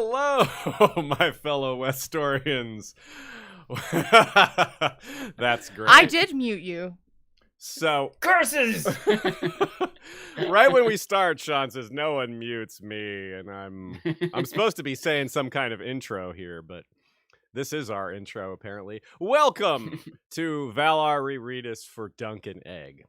Hello, my fellow Westorians. That's great. I did mute you. So, Curses! right when we start, Sean says, no one mutes me, and I'm supposed to be saying some kind of intro here, but this is our intro, apparently. Welcome to Valar Rereadis for Dunk and Egg.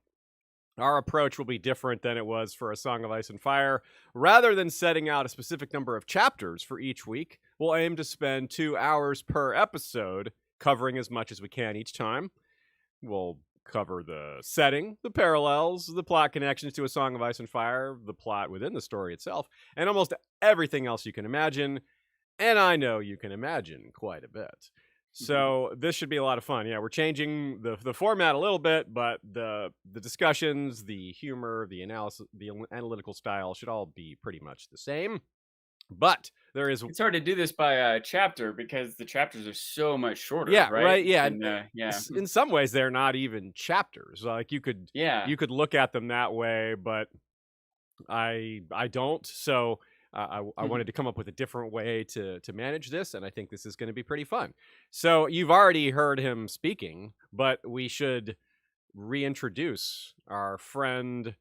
Our approach will be different than it was for A Song of Ice and Fire. Rather than setting out a specific number of chapters for each week, we'll aim to spend 2 hours per episode, covering as much as we can each time. We'll cover the setting, the parallels, the plot connections to A Song of Ice and Fire, the plot within the story itself, and almost everything else you can imagine. And I know you can imagine quite a bit. So this should be a lot of fun. Yeah, we're changing the format a little bit, but the discussions, the humor, the analysis, the analytical style should all be pretty much the same. But there is... It's hard to do this by chapter because the chapters are so much shorter. Yeah, right? Yeah. And, yeah. In some ways, they're not even chapters. Like you could look at them that way, but I don't. So I wanted to come up with a different way to manage this, and I think this is going to be pretty fun. So you've already heard him speaking, but we should reintroduce our friend,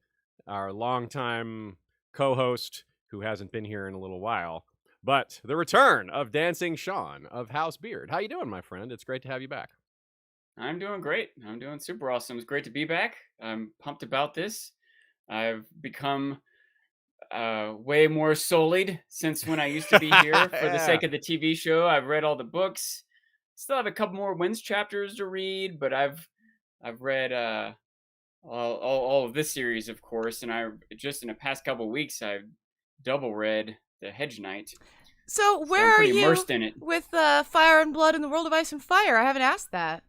our longtime co-host, who hasn't been here in a little while, but the return of Dancing Sean of House Beard. How you doing, my friend? It's great to have you back. I'm doing great. I'm doing super awesome. It's great to be back. I'm pumped about this. I've become way more sullied since when I used to be here for the sake of the TV show. I've read all the books. Still have a couple more Winds chapters to read, but I've read all of this series, of course, and I just in the past couple of weeks I've double read the Hedge Knight. So where are you in it. with Fire and Blood in the World of Ice and Fire? I haven't asked that.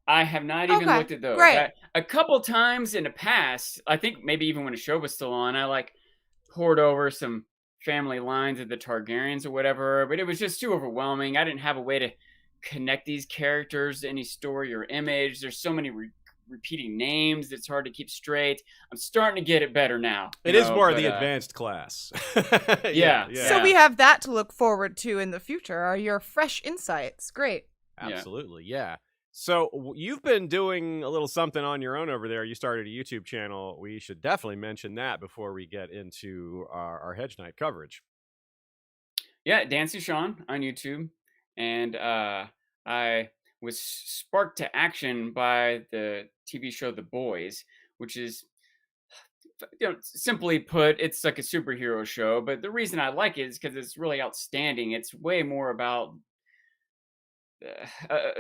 I have not even looked at those. Right. A couple times in the past, I think maybe even when the show was still on, I poured over some family lines of the Targaryens or whatever, but it was just too overwhelming. I didn't have a way to connect these characters to any story or image. There's so many repeating names, it's hard to keep straight. I'm starting to get it better now. It is more the advanced class. Yeah. So we have that to look forward to in the future, are your fresh insights. Great. Absolutely, yeah. So you've been doing a little something on your own over there. You started a YouTube channel. We should definitely mention that before we get into our Hedge Knight coverage. Yeah, Dancing Sean on YouTube. And I was sparked to action by the TV show The Boys, which is, simply put, it's like a superhero show. But the reason I like it is because it's really outstanding. It's way more about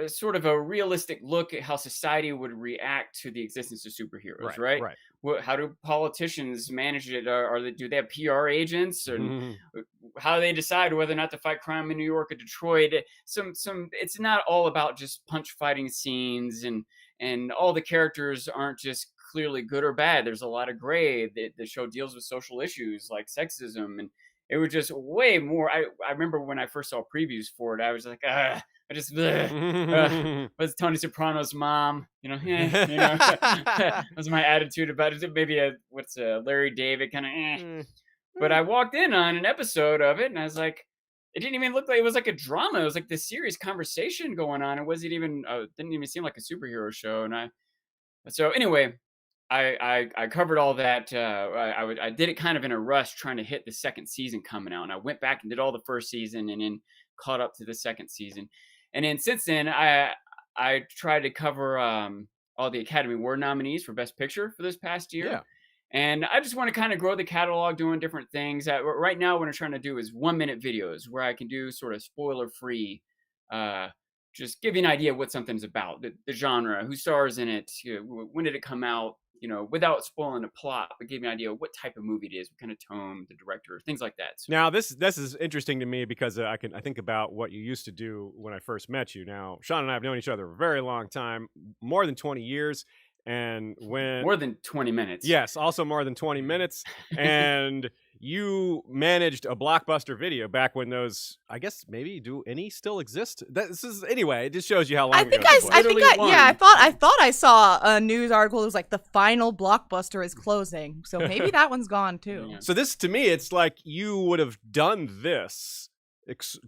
sort of a realistic look at how society would react to the existence of superheroes, right? How do politicians manage it? Do they have PR agents, and how do they decide whether or not to fight crime in New York or Detroit? It's not all about just punch fighting scenes, and all the characters aren't just clearly good or bad. There's a lot of gray. The show deals with social issues like sexism, and it was just way more. I remember when I first saw previews for it, I was like, was Tony Soprano's mom, that was my attitude about it. Maybe Larry David kind of, But I walked in on an episode of it and I was like, it didn't even look like it was like a drama. It was like this serious conversation going on. It wasn't even, didn't even seem like a superhero show. So anyway, I covered all that. I did it kind of in a rush trying to hit the second season coming out. And I went back and did all the first season and then caught up to the second season. And then since then, I tried to cover all the Academy Award nominees for Best Picture for this past year. Yeah. And I just want to kind of grow the catalog doing different things. Right now, what I'm trying to do is 1-minute videos where I can do sort of spoiler-free, just give you an idea of what something's about, the genre, who stars in it, when did it come out, without spoiling the plot, but give me an idea of what type of movie it is, what kind of tone, the director, things like that. So, now, this is interesting to me because I think about what you used to do when I first met you. Now, Sean and I have known each other a very long time, more than 20 years. And when more than 20 minutes. Yes, also more than 20 minutes. And you managed a Blockbuster Video back when those, I guess, maybe do any still exist? Anyway, it just shows you how long ago it was. I thought I saw a news article that was like the final Blockbuster is closing. So maybe that one's gone too. Yeah. So this, to me, it's like you would have done this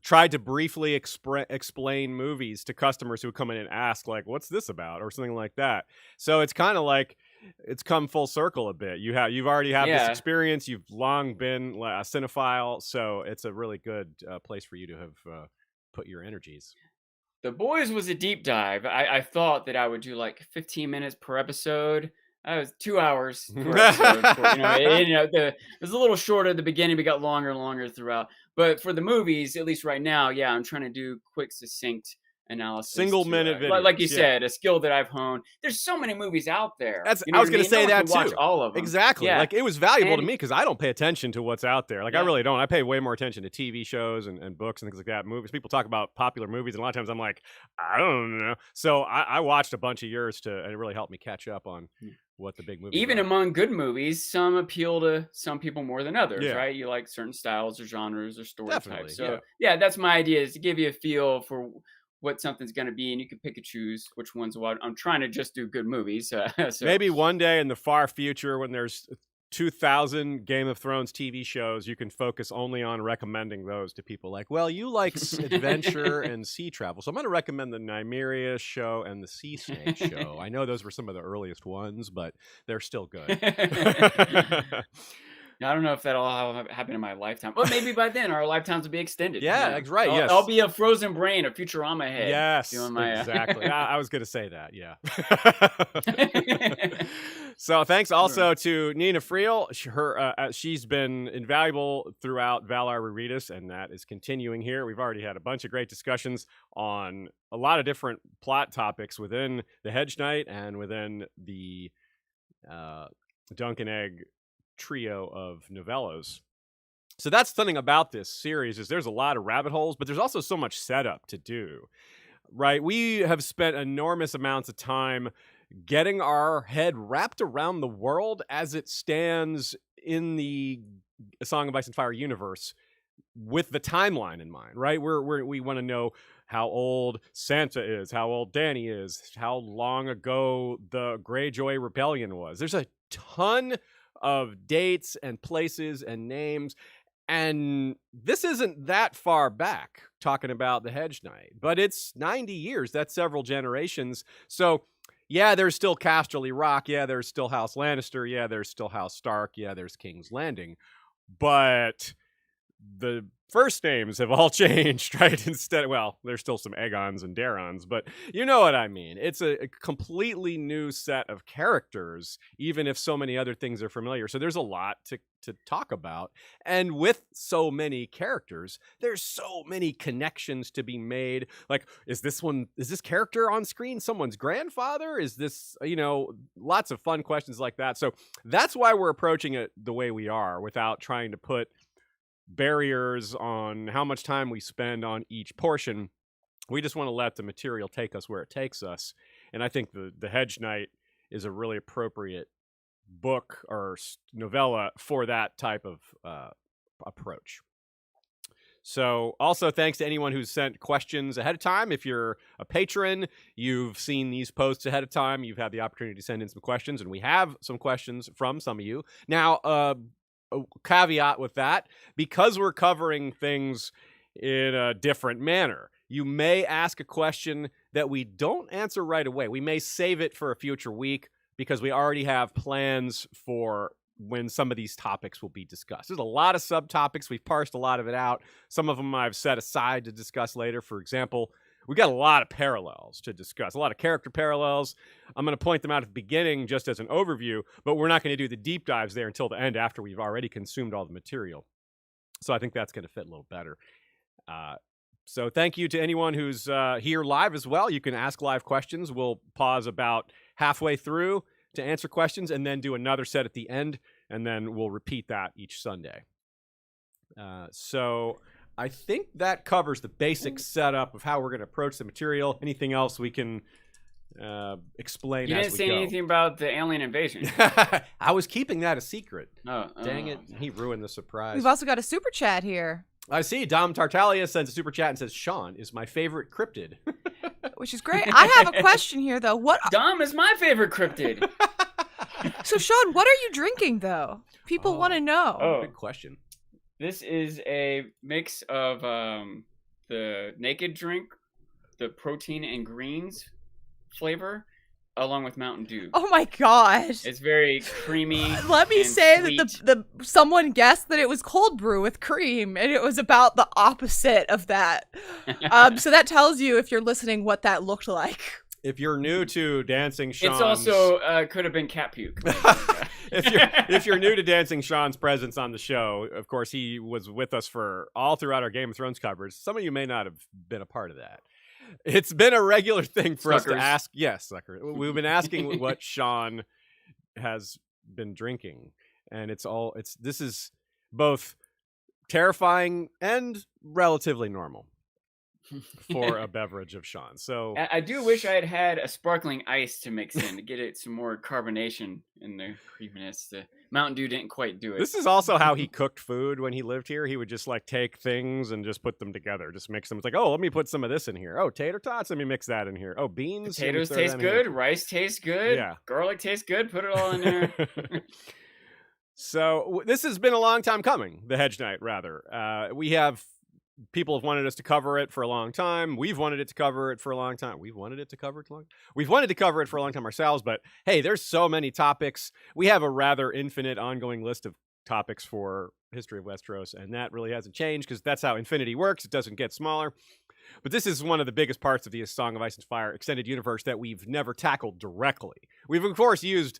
tried to briefly explain movies to customers who would come in and ask, like, what's this about, or something like that. So it's kind of like it's come full circle a bit. You've already had this experience. You've long been a cinephile, so it's a really good place for you to have put your energies. The Boys was a deep dive. I thought that I would do like 15 minutes per episode. I was 2 hours per episode. It was a little shorter at the beginning, but got longer and longer throughout. But for the movies, at least right now, I'm trying to do quick, succinct analysis. Single-minute videos. Like you said, a skill that I've honed. There's so many movies out there. I was going to say that too. Watch all of them. Exactly. Yeah. Like, it was valuable to me because I don't pay attention to what's out there. Like, I really don't. I pay way more attention to TV shows and books and things like that. Movies. People talk about popular movies, and a lot of times I'm like, I don't know. So I watched a bunch of yours and it really helped me catch up on what the big movies Even are. Among good movies, some appeal to some people more than others, right? You like certain styles or genres or story types. So that's my idea, is to give you a feel for what something's going to be, and you can pick and choose which ones. I'm trying to just do good movies. So. Maybe one day in the far future, when there's 2,000 Game of Thrones TV shows, you can focus only on recommending those to people. Like, well, you like adventure and sea travel, so I'm going to recommend the Nymeria show and the Sea Snake show. I know those were some of the earliest ones, but they're still good. I don't know if that'll happen in my lifetime, but maybe by then our lifetimes will be extended. Yeah, that's right. Yes, I'll be a frozen brain, a Futurama head. Yes, exactly. I was going to say that. Yeah. So thanks also to Nina Friel. She's been invaluable throughout Valar Rereadis, and that is continuing here. We've already had a bunch of great discussions on a lot of different plot topics within the Hedge Knight and within the Dunk and Egg trio of novellas. So that's something about this series, is there's a lot of rabbit holes, but there's also so much setup to do, right? We have spent enormous amounts of time getting our head wrapped around the world as it stands in the A Song of Ice and Fire universe with the timeline in mind, right? We want to know how old Santa is, how old Dany is, how long ago the Greyjoy Rebellion was. There's a ton of dates and places and names, and this isn't that far back talking about the Hedge Knight, but it's 90 years. That's several generations. So yeah, there's still Casterly Rock. Yeah, there's still House Lannister. Yeah, there's still House Stark. Yeah, there's King's Landing. But the first names have all changed, right? Instead, well, there's still some Aegons and Darons, but you know what I mean. It's a completely new set of characters, even if so many other things are familiar. So there's a lot to talk about. And with so many characters, there's so many connections to be made. Like, is this character on screen someone's grandfather? Is this, lots of fun questions like that. So that's why we're approaching it the way we are, without trying to put barriers on how much time we spend on each portion. We just want to let the material take us where it takes us. And I think the Hedge Knight is a really appropriate book or novella for that type of approach. So also thanks to anyone who's sent questions ahead of time. If you're a patron, you've seen these posts ahead of time. You've had the opportunity to send in some questions, and we have some questions from some of you. Now, a caveat with that, because we're covering things in a different manner, you may ask a question that we don't answer right away. We may save it for a future week because we already have plans for when some of these topics will be discussed. There's a lot of subtopics. We've parsed a lot of it out. Some of them I've set aside to discuss later. For example, we got a lot of parallels to discuss, a lot of character parallels. I'm going to point them out at the beginning just as an overview, but we're not going to do the deep dives there until the end, after we've already consumed all the material. So I think that's going to fit a little better. So thank you to anyone who's here live as well. You can ask live questions. We'll pause about halfway through to answer questions and then do another set at the end, and then we'll repeat that each Sunday. So I think that covers the basic setup of how we're going to approach the material. Anything else we can explain as we go? You didn't say anything about the alien invasion. I was keeping that a secret. Dang it. He ruined the surprise. We've also got a super chat here. I see. Dom Tartaglia sends a super chat and says, Sean is my favorite cryptid. Which is great. I have a question here, though. Dom is my favorite cryptid. So, Sean, what are you drinking, though? People want to know. Good question. This is a mix of the naked drink, the protein and greens flavor, along with Mountain Dew. Oh my gosh. It's very creamy. Let me say sweet. that the someone guessed that it was cold brew with cream, and it was about the opposite of that. So that tells you, if you're listening, what that looked like. If you're new to Dancing Sean's... It's also could have been cat puke. if you're new to Dancing Sean's presence on the show, of course, he was with us for all throughout our Game of Thrones coverage. Some of you may not have been a part of that. It's been a regular thing for us to ask. Yes, sucker. We've been asking what Sean has been drinking, and this is both terrifying and relatively normal for a beverage of Sean. So I do wish I had had a sparkling ice to mix in to get it some more carbonation in the creaminess. The Mountain Dew didn't quite do it. This is also how he cooked food when he lived here. He would just like take things and just put them together, just mix them. It's like, oh, let me put some of this in here. Oh, tater tots, let me mix that in here. Oh, beans, potatoes taste good. Rice tastes good. Yeah, garlic tastes good. Put it all in there. So this has been a long time coming. The Hedge Knight, rather. People have wanted us to cover it for a long time. We've wanted to cover it for a long time. We've wanted to cover it for a long time ourselves, but hey, there's so many topics. We have a rather infinite ongoing list of topics for History of Westeros, and that really hasn't changed because that's how Infinity works. It doesn't get smaller. But this is one of the biggest parts of the Song of Ice and Fire extended universe that we've never tackled directly. We've, of course, used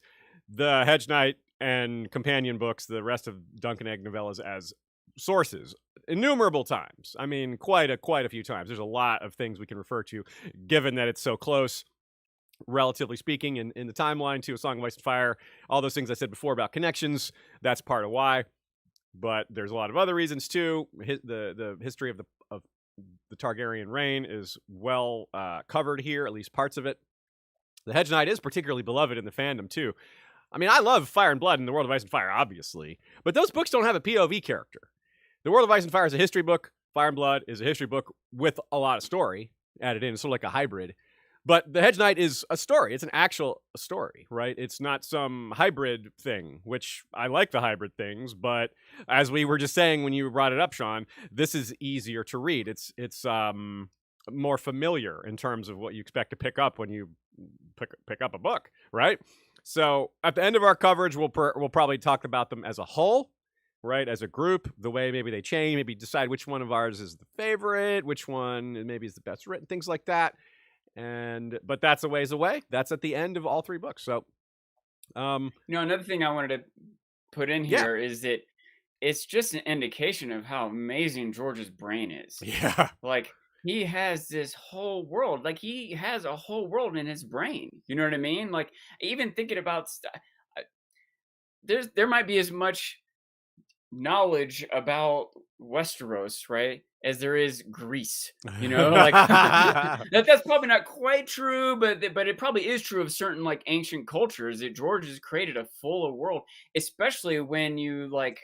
the Hedge Knight and companion books, the rest of Dunk and Egg novellas, as sources innumerable times. I mean, quite a few times. There's a lot of things we can refer to, given that it's so close, relatively speaking, in the timeline to A Song of Ice and Fire. All those things I said before about connections, that's part of why. But there's a lot of other reasons too. The history of the Targaryen reign is well covered here, at least parts of it. The Hedge Knight is particularly beloved in the fandom too. I mean, I love Fire and Blood and The World of Ice and Fire, obviously, but those books don't have a POV character. The World of Ice and Fire is a history book. Fire and Blood is a history book with a lot of story added in. It's sort of like a hybrid. But the Hedge Knight is a story. It's an actual story, right? It's not some hybrid thing, which I like the hybrid things. But as we were just saying when you brought it up, Sean, this is easier to read. It's more familiar in terms of what you expect to pick up when you pick up a book, right? So at the end of our coverage, we'll probably talk about them as a whole, right? As a group, the way maybe they change, maybe decide which one of ours is the favorite, which one maybe is the best written, things like that. But that's a ways away. That's at the end of all three books. So, another thing I wanted to put in here is that it's just an indication of how amazing George's brain is. Yeah. Like, he has this whole world. Like, he has a whole world in his brain. You know what I mean? Like, even thinking about there might be as much knowledge about Westeros, right, as there is Greece. You know, like that's probably not quite true, but it probably is true of certain like ancient cultures that George has created a fuller world, especially when you like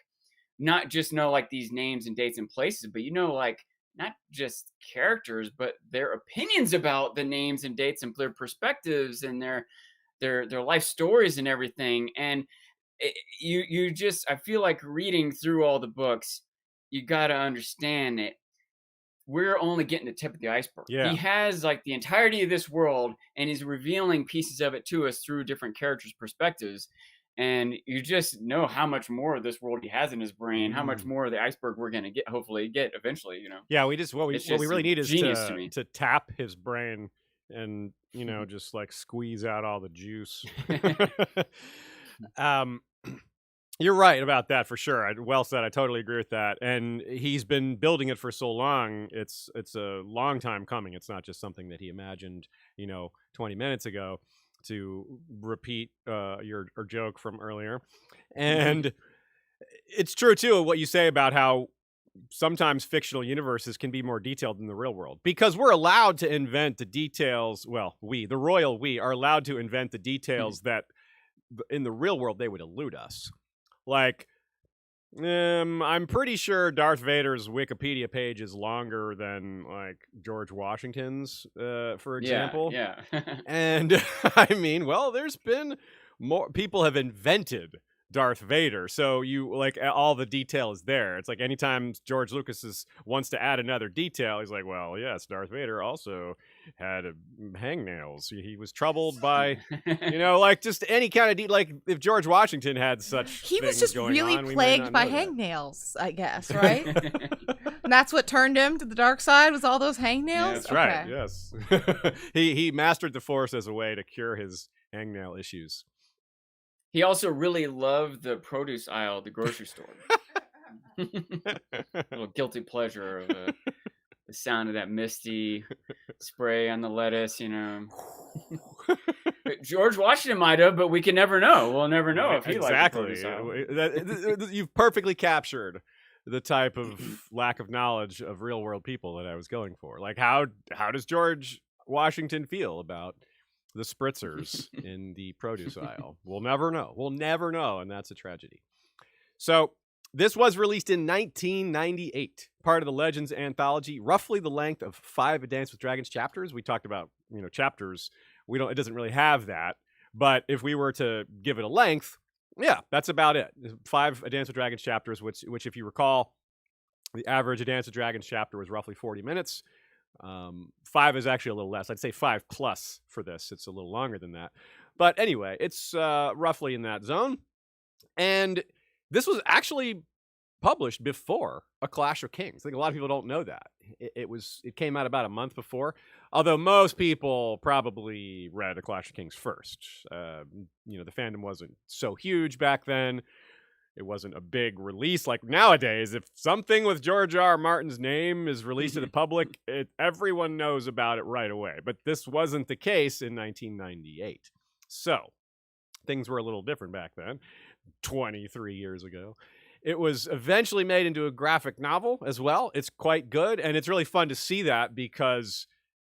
not just know like these names and dates and places, but you know like not just characters, but their opinions about the names and dates and their perspectives and their life stories and everything. And you just, I feel like reading through all the books, you got to understand that we're only getting the tip of the iceberg. Yeah. He has like the entirety of this world and he's revealing pieces of it to us through different characters' perspectives. And you just know how much more of this world he has in his brain, how much more of the iceberg we're going to hopefully get eventually, you know? Yeah, what we really need is to tap his brain and, you know, just like squeeze out all the juice. You're right about that for sure. Well said. I totally agree with that. And he's been building it for so long. It's a long time coming. It's not just something that he imagined, 20 minutes ago, to repeat your joke from earlier. And it's true too what you say about how sometimes fictional universes can be more detailed than the real world, because we're allowed to invent the details. Well, the royal we are allowed to invent the details that in the real world they would elude us. Like, I'm pretty sure Darth Vader's Wikipedia page is longer than like George Washington's, for example. Yeah. And I mean, well, there's been more people have invented Darth Vader. So you like all the detail is there. It's like anytime George Lucas wants to add another detail, he's like, well, yes, Darth Vader also had hangnails. He was troubled by, like just any kind of like if George Washington had such he was things just going really on, plagued by hangnails, I guess, right? And that's what turned him to the dark side, was all those hangnails? Yeah, that's right, yes. He mastered the Force as a way to cure his hangnail issues. He also really loved the produce aisle at the grocery store. A little guilty pleasure of the sound of that misty spray on the lettuce, George Washington might have, but we can never know. We'll never know if he liked the produce aisle. You've perfectly captured the type of lack of knowledge of real world people that I was going for. Like, how does George Washington feel about the spritzers in the produce aisle? We'll never know, and that's a tragedy. So this was released in 1998, part of the Legends anthology, roughly the length of 5 A Dance with Dragons chapters. We talked about chapters. It doesn't really have that, but if we were to give it a length, yeah, that's about it. 5 A Dance with Dragons chapters, which if you recall, the average A Dance with Dragons chapter was roughly 40 minutes. 5 is actually a little less. I'd say 5 plus for this. It's a little longer than that. But anyway, it's roughly in that zone. And this was actually published before A Clash of Kings. I think a lot of people don't know that. It came out about a month before. Although most people probably read A Clash of Kings first. The fandom wasn't so huge back then. It wasn't a big release like nowadays. If something with George R. Martin's name is released to the public, everyone knows about it right away. But this wasn't the case in 1998. So things were a little different back then, 23 years ago. It was eventually made into a graphic novel as well. It's quite good, and it's really fun to see that because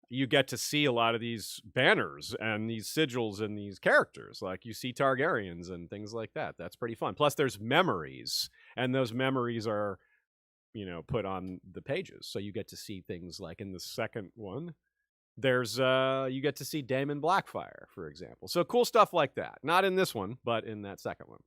you get to see a lot of these banners and these sigils and these characters. Like you see Targaryens and things like that. That's pretty fun. Plus there's memories, and those memories are, put on the pages. So you get to see things like in the second one, there's, you get to see Daemon Blackfire, for example. So cool stuff like that. Not in this one, but in that second one.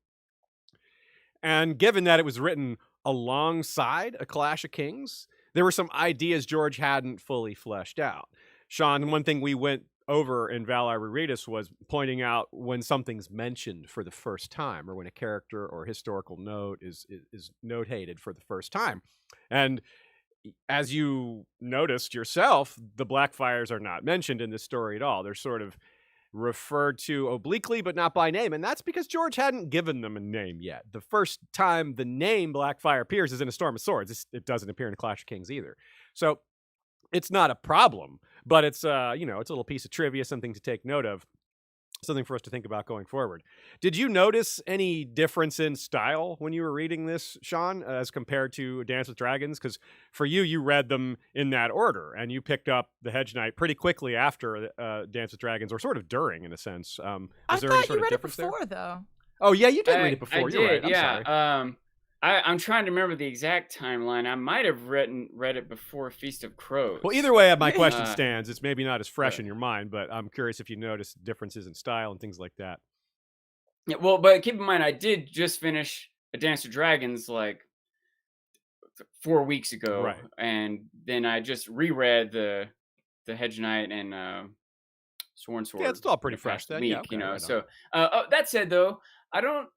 And given that it was written alongside A Clash of Kings, there were some ideas George hadn't fully fleshed out. Sean, one thing we went over in Valar Rereadis was pointing out when something's mentioned for the first time, or when a character or historical note is notated for the first time. And as you noticed yourself, the Blackfires are not mentioned in this story at all. They're sort of referred to obliquely, but not by name. And that's because George hadn't given them a name yet. The first time the name Blackfire appears is in A Storm of Swords. It doesn't appear in A Clash of Kings either. So it's not a problem, but it's, it's a little piece of trivia, something to take note of, something for us to think about going forward. Did you notice any difference in style when you were reading this, Sean, as compared to Dance with Dragons? Because for you read them in that order, and you picked up the Hedge Knight pretty quickly after Dance with Dragons, or sort of during, in a sense. I thought you read it before, though. Oh, yeah, you did read it before. You're right. I'm sorry. I'm trying to remember the exact timeline. I might have read it before Feast of Crows. Well, either way, my question stands. It's maybe not as fresh in your mind, but I'm curious if you noticed differences in style and things like that. Yeah, well, but keep in mind, I did just finish A Dance with Dragons like 4 weeks ago, right? And then I just reread the Hedge Knight and Sworn Sword. Yeah, it's all pretty fresh. Then, week, Right so that said, though, I don't.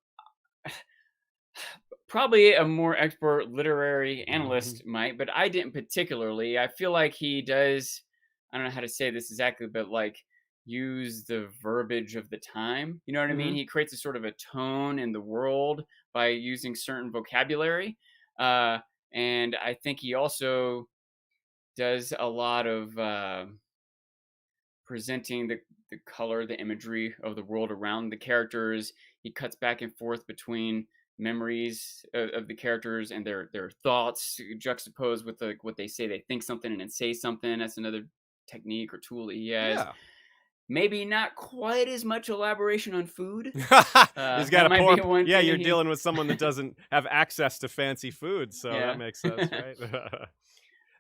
Probably a more expert literary analyst might, but I didn't particularly. I feel like he does, I don't know how to say this exactly, but like use the verbiage of the time. You know what I mean? He creates a sort of a tone in the world by using certain vocabulary. And I think he also does a lot of presenting the color, the imagery of the world around the characters. He cuts back and forth between memories of the characters and their thoughts juxtaposed with what they say. They think something and then say something. That's another technique or tool that he has. Yeah. Maybe not quite as much elaboration on food. He's got a poor. Yeah, you're dealing with someone that doesn't have access to fancy food, so that makes sense, right?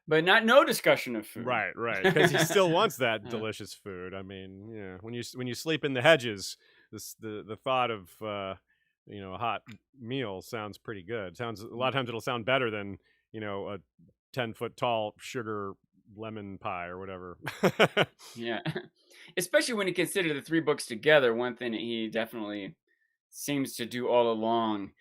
But no discussion of food. Right, because he still wants that delicious food. I mean, when you sleep in the hedges, the thought of a hot meal sounds pretty good. A lot of times it'll sound better than, a 10-foot tall sugar lemon pie or whatever. Yeah. Especially when you consider the 3 books together, one thing that he definitely seems to do all along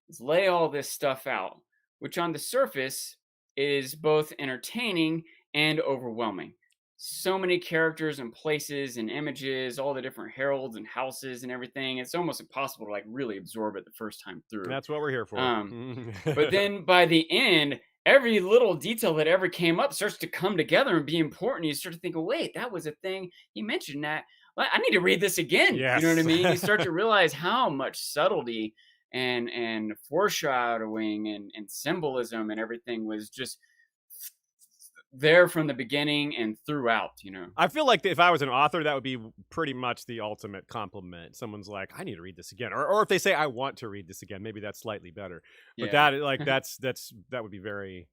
is lay all this stuff out, which on the surface is both entertaining and overwhelming. So many characters and places and images, all the different heralds and houses and everything. It's almost impossible to like really absorb it the first time through. That's what we're here for. But then by the end, every little detail that ever came up starts to come together and be important. You start to think, oh, wait, that was a thing. He mentioned that. Well, I need to read this again. Yes. You know what I mean? You start to realize how much subtlety and foreshadowing and symbolism and everything was just there from the beginning and throughout, I feel like if I was an author, that would be pretty much the ultimate compliment. Someone's like, I need to read this again. Or if they say, I want to read this again, maybe that's slightly better. But that would be very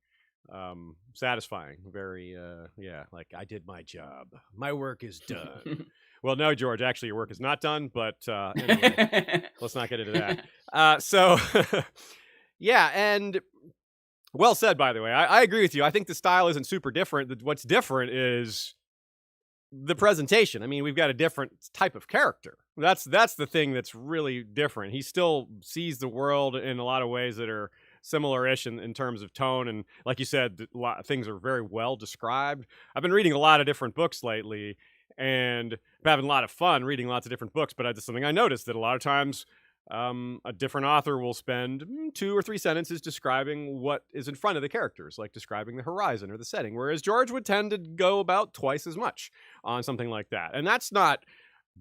satisfying. Very, like I did my job. My work is done. Well, no, George, actually your work is not done, but anyway, let's not get into that. So, yeah, and well said, by the way. I agree with you. I think the style isn't super different. What's different is the presentation. I mean, we've got a different type of character. That's the thing that's really different. He still sees the world in a lot of ways that are similar-ish in terms of tone. And like you said, a lot of things are very well described. I've been reading a lot of different books lately, and I'm having a lot of fun reading lots of different books. But that's something I noticed, that a lot of times a different author will spend 2 or 3 sentences describing what is in front of the characters, like describing the horizon or the setting, whereas George would tend to go about twice as much on something like that. And that's not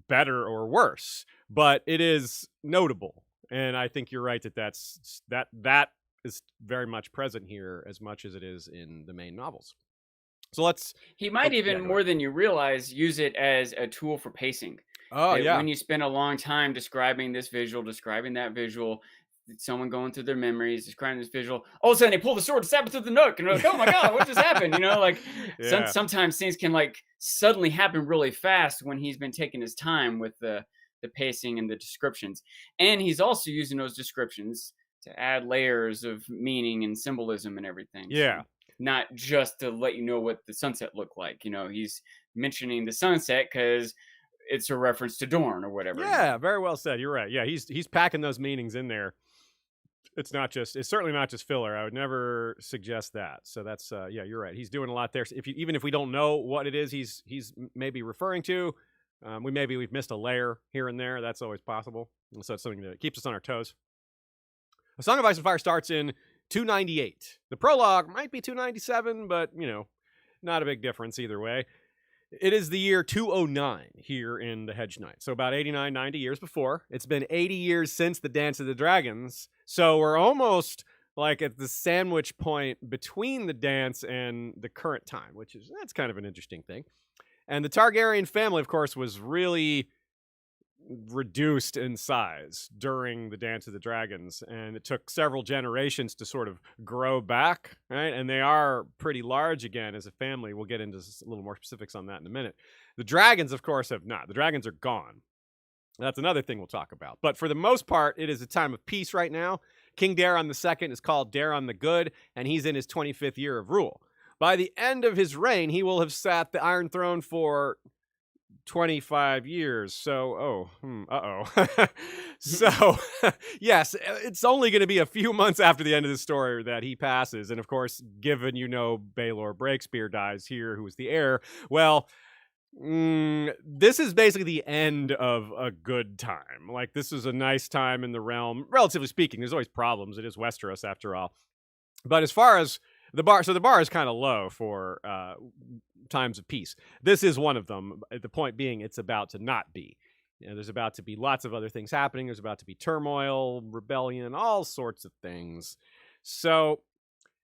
better or worse, but it is notable. And I think you're right that is very much present here as much as it is in the main novels. So he might even more than you realize use it as a tool for pacing. Oh, yeah. When you spend a long time describing this visual, describing that visual, someone going through their memories, describing this visual, all of a sudden they pull the sword, stab it through the nook, and they're like, oh my God, what just happened? Sometimes things can like suddenly happen really fast when he's been taking his time with the pacing and the descriptions. And he's also using those descriptions to add layers of meaning and symbolism and everything. Yeah. So not just to let you know what the sunset looked like. It's mentioning the sunset because it's a reference to Dorne or whatever. Yeah, very well said. You're right. Yeah, he's packing those meanings in there. It's certainly not just filler. I would never suggest that. So that's yeah, you're right. He's doing a lot there. Even if we don't know what it is he's maybe referring to, we've missed a layer here and there. That's always possible. And so it's something that keeps us on our toes. A Song of Ice and Fire starts in 298. The prologue might be 297, but not a big difference either way. It is the year 209 here in the Hedge Knight. So about 89, 90 years before. It's been 80 years since the Dance of the Dragons. So we're almost like at the sandwich point between the dance and the current time, that's kind of an interesting thing. And the Targaryen family, of course, was really reduced in size during the Dance of the Dragons, and it took several generations to sort of grow back, right? And they are pretty large again as a family. We'll get into a little more specifics on that in a minute. The dragons, of course, have not. The dragons are gone. That's another thing we'll talk about. But for the most part, it is a time of peace right now. King Daron II is called Daron the Good, and he's in his 25th year of rule. By the end of his reign, he will have sat the Iron Throne for 25 years. So, So, yes, it's only going to be a few months after the end of the story that he passes. And of course, given Baelor Breakspear dies here, who is the heir, well, this is basically the end of a good time. Like, this is a nice time in the realm, relatively speaking. There's always problems. It is Westeros after all. But as far as the bar is kind of low for times of peace. This is one of them. The point being, it's about to not be. There's about to be lots of other things happening. There's about to be turmoil, rebellion, all sorts of things. So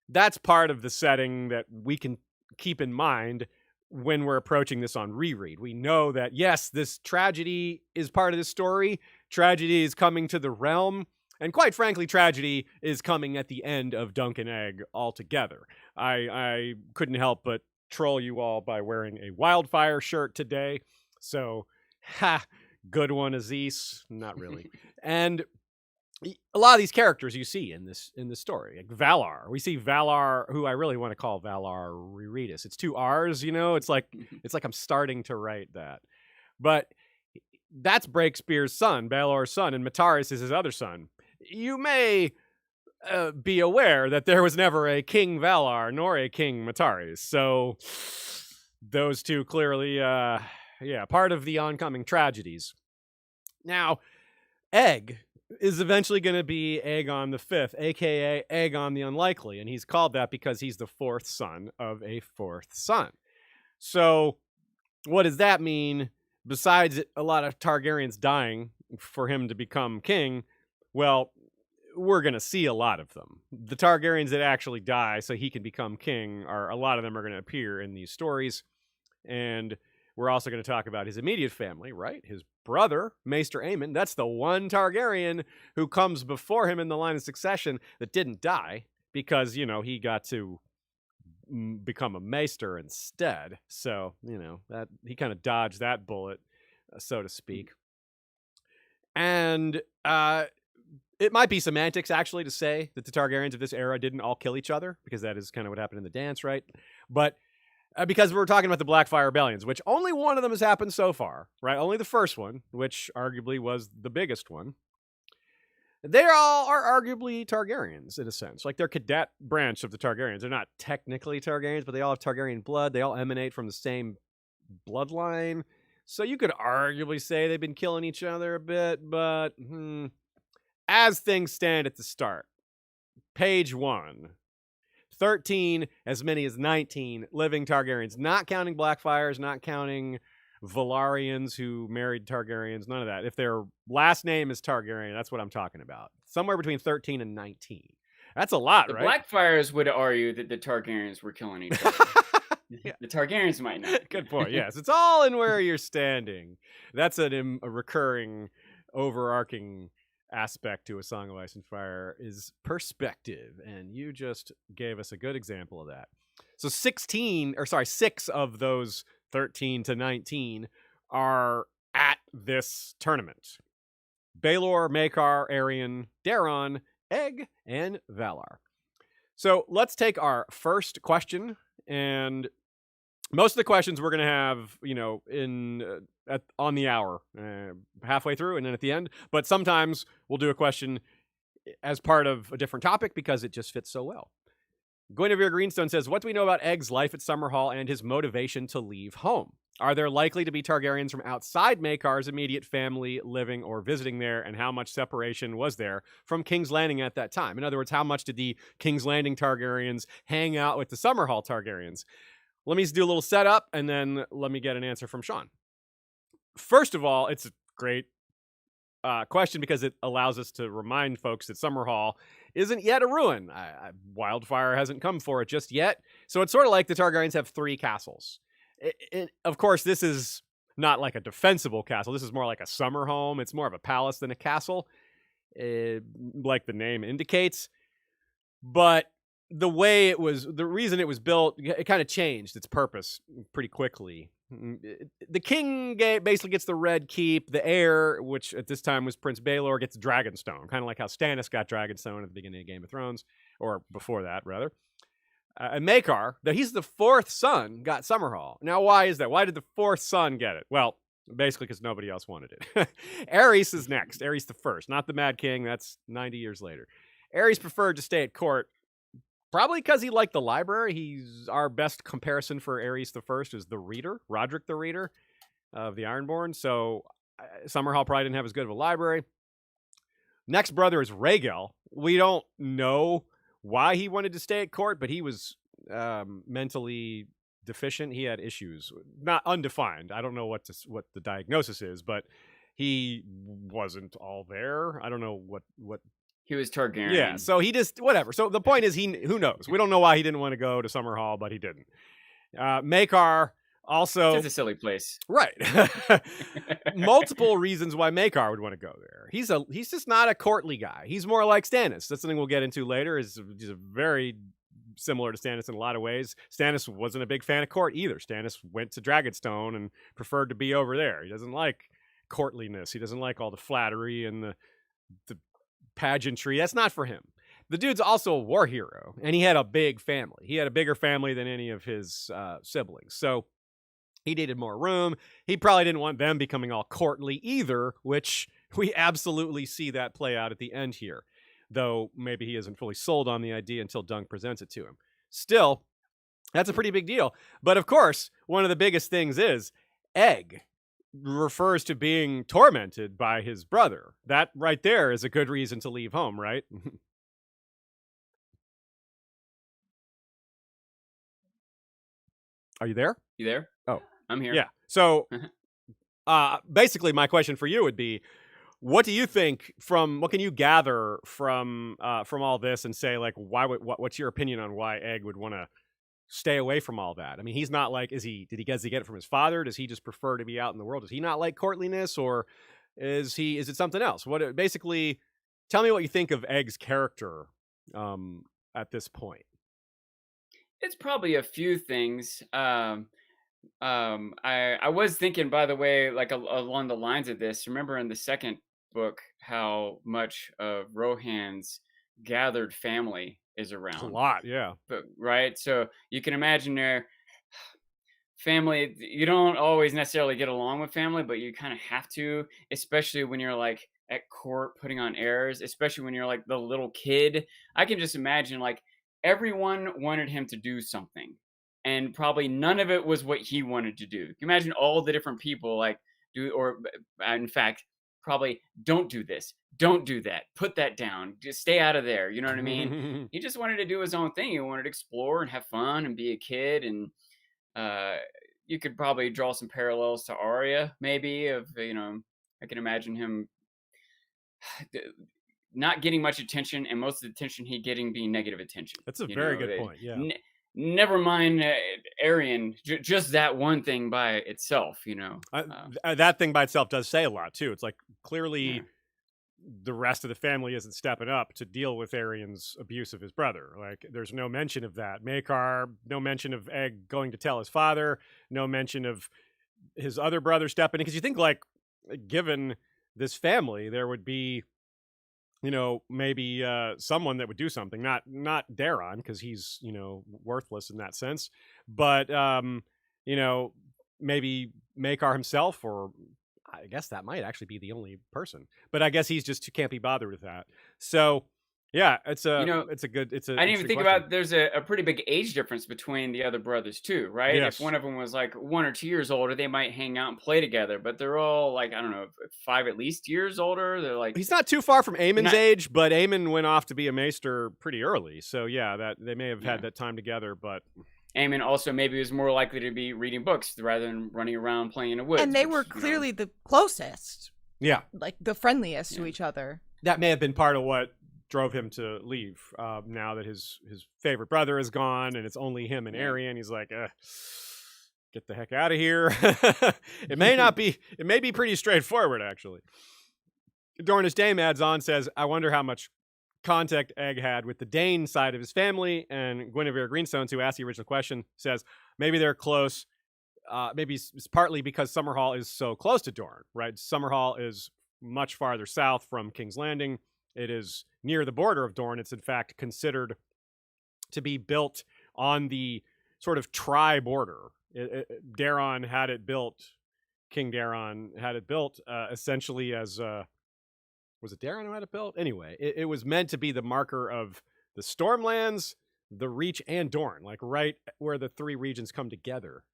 that's part of the setting that we can keep in mind when we're approaching this on reread. We know that, yes, this tragedy is part of the story. Tragedy is coming to the realm. And quite frankly, tragedy is coming at the end of Dunk and Egg altogether. I couldn't help but troll you all by wearing a Wildfire shirt today. So, good one, Aziz. Not really. And a lot of these characters you see in this story, like Valar. We see Valar, who I really want to call Valar Rereadis. It's 2 R's, it's like I'm starting to write that. But that's Breakspear's son, Baelor's son, and Mataris is his other son. You may be aware that there was never a King Valar nor a King Mataris. So those two clearly, part of the oncoming tragedies. Now, Egg is eventually going to be Aegon the Fifth, a.k.a. Aegon the Unlikely, and he's called that because he's the 4th son of a 4th son. So what does that mean? Besides a lot of Targaryens dying for him to become king, well, we're going to see a lot of them. The Targaryens that actually die so he can become king, a lot of them are going to appear in these stories. And we're also going to talk about his immediate family, right? His brother, Maester Aemon. That's the one Targaryen who comes before him in the line of succession that didn't die because, he got to become a maester instead. So, that he kind of dodged that bullet, so to speak. And it might be semantics, actually, to say that the Targaryens of this era didn't all kill each other, because that is kind of what happened in the dance, right? But because we're talking about the Blackfyre Rebellions, which only one of them has happened so far, right? Only the first one, which arguably was the biggest one. They all are arguably Targaryens, in a sense. Like, they're cadet branch of the Targaryens. They're not technically Targaryens, but they all have Targaryen blood. They all emanate from the same bloodline. So you could arguably say they've been killing each other a bit, but as things stand at the start, page 1, 13, as many as 19 living Targaryens, not counting Blackfyres, not counting Valarians who married Targaryens, none of that. If their last name is Targaryen, that's what I'm talking about. Somewhere between 13 and 19. That's a lot, right? The Blackfyres would argue that the Targaryens were killing each other. Yeah. The Targaryens might not. Good point, yes. It's all in where you're standing. That's a recurring, overarching aspect to A Song of Ice and Fire is perspective, and you just gave us a good example of that. So 6 of those 13 to 19 are at this tournament. Baelor, Maekar, Aerion, Daeron, Egg, and Valar. So let's take our first question, and most of the questions we're going to have, on the hour, halfway through and then at the end. But sometimes we'll do a question as part of a different topic because it just fits so well. Guinevere Greenstone says, what do we know about Egg's life at Summerhall and his motivation to leave home? Are there likely to be Targaryens from outside Maekar's immediate family living or visiting there, and how much separation was there from King's Landing at that time? In other words, how much did the King's Landing Targaryens hang out with the Summerhall Targaryens? Let me do a little setup, and then let me get an answer from Sean. First of all, it's a great question because it allows us to remind folks that Summerhall isn't yet a ruin. Wildfire hasn't come for it just yet. So it's sort of like the Targaryens have 3 castles. Of course, this is not like a defensible castle. This is more like a summer home. It's more of a palace than a castle, like the name indicates. But the reason it was built, it kind of changed its purpose pretty quickly. The king basically gets the Red Keep. The heir, which at this time was Prince Baelor, gets Dragonstone, kind of like how Stannis got Dragonstone at the beginning of Game of Thrones, or before that, rather. And Maekar, that he's the 4th son, got Summerhall. Now, why is that? Why did the 4th son get it? Well, basically because nobody else wanted it. Aries is next. Aries the 1st, not the Mad King. That's 90 years later. Aries preferred to stay at court, probably because he liked the library. He's our best comparison for Aries the 1st is the Reader, Roderick the Reader of the Ironborn. So Summerhall probably didn't have as good of a library. Next brother is Rhaegal. We don't know why he wanted to stay at court, but he was mentally deficient. He had issues, not undefined. I don't know what the diagnosis is, but he wasn't all there. I don't know what he was Targaryen. Yeah, so he just whatever. So the point is, who knows? We don't know why he didn't want to go to Summerhall, but he didn't. Maekar also, it's a silly place, right? Multiple reasons why Maekar would want to go there. He's just not a courtly guy. He's more like Stannis. That's something we'll get into later. He's very similar to Stannis in a lot of ways. Stannis wasn't a big fan of court either. Stannis went to Dragonstone and preferred to be over there. He doesn't like courtliness. He doesn't like all the flattery and the pageantry. That's not for him. The dude's also a war hero, and he had a big family. He had a bigger family than any of his siblings. So he needed more room. He probably didn't want them becoming all courtly either, which we absolutely see that play out at the end here. Though maybe he isn't fully sold on the idea until Dunk presents it to him. Still, that's a pretty big deal. But of course, one of the biggest things is Egg refers to being tormented by his brother. That right there is a good reason to leave home, right? Are you there? You there? Oh, I'm here. Yeah. So basically my question for you would be, what do you think what can you gather from all this and say, like, what's your opinion on why Egg would want to stay away from all that? I mean, he's not like, does he get it from his father? Does he just prefer to be out in the world? Does he not like courtliness, or is it something else? Basically, tell me what you think of Egg's character at this point. It's probably a few things. I was thinking, by the way, like along the lines of this. Remember in the second book how much of Rohan's gathered family is around. It's a lot, yeah. But right, so you can imagine their family. You don't always necessarily get along with family, but you kind of have to, especially when you're like at court putting on airs. Especially when you're like the little kid. I can just imagine like everyone wanted him to do something, and probably none of it was what he wanted to do. You can imagine all the different people like in fact, probably don't do this, don't do that, put that down, just stay out of there. You know what I mean? He just wanted to do his own thing. He wanted to explore and have fun and be a kid. And you could probably draw some parallels to Arya, maybe, of, I can imagine him not getting much attention, and most of the attention he getting being negative attention. That's a very good point. Yeah. Never mind Aryan, just that one thing by itself, that thing by itself does say a lot too. It's like clearly the rest of the family isn't stepping up to deal with Aryan's abuse of his brother. Like, there's no mention of that. Maekar, no mention of Egg going to tell his father, no mention of his other brother stepping in. Because you think, like, given this family, there would be, maybe someone that would do something. Not Daron, because he's, worthless in that sense. But, maybe Maekar himself, or I guess that might actually be the only person. But I guess he's just can't be bothered with that. So, yeah, it's a good. I didn't even think about. There's a pretty big age difference between the other brothers too, right? Yes. If one of them was like 1 or 2 years older, they might hang out and play together. But they're all like, I don't know, 5 at least years older. They're like, he's not too far from Aemon's age, but Aemon went off to be a maester pretty early. So yeah, that they may have had that time together, but. Aemon also maybe was more likely to be reading books rather than running around playing in the woods. And they were clearly the closest. Yeah. Like the friendliest to each other. That may have been part of what drove him to leave. Now that his favorite brother is gone and it's only him and Aryan, he's like, get the heck out of here. It may be pretty straightforward, actually. Dornish Dame adds on, says, I wonder how much contact Egg had with the Dane side of his family. And Guinevere Greenstones, who asked the original question, says maybe they're close. Maybe it's partly because Summerhall is so close to Dorne, right? Summerhall is much farther south from King's Landing. It is near the border of Dorne. It's in fact considered to be built on the sort of tri-border. Daron had it built. King Daron had it built essentially as was it Daron who had it built? Anyway, it was meant to be the marker of the Stormlands, the Reach, and Dorne, like right where the three regions come together.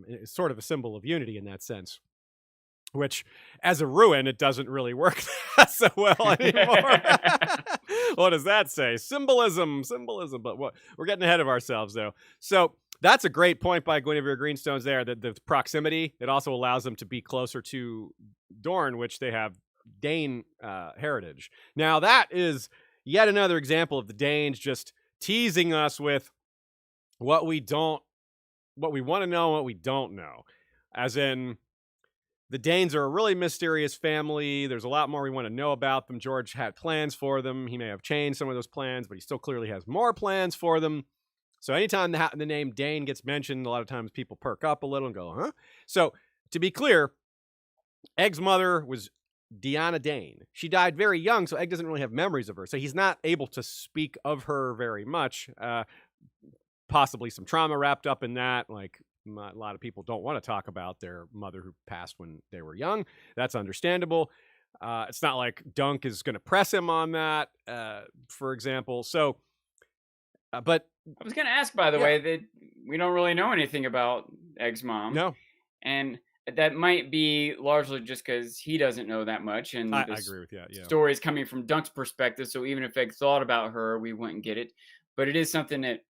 It's sort of a symbol of unity in that sense, which, as a ruin, it doesn't really work so well anymore. What does that say? Symbolism. But we're getting ahead of ourselves, though. So that's a great point by Guinevere Greenstones there, that the proximity, it also allows them to be closer to Dorne, which they have Dane heritage. Now, that is yet another example of the Danes just teasing us with what we want to know and what we don't know. As in, the Danes are a really mysterious family. There's a lot more we want to know about them. George had plans for them. He may have changed some of those plans, but he still clearly has more plans for them. So anytime the name Dane gets mentioned, a lot of times people perk up a little and go, huh? So, to be clear, Egg's mother was Deanna Dane. She died very young, so Egg doesn't really have memories of her. So he's not able to speak of her very much. Possibly some trauma wrapped up in that. Like, a lot of people don't want to talk about their mother who passed when they were young. That's understandable. It's not like Dunk is going to press him on that, for example. So, but I was going to ask, by the way, that we don't really know anything about Egg's mom. No. And that might be largely just because he doesn't know that much. And I agree with that. Yeah. Story is coming from Dunk's perspective. So even if Egg thought about her, we wouldn't get it. But it is something that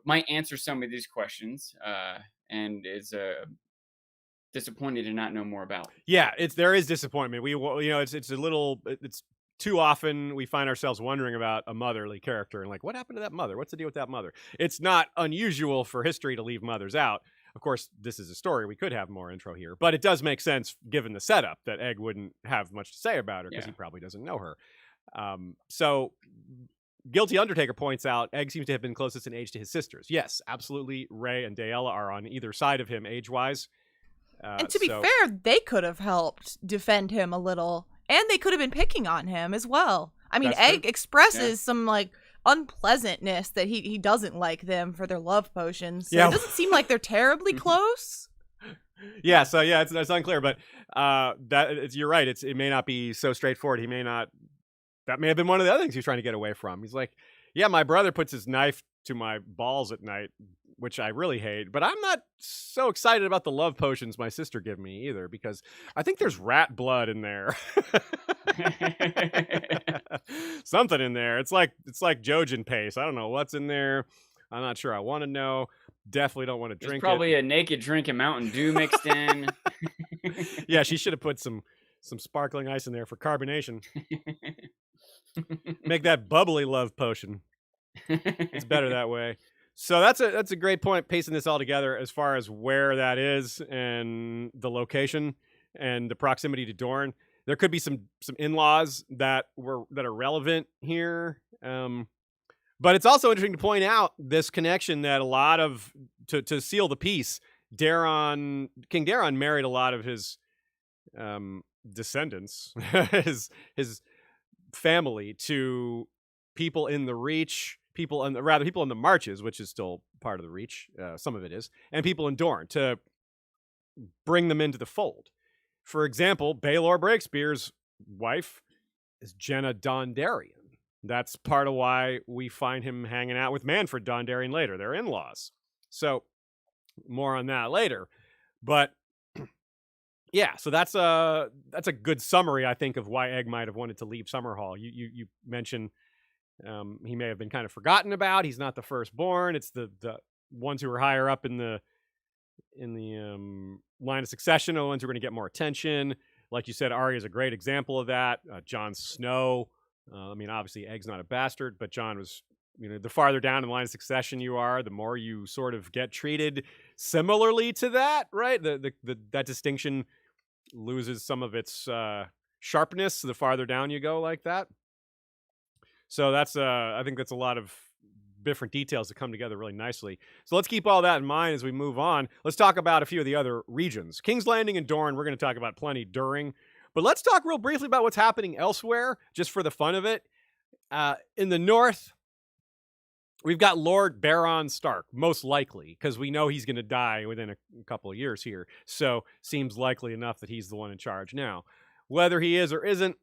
might answer some of these questions, and is disappointed to not know more about. Yeah, there is disappointment. It's too often we find ourselves wondering about a motherly character and like, what happened to that mother? What's the deal with that mother? It's not unusual for history to leave mothers out. Of course, this is a story. We could have more intro here, but it does make sense given the setup that Egg wouldn't have much to say about her because he probably doesn't know her. So Guilty Undertaker points out Egg seems to have been closest in age to his sisters. Yes, absolutely. Ray and Daella are on either side of him age-wise. And to be fair, they could have helped defend him a little, and they could have been picking on him as well. I mean, Egg expresses some like unpleasantness that he doesn't like them for their love potions. So it doesn't seem like they're terribly close. Yeah, so it's unclear, but you're right. It may not be so straightforward. That may have been one of the other things he was trying to get away from. He's like, yeah, my brother puts his knife to my balls at night, which I really hate, but I'm not so excited about the love potions my sister give me either, because I think there's rat blood in there. Something in there. It's like Jojen paste. I don't know what's in there. I'm not sure I want to know. Definitely don't want to drink it. There's probably a naked drink of Mountain Dew mixed in. Yeah, she should have put some sparkling ice in there for carbonation. Make that bubbly love potion. It's better that way. So that's a great point, pacing this all together as far as where that is and the location and the proximity to Dorne. There could be some in-laws that are relevant here. But it's also interesting to point out this connection that a lot of to seal the peace, King Daron married a lot of his descendants, his family, to people in the Reach, people in the Marches, which is still part of the Reach, some of it is, and people in Dorne, to bring them into the fold. For example, Baelor Breakspear's wife is Jenna Dondarrion. That's part of why we find him hanging out with Manfred Dondarrion later. They're in-laws. So more on that later. But yeah, so that's a good summary, I think, of why Egg might have wanted to leave Summerhall. You mentioned he may have been kind of forgotten about. He's not the firstborn. It's the ones who are higher up in the line of succession are the ones who are going to get more attention. Like you said, Arya is a great example of that. Jon Snow. Obviously, Egg's not a bastard, but Jon was, the farther down in the line of succession you are, the more you sort of get treated similarly to that, right? That distinction loses some of its sharpness the farther down you go like that. So that's I think that's a lot of different details that come together really nicely. So let's keep all that in mind as we move on. Let's talk about a few of the other regions. King's Landing and Dorne, we're going to talk about plenty during. But let's talk real briefly about what's happening elsewhere, just for the fun of it. In the north, we've got Lord Baron Stark, most likely, because we know he's going to die within a couple of years here. So seems likely enough that he's the one in charge now. Whether he is or isn't,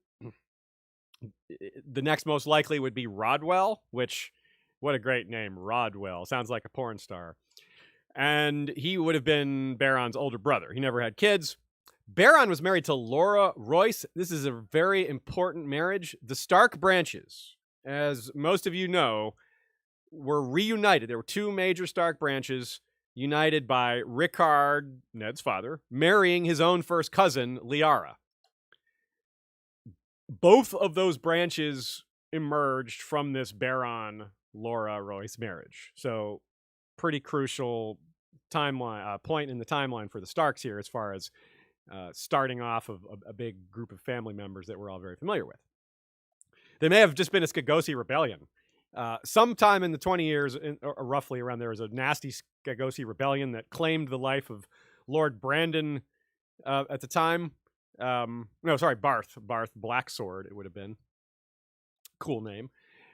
the next most likely would be Rodwell, which, what a great name, Rodwell. Sounds like a porn star. And he would have been Baron's older brother. He never had kids. Baron was married to Laura Royce. This is a very important marriage. The Stark branches, as most of you know, were reunited. There were two major Stark branches united by Rickard, Ned's father, marrying his own first cousin, Liara. Both of those branches emerged from this Baron-Laura Royce marriage. So pretty crucial timeline point in the timeline for the Starks here as far as starting off of a big group of family members that we're all very familiar with. They may have just been a Skagosi rebellion. Sometime in the 20 years, or roughly around there, was a nasty Skagosi rebellion that claimed the life of Lord Brandon at the time. No, sorry, Barth Blacksword. It would have been cool name.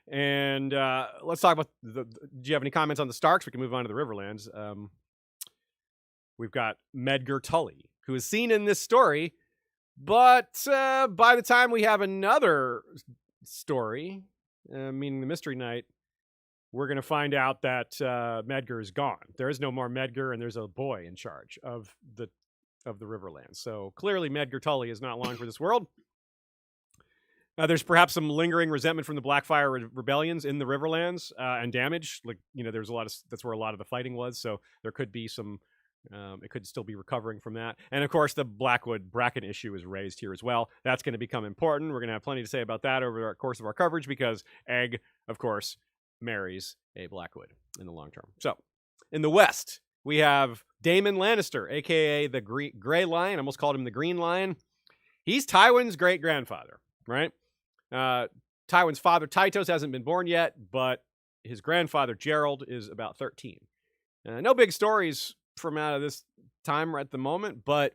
And let's talk about do you have any comments on the Starks? We can move on to the Riverlands. We've got Medgar Tully, who is seen in this story, but by the time we have another story, meaning the Mystery Knight, we're going to find out that Medgar is gone. There is no more Medgar, and there's a boy in charge of the Riverlands. So clearly Medgar Tully is not long for this world. There's perhaps some lingering resentment from the Blackfire rebellions in the Riverlands and damage. Like, there's that's where a lot of the fighting was. So there could be some, it could still be recovering from that. And of course, the Blackwood Bracken issue is raised here as well. That's going to become important. We're going to have plenty to say about that over the course of our coverage because Egg, of course, marries a Blackwood in the long term. So in the West, we have Daemon Lannister, a.k.a. the Gray Lion. I almost called him the Green Lion. He's Tywin's great-grandfather, right? Tywin's father, Tytos, hasn't been born yet, but his grandfather, Gerald, is about 13. No big stories from out of this time at the moment, but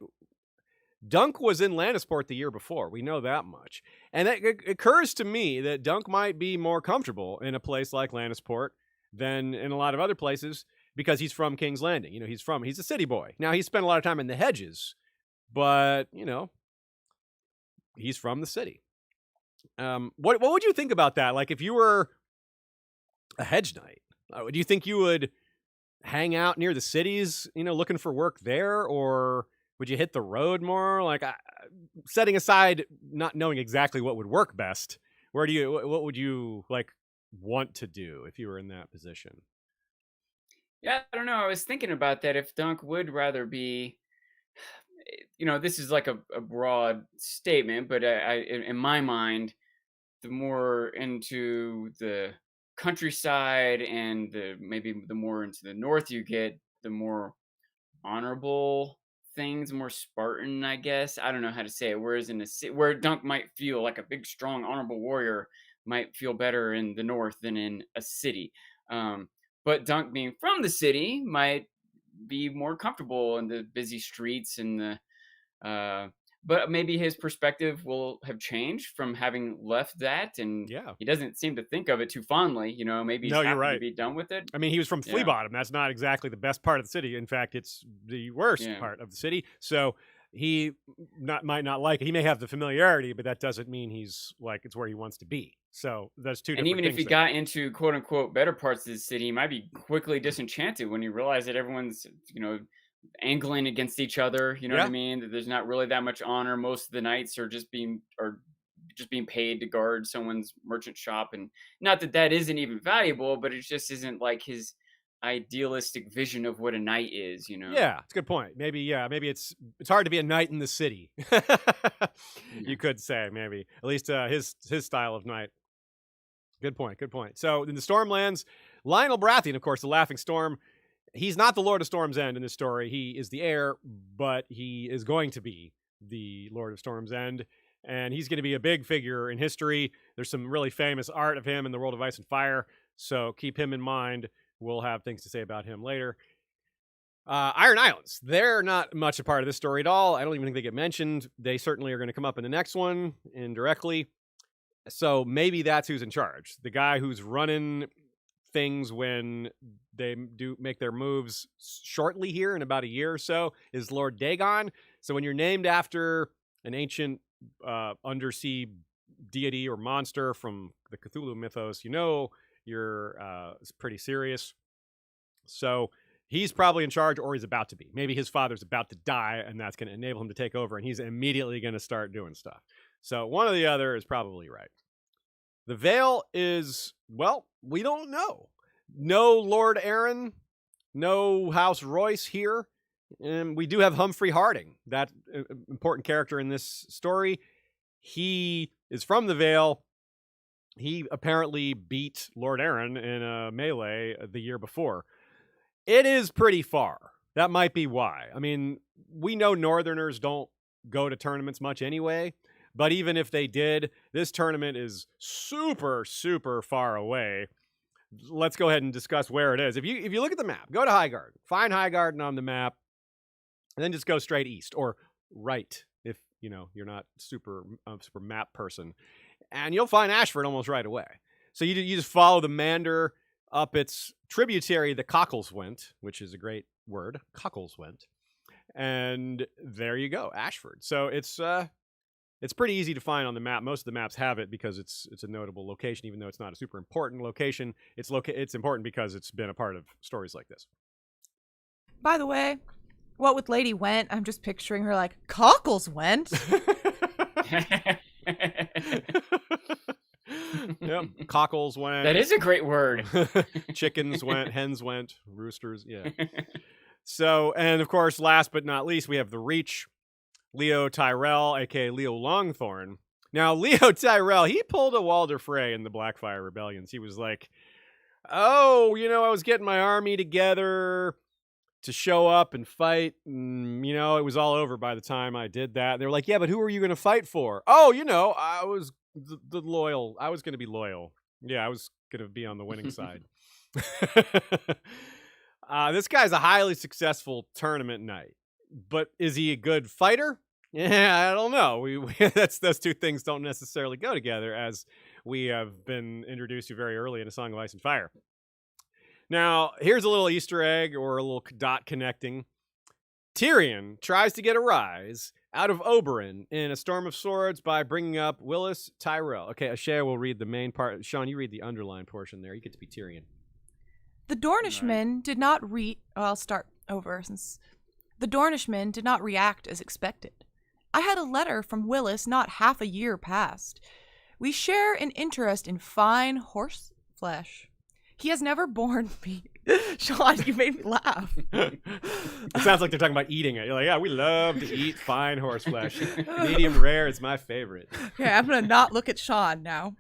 Dunk was in Lannisport the year before. We know that much. And it occurs to me that Dunk might be more comfortable in a place like Lannisport than in a lot of other places because he's from King's Landing. He's a city boy. Now, he spent a lot of time in the Hedges, but, he's from the city. What would you think about that? Like, if you were a Hedge Knight, do you think you would hang out near the cities, looking for work there, or would you hit the road more? Like, setting aside not knowing exactly what would work best, what would you want to do if you were in that position? Yeah, I don't know. I was thinking about that. If Dunk would rather be, this is like a broad statement, but in my mind, the more into the countryside and maybe the more into the north you get, the more honorable things, more Spartan, I guess. I don't know how to say it. Whereas in the city, where Dunk might feel like a big, strong, honorable warrior, might feel better in the north than in a city. But Dunk being from the city might be more comfortable in the busy streets and but maybe his perspective will have changed from having left that, and he doesn't seem to think of it too fondly. Maybe he's happy to be done with it. I mean, he was from Flea Bottom. That's not exactly the best part of the city. In fact, it's the worst part of the city. So he might not like it. He may have the familiarity, but that doesn't mean he's it's where he wants to be. So that's two different things. And even if he got into quote unquote better parts of the city, he might be quickly disenchanted when he realized that everyone's, angling against each other. You know what I mean? That there's not really that much honor. Most of the knights are just being paid to guard someone's merchant shop, and not that isn't even valuable, but it just isn't like his idealistic vision of what a knight is. Yeah, it's a good point. Maybe it's hard to be a knight in the city. You could say, maybe at least his style of knight. Good point. So in the Stormlands, Lionel Brathan, of course, the Laughing Storm. He's not the Lord of Storm's End in this story. He is the heir, but he is going to be the Lord of Storm's End, and he's going to be a big figure in history. There's some really famous art of him in the World of Ice and Fire, so keep him in mind. We'll have things to say about him later. Iron Islands. They're not much a part of this story at all. I don't even think they get mentioned. They certainly are going to come up in the next one indirectly. So maybe that's who's in charge. The guy who's running things when they do make their moves shortly here in about a year or so is Lord Dagon. So when you're named after an ancient undersea deity or monster from the Cthulhu mythos, you're pretty serious. So he's probably in charge, or he's about to be. Maybe his father's about to die, and that's going to enable him to take over, and he's immediately going to start doing stuff. So one or the other is probably right. The Vale is, we don't know. No Lord Arryn, no House Royce here. And we do have Humphrey Harding, that important character in this story. He is from the Vale. He apparently beat Lord Arryn in a melee the year before. It is pretty far. That might be why. I mean, we know Northerners don't go to tournaments much anyway. But even if they did, this tournament is super, super far away. Let's go ahead and discuss where it is. If you look at the map, go to Highgarden. Find Highgarden on the map, and then just go straight east, or right if you're not super map person, and you'll find Ashford almost right away. So you just follow the Mander up its tributary, the Cockleswent, which is a great word, Cockleswent, and there you go, Ashford. So it's pretty easy to find on the map. Most of the maps have it because it's a notable location, even though it's not a super important location. It's important because it's been a part of stories like this. By the way, what with Lady Went, I'm just picturing her like, Cockleswent? Yep, cockles went. That is a great word. Chickens went, hens went, roosters, yeah. So, and of course, last but not least, we have the Reach, Leo Tyrell, aka Leo Longthorn. Now, Leo Tyrell, he pulled a Walder Frey in the Blackfire Rebellions. He was like, oh, I was getting my army together to show up and fight. And, it was all over by the time I did that. They were like, yeah, but who are you going to fight for? Oh, I was the loyal. I was going to be loyal. Yeah, I was going to be on the winning side. This guy's a highly successful tournament knight. But is he a good fighter? Yeah, I don't know. Those two things don't necessarily go together, as we have been introduced to very early in A Song of Ice and Fire. Now, here's a little Easter egg or a little dot connecting. Tyrion tries to get a rise out of Oberyn in A Storm of Swords by bringing up Willis Tyrell. Okay, Ashea will read the main part. Sean, you read the underlined portion there. You get to be Tyrion. The Dornishmen did not I'll start over since the Dornishmen did not react as expected. I had a letter from Willis not half a year past. We share an interest in fine horse flesh. He has never borne me. Sean, you made me laugh. It sounds like they're talking about eating it. You're like, yeah, we love to eat fine horse flesh. Medium rare is my favorite. Okay, I'm going to not look at Sean now.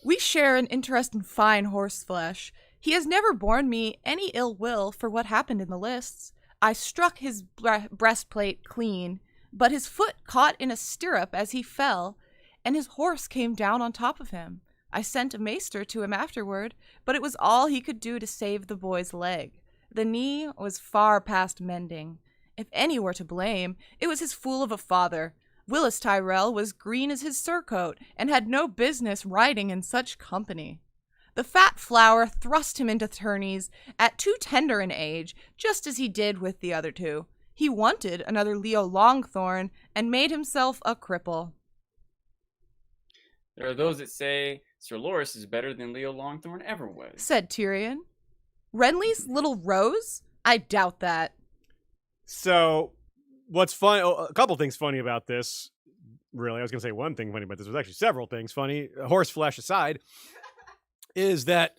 We share an interest in fine horse flesh. He has never borne me any ill will for what happened in the lists. I struck his breastplate clean, but his foot caught in a stirrup as he fell, and his horse came down on top of him. I sent a maester to him afterward, but it was all he could do to save the boy's leg. The knee was far past mending. If any were to blame, it was his fool of a father. Willis Tyrell was green as his surcoat, and had no business riding in such company. The fat flower thrust him into tourneys at too tender an age, just as he did with the other two. He wanted another Leo Longthorn, and made himself a cripple. There are those that say Sir Loras is better than Leo Longthorn ever was, said Tyrion. Renly's little rose? I doubt that. So, what's fun? A couple things funny about this. Really, I was going to say one thing funny about this. There's actually several things funny. Horseflesh aside, is that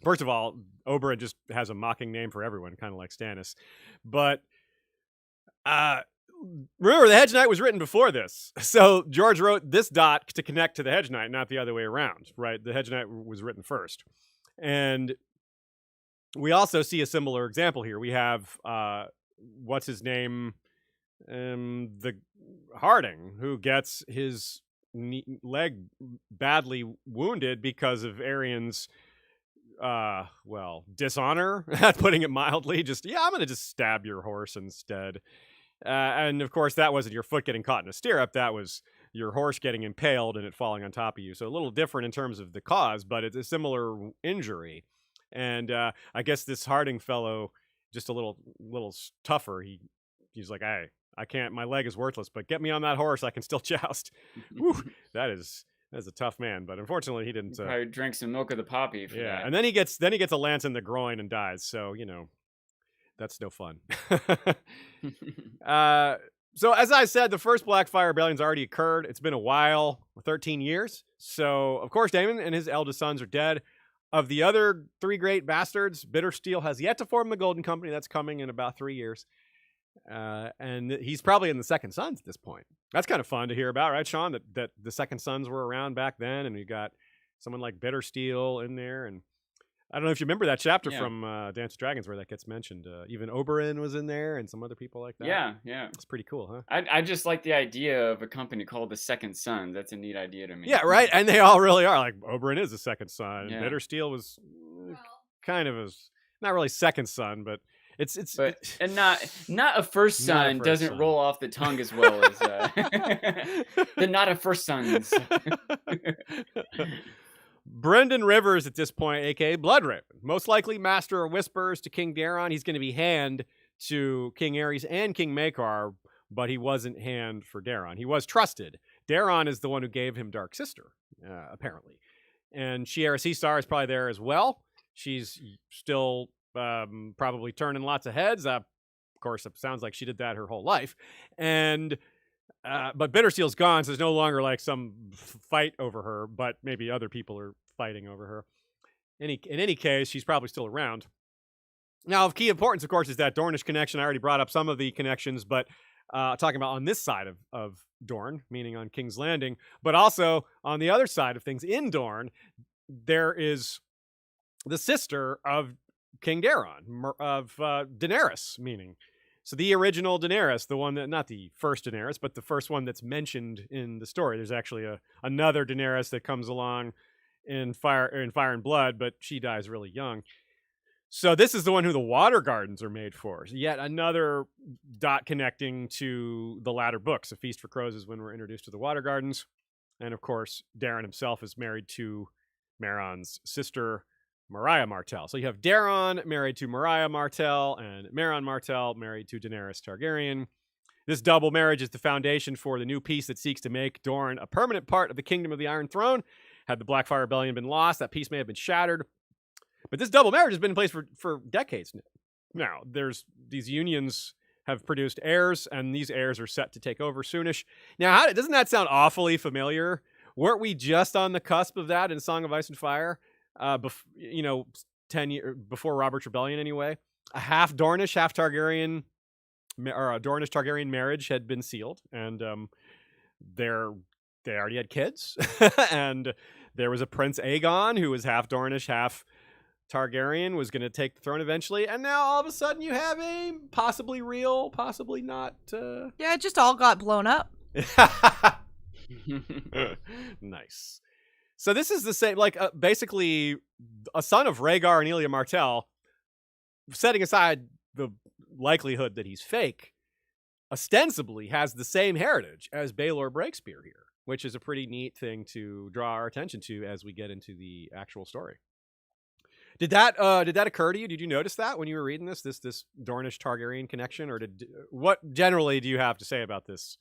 first of all, Oberyn just has a mocking name for everyone, kind of like Stannis. But remember, the Hedge Knight was written before this. So George wrote this dot to connect to the Hedge Knight, not the other way around, right? The Hedge Knight was written first. And we also see a similar example here. We have, what's his name? The Harding, who gets his leg badly wounded because of Arian's, dishonor, putting it mildly. I'm going to just stab your horse instead. And of course, that wasn't your foot getting caught in a stirrup. That was your horse getting impaled and it falling on top of you. So a little different in terms of the cause, but it's a similar injury. And I guess this Harding fellow, just a little tougher. He's like, hey, I can't. My leg is worthless, but get me on that horse. I can still joust. Whew, that's a tough man. But unfortunately, he didn't. Probably drank some milk of the poppy. For that. And then he gets a lance in the groin and dies. So that's no fun. So as I said, the first Blackfire Rebellion's already occurred. It's been a while, 13 years. So of course, Daemon and his eldest sons are dead. Of the other three great bastards, Bittersteel has yet to form the Golden Company. That's coming in about 3 years. And he's probably in the Second Sons at this point. That's kind of fun to hear about, right, Sean? That the Second Sons were around back then, and you got someone like Bittersteel in there. And I don't know if you remember that chapter from Dance of Dragons where that gets mentioned. Even Oberyn was in there, and some other people like that. Yeah. It's pretty cool, huh? I just like the idea of a company called the Second Sons. That's a neat idea to me. Yeah, right? And they all really are. Like, Oberyn is the second son. Yeah. Bittersteel was kind of not really second son, but and not a first son doesn't roll off the tongue as well as the not a first sons. Brendan Rivers at this point, aka Bloodraven, most likely master of whispers to King Daeron. He's going to be hand to King Aries and King Maekar, but he wasn't hand for Daeron. He was trusted. Daeron is the one who gave him Dark Sister, apparently. And Shiera Seastar is probably there as well. She's still probably turning lots of heads. Of course, it sounds like she did that her whole life. And but Bitterseal's gone, so there's no longer like some fight over her, but maybe other people are fighting over her. In any case, she's probably still around. Now, of key importance, of course, is that Dornish connection. I already brought up some of the connections, but talking about on this side of Dorne, meaning on King's Landing, but also on the other side of things in Dorne, there is the sister of King Daeron, of Daenerys, meaning. So the original Daenerys, the one that, not the first Daenerys, but the first one that's mentioned in the story. There's actually another Daenerys that comes along in Fire and Blood, but she dies really young. So this is the one who the Water Gardens are made for. Yet another dot connecting to the latter books. A Feast for Crows is when we're introduced to the Water Gardens. And of course, Daeron himself is married to Meron's sister, Mariah Martell. So you have Daeron married to Mariah Martell and Meron Martell married to Daenerys Targaryen. This double marriage is the foundation for the new peace that seeks to make Dorne a permanent part of the Kingdom of the Iron Throne. Had the Blackfire Rebellion been lost, that peace may have been shattered. But this double marriage has been in place for decades now. These unions have produced heirs, and these heirs are set to take over soonish. Now, doesn't that sound awfully familiar? Weren't we just on the cusp of that in Song of Ice and Fire? 10 years before Robert's Rebellion, anyway. A half Dornish, half Targaryen, or a Dornish Targaryen marriage had been sealed, and they already had kids, and there was a Prince Aegon who was half Dornish, half Targaryen, was going to take the throne eventually, and now all of a sudden you have a possibly real, possibly not. Yeah, it just all got blown up. Nice. So this is the same, basically a son of Rhaegar and Elia Martell, setting aside the likelihood that he's fake, ostensibly has the same heritage as Baelor Breakspear here, which is a pretty neat thing to draw our attention to as we get into the actual story. Did that occur to you? Did you notice that when you were reading this Dornish Targaryen connection, or what generally do you have to say about this?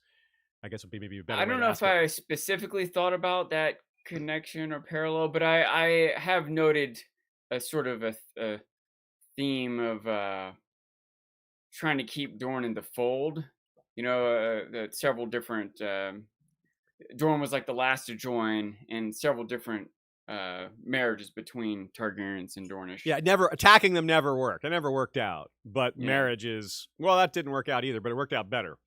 I guess would be maybe a better. I don't know if I specifically thought about that connection or parallel, but I have noted a sort of a theme of trying to keep Dorne in the fold. The several different Dorne was like the last to join, and several different marriages between Targaryens and Dornish. Yeah, attacking them never worked. It never worked out. But marriages, well, that didn't work out either, but it worked out better.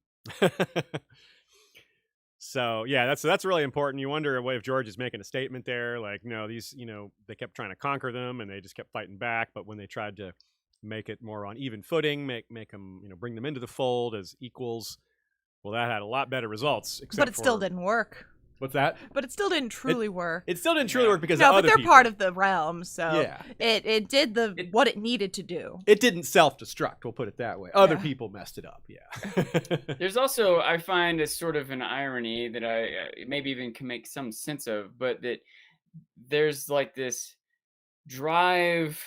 So yeah, that's really important. You wonder if George is making a statement there, like, no, these, they kept trying to conquer them and they just kept fighting back. But when they tried to make it more on even footing, make them, bring them into the fold as equals, well, that had a lot better results. But it still didn't work. What's that? But it still didn't truly work. It still didn't truly work because of other they're people. part of the realm, so it did what it needed to do. It didn't self-destruct, we'll put it that way. Other people messed it up, There's also, I find, a sort of an irony that I maybe even can make some sense of, but that there's like this drive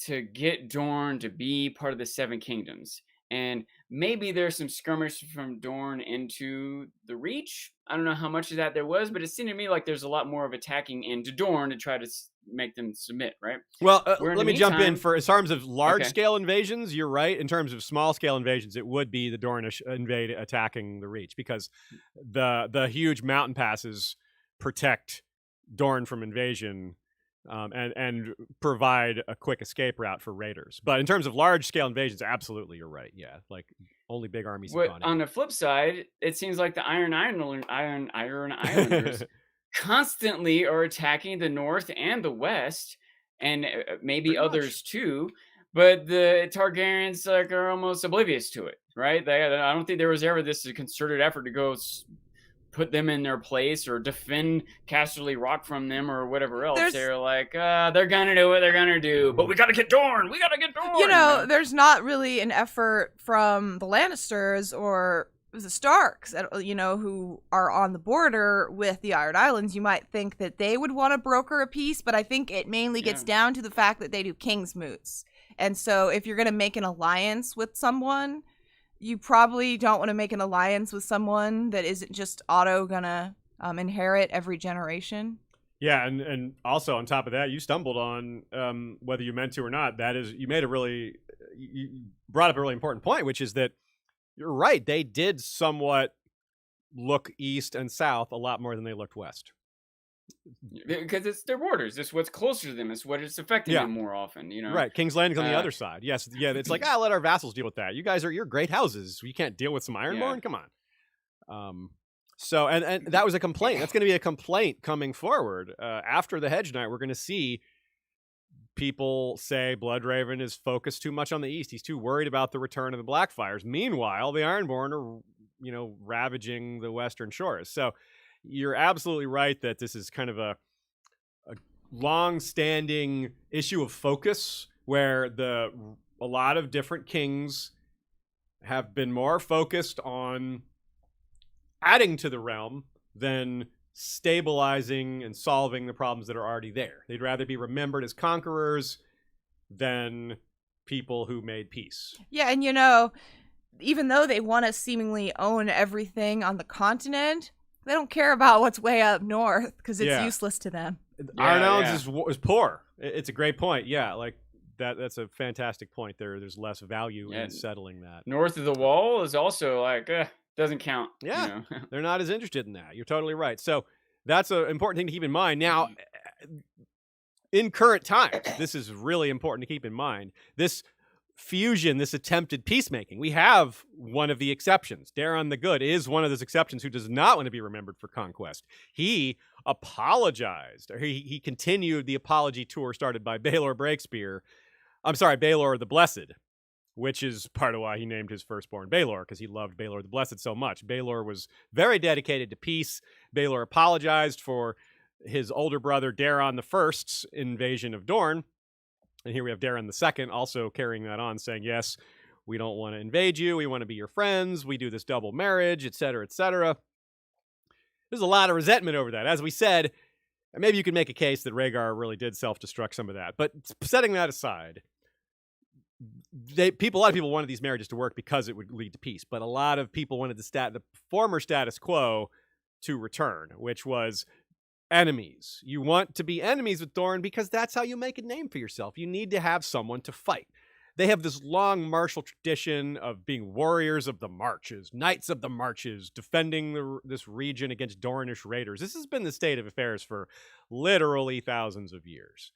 to get Dorne to be part of the Seven Kingdoms. And maybe there's some skirmish from Dorne into the Reach. I don't know how much of that there was, but it seemed to me like there's a lot more of attacking into Dorne to try to make them submit, right? Well, let me jump in. In terms of large-scale invasions, you're right. In terms of small-scale invasions, it would be the Dornish attacking the Reach, because the huge mountain passes protect Dorne from invasion. And provide a quick escape route for raiders. But in terms of large-scale invasions, absolutely, you're right. Yeah, like only big armies have gone in. On the flip side, it seems like the Iron Islanders constantly are attacking the North and the West, and maybe others too. But the Targaryens are almost oblivious to it, right? I don't think there was ever this concerted effort to go put them in their place or defend Casterly Rock from them or whatever else. They're like, they're gonna do what they're gonna do, but we gotta get Dorne. We gotta get Dorne. You know, there's not really an effort from the Lannisters or the Starks, you know, who are on the border with the Iron Islands. You might think that they would want to broker a peace, but I think it mainly gets down to the fact that they do king's moots. And so if you're going to make an alliance with someone, you probably don't want to make an alliance with someone that isn't just auto going to inherit every generation. Yeah, and also on top of that, you stumbled on, whether you meant to or not, that is, you brought up a really important point, which is that you're right. They did somewhat look east and south a lot more than they looked west. Because it's their borders. It's what's closer to them. It's what it's affecting them more often, you know? Right. King's Landing's on the other side. Yes. Yeah. It's like, let our vassals deal with that. You guys you're great houses. You can't deal with some Ironborn? Come on. So, and that was a complaint. That's going to be a complaint coming forward. After the Hedge Knight, we're going to see people say Bloodraven is focused too much on the east. He's too worried about the return of the Blackfires. Meanwhile, the Ironborn are, ravaging the western shores. So you're absolutely right that this is kind of a long-standing issue of focus where a lot of different kings have been more focused on adding to the realm than stabilizing and solving the problems that are already there. They'd rather be remembered as conquerors than people who made peace. Yeah, and even though they want to seemingly own everything on the continent, they don't care about what's way up north because it's useless to them. Iron Islands is poor. It's a great point. Yeah, like that's a fantastic point there. There's less value in settling that. North of the wall is also like, doesn't count. Yeah, they're not as interested in that. You're totally right. So that's an important thing to keep in mind. Now, in current times, this is really important to keep in mind. This fusion, this attempted peacemaking, we have one of the exceptions. Daron the Good is one of those exceptions who does not want to be remembered for conquest. He apologized. Or he continued the apology tour started by Baelor the Blessed, which is part of why he named his firstborn Baelor, because he loved Baelor the Blessed so much. Baelor was very dedicated to peace. Baelor apologized for his older brother Daron the First's invasion of Dorne. And here we have Daron the Second also carrying that on, saying, yes, we don't want to invade you. We want to be your friends. We do this double marriage, etc., etc. There's a lot of resentment over that. As we said, maybe you could make a case that Rhaegar really did self-destruct some of that. But setting that aside, a lot of people wanted these marriages to work because it would lead to peace. But a lot of people wanted the former status quo to return, which was enemies. You want to be enemies with Dorne because that's how you make a name for yourself. You need to have someone to fight. They have this long martial tradition of being warriors of the marches, knights of the marches, defending this region against Dornish raiders. This has been the state of affairs for literally thousands of years.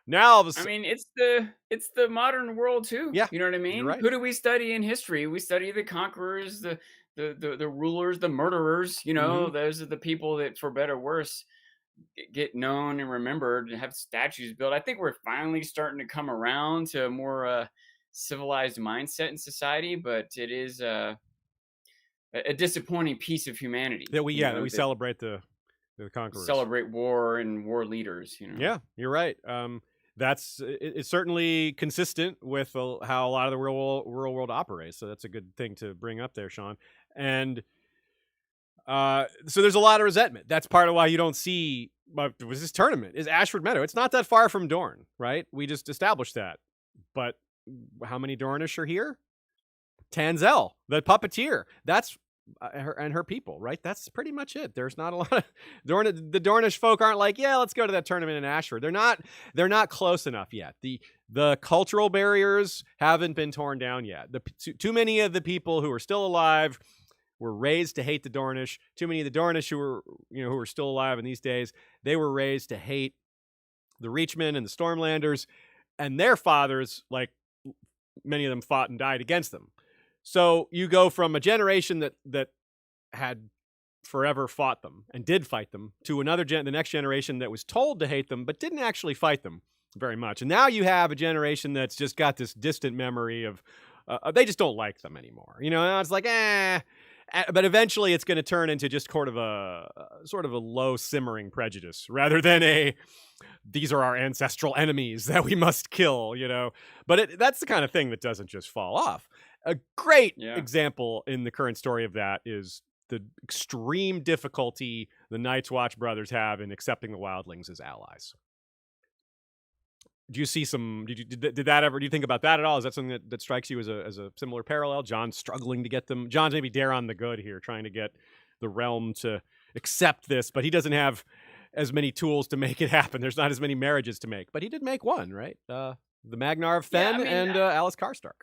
Now, all of a sudden, it's the modern world too. Yeah, you know what I mean. Right. Who do we study in history? We study the conquerors, the rulers, the murderers. Those are the people that, for better or worse, get known and remembered and have statues built. I think we're finally starting to come around to a more civilized mindset in society, but it is a disappointing piece of humanity that we celebrate the conquerors, celebrate war and war leaders. Yeah, you're right. It's certainly consistent with how a lot of the real world operates. So that's a good thing to bring up there, Sean. And so there's a lot of resentment. That's part of why you don't see was this tournament is Ashford Meadow. It's not that far from Dorne, right? We just established that. But how many Dornish are here? Tanzel, the puppeteer. That's her people, right? That's pretty much it. There's not a lot of the Dornish folk aren't like, yeah, let's go to that tournament in Ashford. They're not close enough yet. The cultural barriers haven't been torn down yet. Too many of the people who are still alive were raised to hate the Dornish. Too many of the Dornish who are still alive in these days, they were raised to hate the Reachmen and the Stormlanders, and their fathers, like many of them, fought and died against them. So you go from a generation that had forever fought them and did fight them to the next generation that was told to hate them but didn't actually fight them very much. And now you have a generation that's just got this distant memory of they just don't like them anymore. And it's like, But eventually it's going to turn into just sort of a low simmering prejudice rather than these are our ancestral enemies that we must kill, But that's the kind of thing that doesn't just fall off. A great example in the current story of that is the extreme difficulty the Night's Watch brothers have in accepting the wildlings as allies. Do you see do you think about that at all? Is that something that strikes you as a similar parallel? John's struggling to get them. John's maybe Daron the Good here, trying to get the realm to accept this, but he doesn't have as many tools to make it happen. There's not as many marriages to make, but he did make one, right? The Magnar of Fen and Alice Karstark.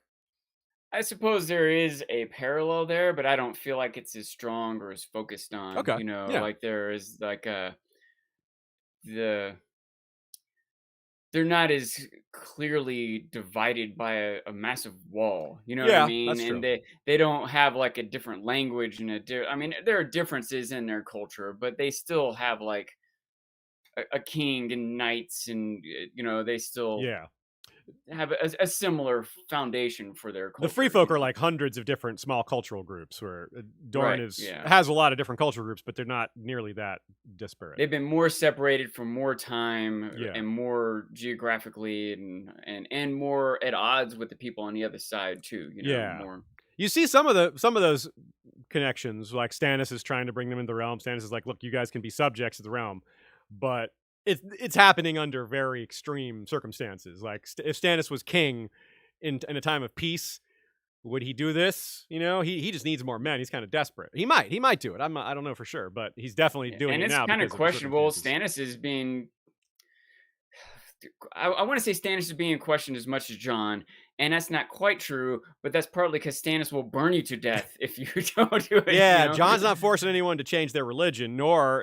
I suppose there is a parallel there, but I don't feel like it's as strong or as focused on. Okay. Like there is like they're not as clearly divided by a massive wall. You know what I mean? That's true. And they don't have like a different language and there are differences in their culture, but they still have like a king and knights, and they still have a similar foundation for their culture. The free folk are like hundreds of different small cultural groups, where Dorne has a lot of different cultural groups, but they're not nearly that disparate. They've been more separated for more time and more geographically and more at odds with the people on the other side too. More. You see some of those connections, like Stannis is trying to bring them into the realm. Stannis is like, look, you guys can be subjects of the realm, but it's happening under very extreme circumstances. Like if Stannis was king in a time of peace, would he do this? He just needs more men. He's kind of desperate. He might do it. I don't know for sure, but he's definitely doing it now. And it's kind of questionable. Stannis is being. I want to say Stannis is being questioned as much as Jon, and that's not quite true, but that's partly because Stannis will burn you to death if you don't do it. Yeah, Jon's not forcing anyone to change their religion,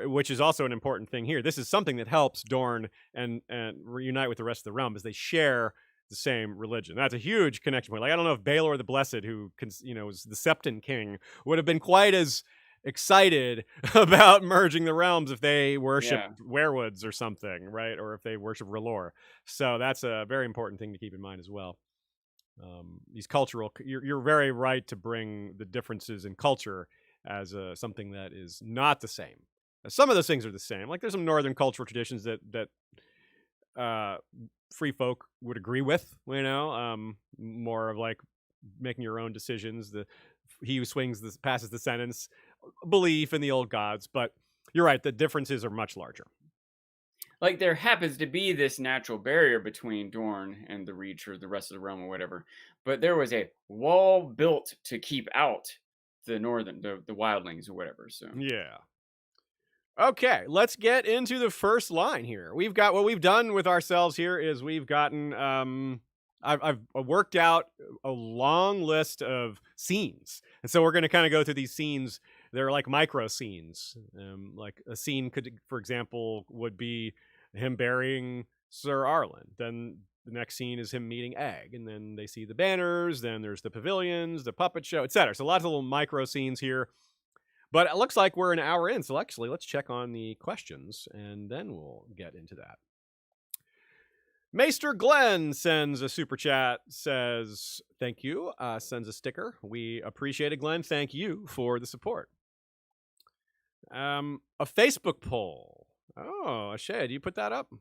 which is also an important thing here. This is something that helps Dorne and reunite with the rest of the realm, is they share the same religion. That's a huge connection point. Like, I don't know if Baelor the Blessed, who was the Septon king, would have been quite as excited about merging the realms if they worship werewoods or something, right? Or if they worship R'hllor. So that's a very important thing to keep in mind as well. These cultural, you're very right to bring the differences in culture as something that is not the same. Some of those things are the same. Like there's some northern cultural traditions that free folk would agree with, more of like making your own decisions. He who passes the sentence, belief in the old gods. But you're right, the differences are much larger. Like there happens to be this natural barrier between Dorne and the Reach or the rest of the realm or whatever, but there was a wall built to keep out the wildlings or whatever. So okay, let's get into the first line here. We've got what we've done with ourselves here is we've gotten I've worked out a long list of scenes, and so we're going to kind of go through these scenes. They're like micro scenes. Like a scene could, for example, would be him burying Sir Arlen. Then the next scene is him meeting Egg, and then they see the banners. Then there's the pavilions, the puppet show, etc. So lots of little micro scenes here. But it looks like we're an hour in, so actually let's check on the questions, and then we'll get into that. Maester Glenn sends a super chat, says, thank you, sends a sticker. We appreciate it, Glenn. Thank you for the support. A Facebook poll. Oh, Ashay, do you put that up?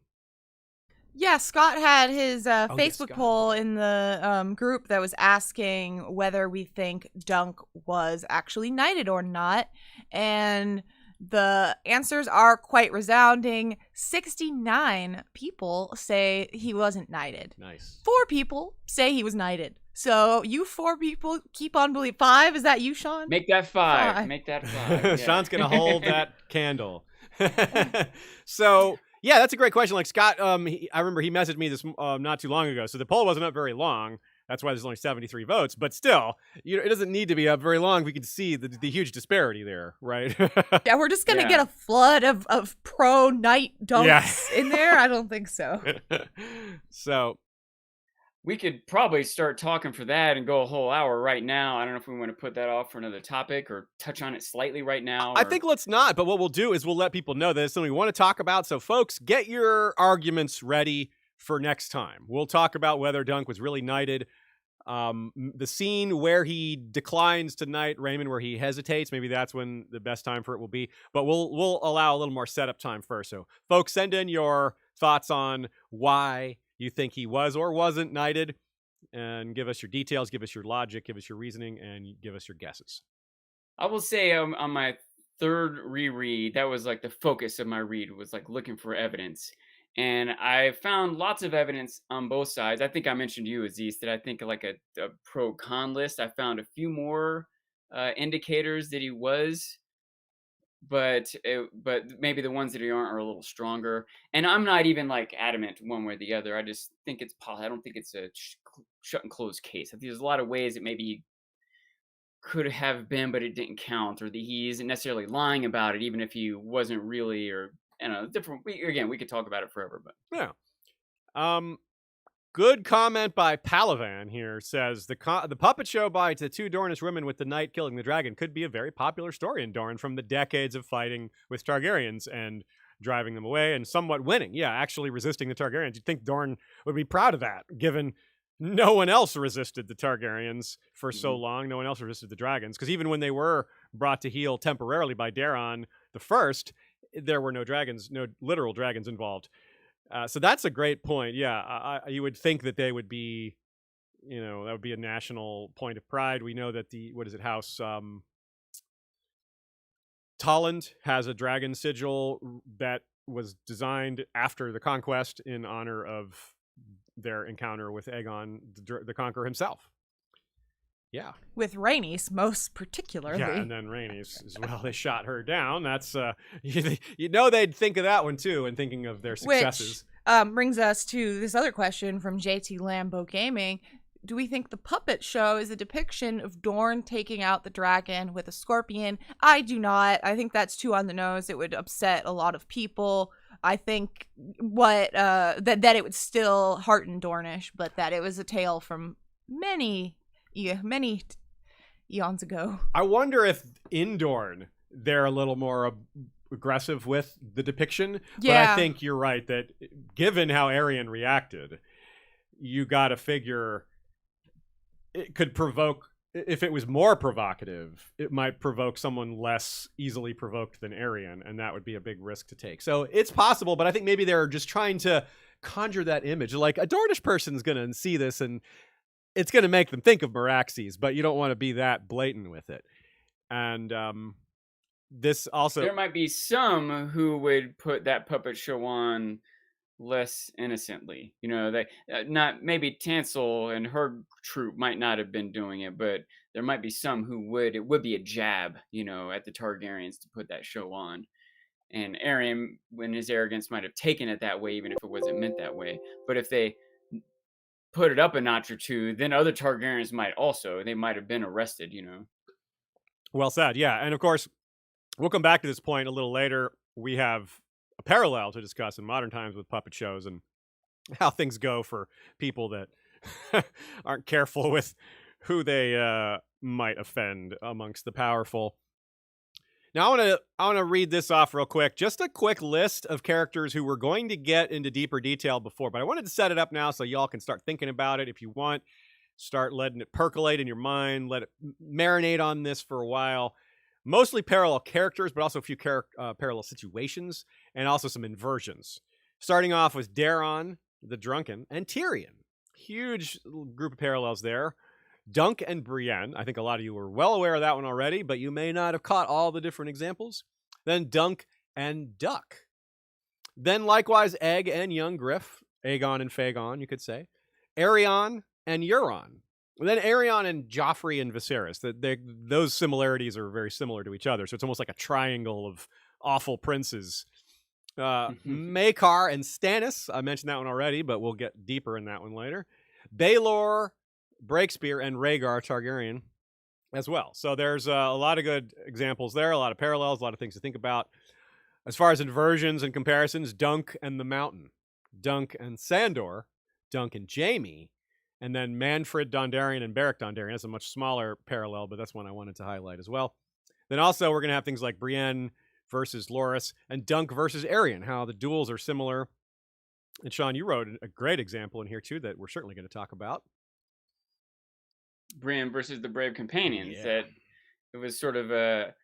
Yeah, Scott had his Facebook poll in the group that was asking whether we think Dunk was actually knighted or not. And the answers are quite resounding. 69 people say he wasn't knighted. Nice. 4 people say he was knighted. So you 4 people keep on believing. 5? Is that you, Sean? Make that 5. Make that 5. Yeah. Sean's going to hold that candle. So, yeah, that's a great question. Like Scott, I remember he messaged me this not too long ago. So the poll wasn't up very long. That's why there's only 73 votes. But still, it doesn't need to be up very long. We can see the huge disparity there, right? Yeah, we're just going to get a flood of pro-knight dunks in there? I don't think so. So we could probably start talking for that and go a whole hour right now. I don't know if we want to put that off for another topic or touch on it slightly right now. I think let's not. But what we'll do is we'll let people know that it's something we want to talk about. So, folks, get your arguments ready for next time. We'll talk about whether Dunk was really knighted. The scene where he declines to knight Raymond, where he hesitates, maybe that's when the best time for it will be. But we'll allow a little more setup time first. So, folks, send in your thoughts on why you think he was or wasn't knighted, and give us your details, give us your logic, give us your reasoning, and give us your guesses. I will say on my third reread, that was like the focus of my read, was like looking for evidence. And I found lots of evidence on both sides. I think I mentioned to you, Aziz, that I think like a pro-con list. I found a few more indicators that he was, but maybe the ones that he aren't are a little stronger. And I'm not even like adamant one way or the other. I just think it's possible. I don't think it's a shut and close case. I think there's a lot of ways that maybe could have been, but it didn't count, or that he isn't necessarily lying about it, even if he wasn't really, or different. We could talk about it forever, but yeah. Good comment by Palavan here. Says the puppet show by the two Dornish women with the knight killing the dragon could be a very popular story in Dorne from the decades of fighting with Targaryens and driving them away and somewhat winning. Yeah, actually resisting the Targaryens. You'd think Dorne would be proud of that, given no one else resisted the Targaryens for so long. No one else resisted the dragons, because even when they were brought to heel temporarily by Daeron the First, there were no dragons, no literal dragons involved. So that's a great point. Yeah, you would think that they would be, that would be a national point of pride. We know that House Tolland has a dragon sigil that was designed after the conquest in honor of their encounter with Aegon the Conqueror himself. Yeah. With Rhaenys, most particularly. Yeah, and then Rhaenys as well. They shot her down. That's, they'd think of that one too, and thinking of their successes. Which brings us to this other question from JT Lambo Gaming. Do we think the puppet show is a depiction of Dorne taking out the dragon with a scorpion? I do not. I think that's too on the nose. It would upset a lot of people. I think that it would still hearten Dornish, but that it was a tale from many eons ago. I wonder if in Dorne they're a little more aggressive with the depiction. Yeah. But I think you're right that given how Arion reacted, you got to figure it could provoke. If it was more provocative, it might provoke someone less easily provoked than Arion, and that would be a big risk to take. So it's possible, but I think maybe they're just trying to conjure that image. Like, a Dornish person's going to see this, and it's going to make them think of Meraxes, but you don't want to be that blatant with it. And this also... There might be some who would put that puppet show on less innocently, that not maybe Tansel and her troop might not have been doing it, but there might be some who would. It would be a jab, at the Targaryens to put that show on. And Aerion, when his arrogance, might have taken it that way, even if it wasn't meant that way. But if they put it up a notch or two, then other Targaryens might also. They might have been arrested, Well said, yeah. And of course, we'll come back to this point a little later. We have a parallel to discuss in modern times with puppet shows and how things go for people that aren't careful with who they might offend amongst the powerful. Now I want to read this off real quick. Just a quick list of characters who we're going to get into deeper detail before, but I wanted to set it up now so y'all can start thinking about it if you want. Start letting it percolate in your mind. Let it marinate on this for a while. Mostly parallel characters, but also a few parallel situations, and also some inversions. Starting off with Daeron, the Drunken, and Tyrion. Huge group of parallels there. Dunk and Brienne. I think a lot of you were well aware of that one already, but you may not have caught all the different examples. Then Dunk and Duck. Then likewise Egg and Young Griff. Aegon and Phaegon, you could say. Aerion and Euron. And then Aerion and Joffrey and Viserys. Those similarities are very similar to each other. So it's almost like a triangle of awful princes. Maekar and Stannis. I mentioned that one already, but we'll get deeper in that one later. Baelor, Breakspear, and Rhaegar Targaryen as well. So there's a lot of good examples there, a lot of parallels, a lot of things to think about. As far as inversions and comparisons, Dunk and the Mountain. Dunk and Sandor. Dunk and Jaime. And then Manfred Dondarrion and Beric Dondarrion. That's a much smaller parallel, but that's one I wanted to highlight as well. Then also we're going to have things like Brienne versus Loras and Dunk versus Aerion, how the duels are similar. And Sean, you wrote a great example in here too that we're certainly going to talk about. Brienne versus the Brave Companions. Yeah. That it was sort of a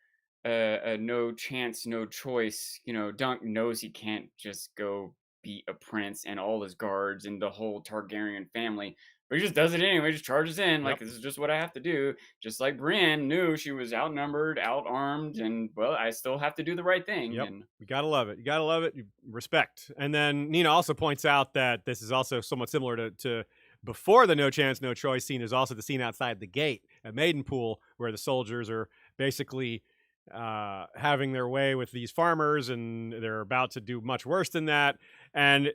no chance, no choice. Dunk knows he can't just go beat a prince and all his guards and the whole Targaryen family. But he just does it anyway, just charges in. Like, this is just what I have to do. Just like Brienne knew she was outnumbered, outarmed, and, well, I still have to do the right thing. Yep. And You gotta love it. You gotta love it. Respect. And then Nina also points out that this is also somewhat similar to before the no chance, no choice scene is also the scene outside the gate at Maidenpool, where the soldiers are basically having their way with these farmers, and they're about to do much worse than that. And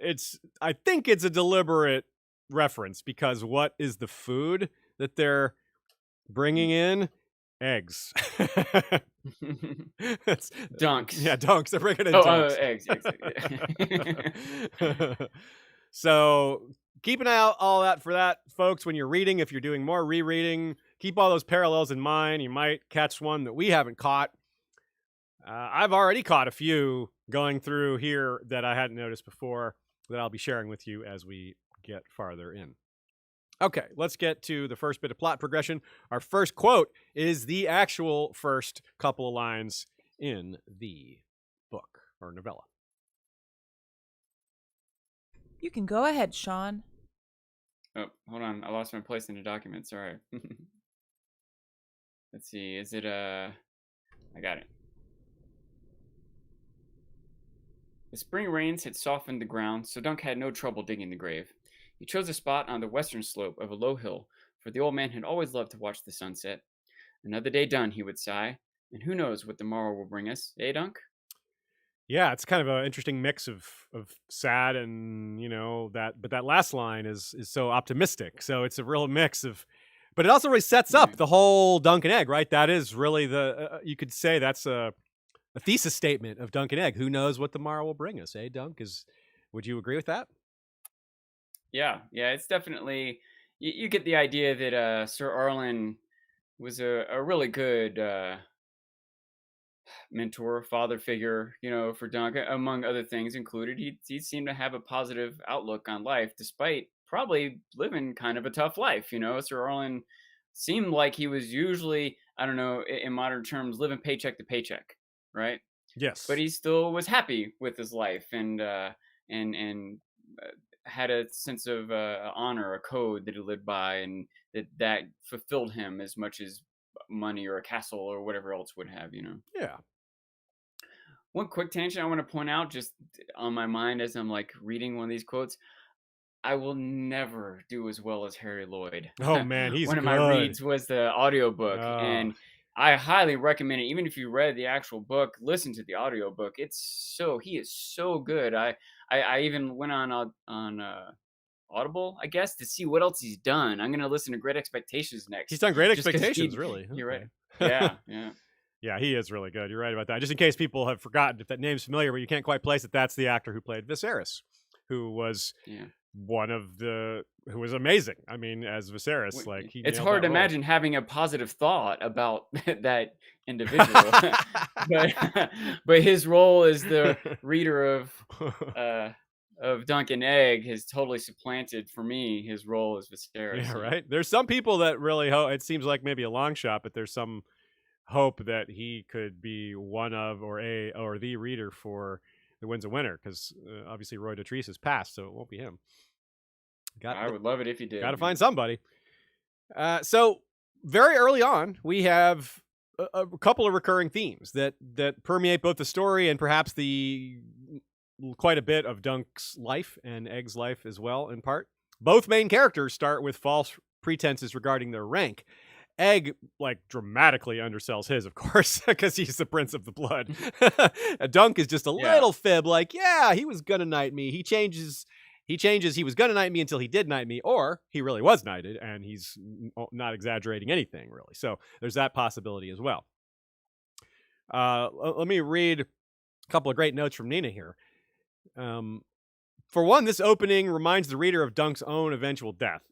I think it's a deliberate reference, because what is the food that they're bringing in? Eggs. Dunks. Yeah, dunks. They're bringing in dunks. Eggs. So keep an eye out all that for that, folks, when you're reading. If you're doing more rereading, keep all those parallels in mind. You might catch one that we haven't caught. I've already caught a few going through here that I hadn't noticed before, that I'll be sharing with you as we get farther in. Okay, let's get to the first bit of plot progression. Our first quote is the actual first couple of lines in the book or novella. You can go ahead, Sean. Oh, hold on. I lost my place in the document. Sorry. Let's see. Is it I got it. The spring rains had softened the ground, so Dunk had no trouble digging the grave. He chose a spot on the western slope of a low hill, for the old man had always loved to watch the sunset. Another day done, he would sigh, and who knows what the morrow will bring us, eh, Dunk? Yeah, it's kind of an interesting mix of sad and, but that last line is so optimistic. So it's a real mix of, but it also really sets up the whole Dunk and Egg, right? That is really you could say that's a thesis statement of Dunk and Egg. Who knows what the morrow will bring us, eh, Dunk? Would you agree with that? Yeah, it's definitely, you get the idea that Sir Arlen was a really good mentor, father figure, for Dunk, among other things included. He seemed to have a positive outlook on life, despite probably living kind of a tough life. Sir Arlen seemed like he was usually, I don't know, in modern terms, living paycheck to paycheck, right? Yes. But he still was happy with his life and had a sense of honor, a code that he lived by, and that fulfilled him as much as money or a castle or whatever else would have. Yeah. One quick tangent I want to point out, just on my mind as I'm like reading one of these quotes. I will never do as well as Harry Lloyd. Oh man, he's one good. of my reads was the audiobook, and I highly recommend it. Even if you read the actual book, listen to the audiobook. He is so good. I even went on Audible, I guess, to see what else he's done. I'm going to listen to Great Expectations next. He's done Great Expectations, really. You're right. Yeah. Yeah, he is really good. You're right about that. Just in case people have forgotten, if that name's familiar, but you can't quite place it, that's the actor who played Viserys, who was who was amazing. I mean, as Viserys, it's hard to imagine having a positive thought about that individual. but his role as the reader of Dunk and Egg has totally supplanted for me his role as Viserys. Yeah, right. There's some people that really hope. It seems like maybe a long shot, but there's some hope that he could be one of or the reader for the Winds of Winter, because obviously Roy Dotrice has passed, so it won't be him. I would love it if he did. Got to find somebody. So very early on, we have a couple of recurring themes that permeate both the story and perhaps quite a bit of Dunk's life and Egg's life as well, in part. Both main characters start with false pretenses regarding their rank. Egg, dramatically undersells his, of course, because he's the Prince of the Blood. Dunk is just a little fib, he was gonna knight me. He changes, he was gonna knight me until he did knight me, or he really was knighted, and he's not exaggerating anything, really. So there's that possibility as well. Let me read a couple of great notes from Nina here. For one, this opening reminds the reader of Dunk's own eventual death.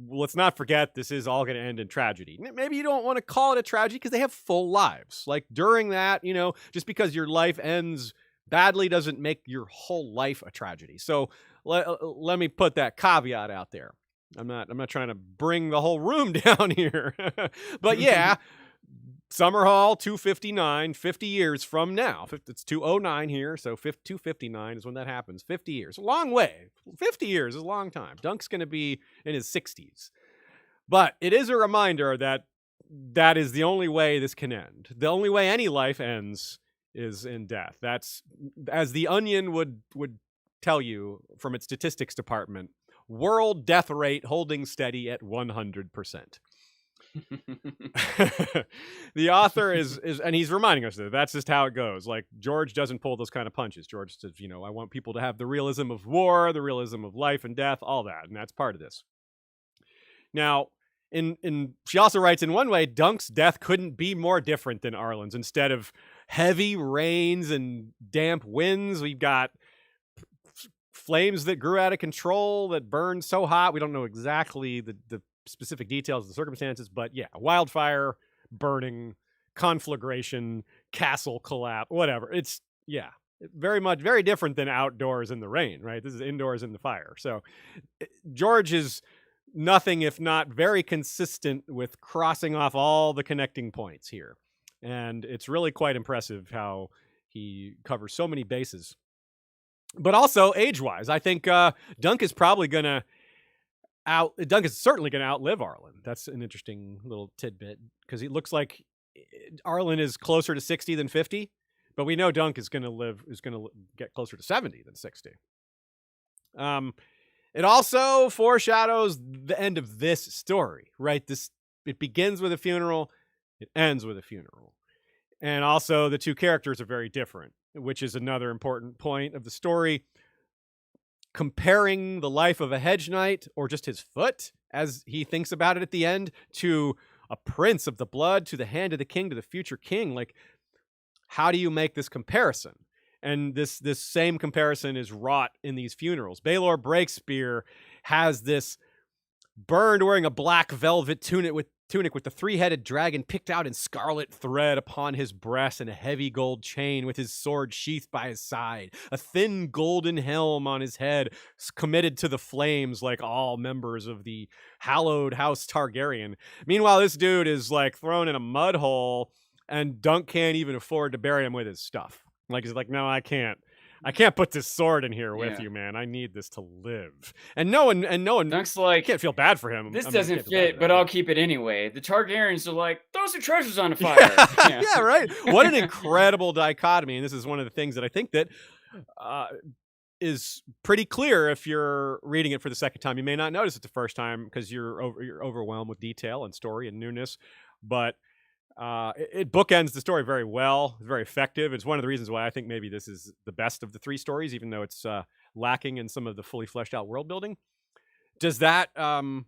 Let's not forget, this is all going to end in tragedy. Maybe you don't want to call it a tragedy because they have full lives. During that, just because your life ends badly doesn't make your whole life a tragedy. So let me put that caveat out there. I'm not trying to bring the whole room down here. But yeah, Summerhall 259, 50 years from now. It's 209 here, so 259 is when that happens. 50 years. A long way. 50 years is a long time. Dunk's going to be in his 60s. But it is a reminder that that is the only way this can end. The only way any life ends is in death. That's, as the Onion would tell you from its statistics department, world death rate holding steady at 100%. The author is, and he's reminding us that that's just how it goes. Like, George doesn't pull those kind of punches. George says, I want people to have the realism of war, the realism of life and death, all that, and that's part of this. Now, she also writes, in one way, Dunk's death couldn't be more different than Arlen's. Instead of heavy rains and damp winds, we've got flames that grew out of control, that burned so hot. We don't know exactly the specific details of the circumstances, but yeah, wildfire, burning, conflagration, castle collapse, whatever. It's, yeah, very different than outdoors in the rain, right? This is indoors in the fire. So George is nothing if not very consistent with crossing off all the connecting points here. And it's really quite impressive how he covers so many bases. But also, age-wise, I think Dunk is probably going to Dunk is certainly going to outlive Arlen. That's an interesting little tidbit, because it looks like Arlen is closer to 60 than 50, but we know Dunk is going to get closer to 70 than 60. It also foreshadows the end of this story, right? It begins with a funeral, it ends with a funeral. And also the two characters are very different, which is another important point of the story. Comparing the life of a hedge knight, or just his foot, as he thinks about it at the end, to a prince of the blood, to the hand of the king, to the future king. Like, how do you make this comparison? And this same comparison is wrought in these funerals. Baelor Breakspear has this burned wearing a black velvet tunic with the three-headed dragon picked out in scarlet thread upon his breast, and a heavy gold chain with his sword sheathed by his side, a thin golden helm on his head, committed to the flames like all members of the hallowed house Targaryen. Meanwhile, this dude is like thrown in a mud hole, and Dunk can't even afford to bury him with his stuff. Like, he's like, no, I can't put this sword in here with you, man. I need this to live. And no one Dunk's like, can't feel bad for him. This doesn't fit, but I'll keep it anyway. The Targaryens are like, throw some treasures on the fire. Yeah, right. What an incredible dichotomy. And this is one of the things that I think that is pretty clear if you're reading it for the second time. You may not notice it the first time because you're overwhelmed with detail and story and newness, but it bookends the story very well. It's very effective. It's one of the reasons why I think maybe this is the best of the three stories, even though it's lacking in some of the fully fleshed out world building. Does that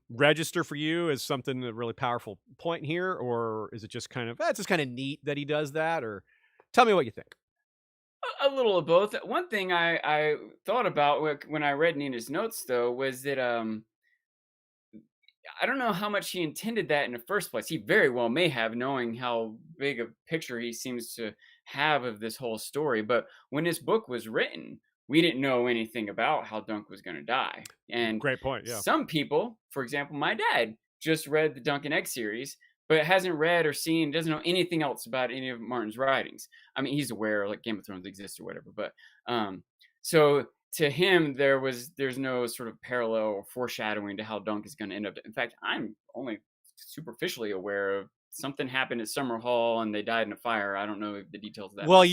register for you as something, a really powerful point here, or is it just kind of, it's just kind of neat that he does that? Or tell me what you think. A little of both. One thing I thought about when I read Nina's notes, though, was that I don't know how much he intended that in the first place. He very well may have, knowing how big a picture he seems to have of this whole story. But when this book was written, we didn't know anything about how Dunk was going to die. And great point. Yeah. Some people, for example, my dad just read the Dunk and Egg series, but hasn't read or seen, doesn't know anything else about any of Martin's writings. I mean, he's aware like Game of Thrones exists or whatever, but so to him, there's no sort of parallel or foreshadowing to how Dunk is going to end up. In fact, I'm only superficially aware of something happened at Summerhall and they died in a fire. I don't know the details of that. Well,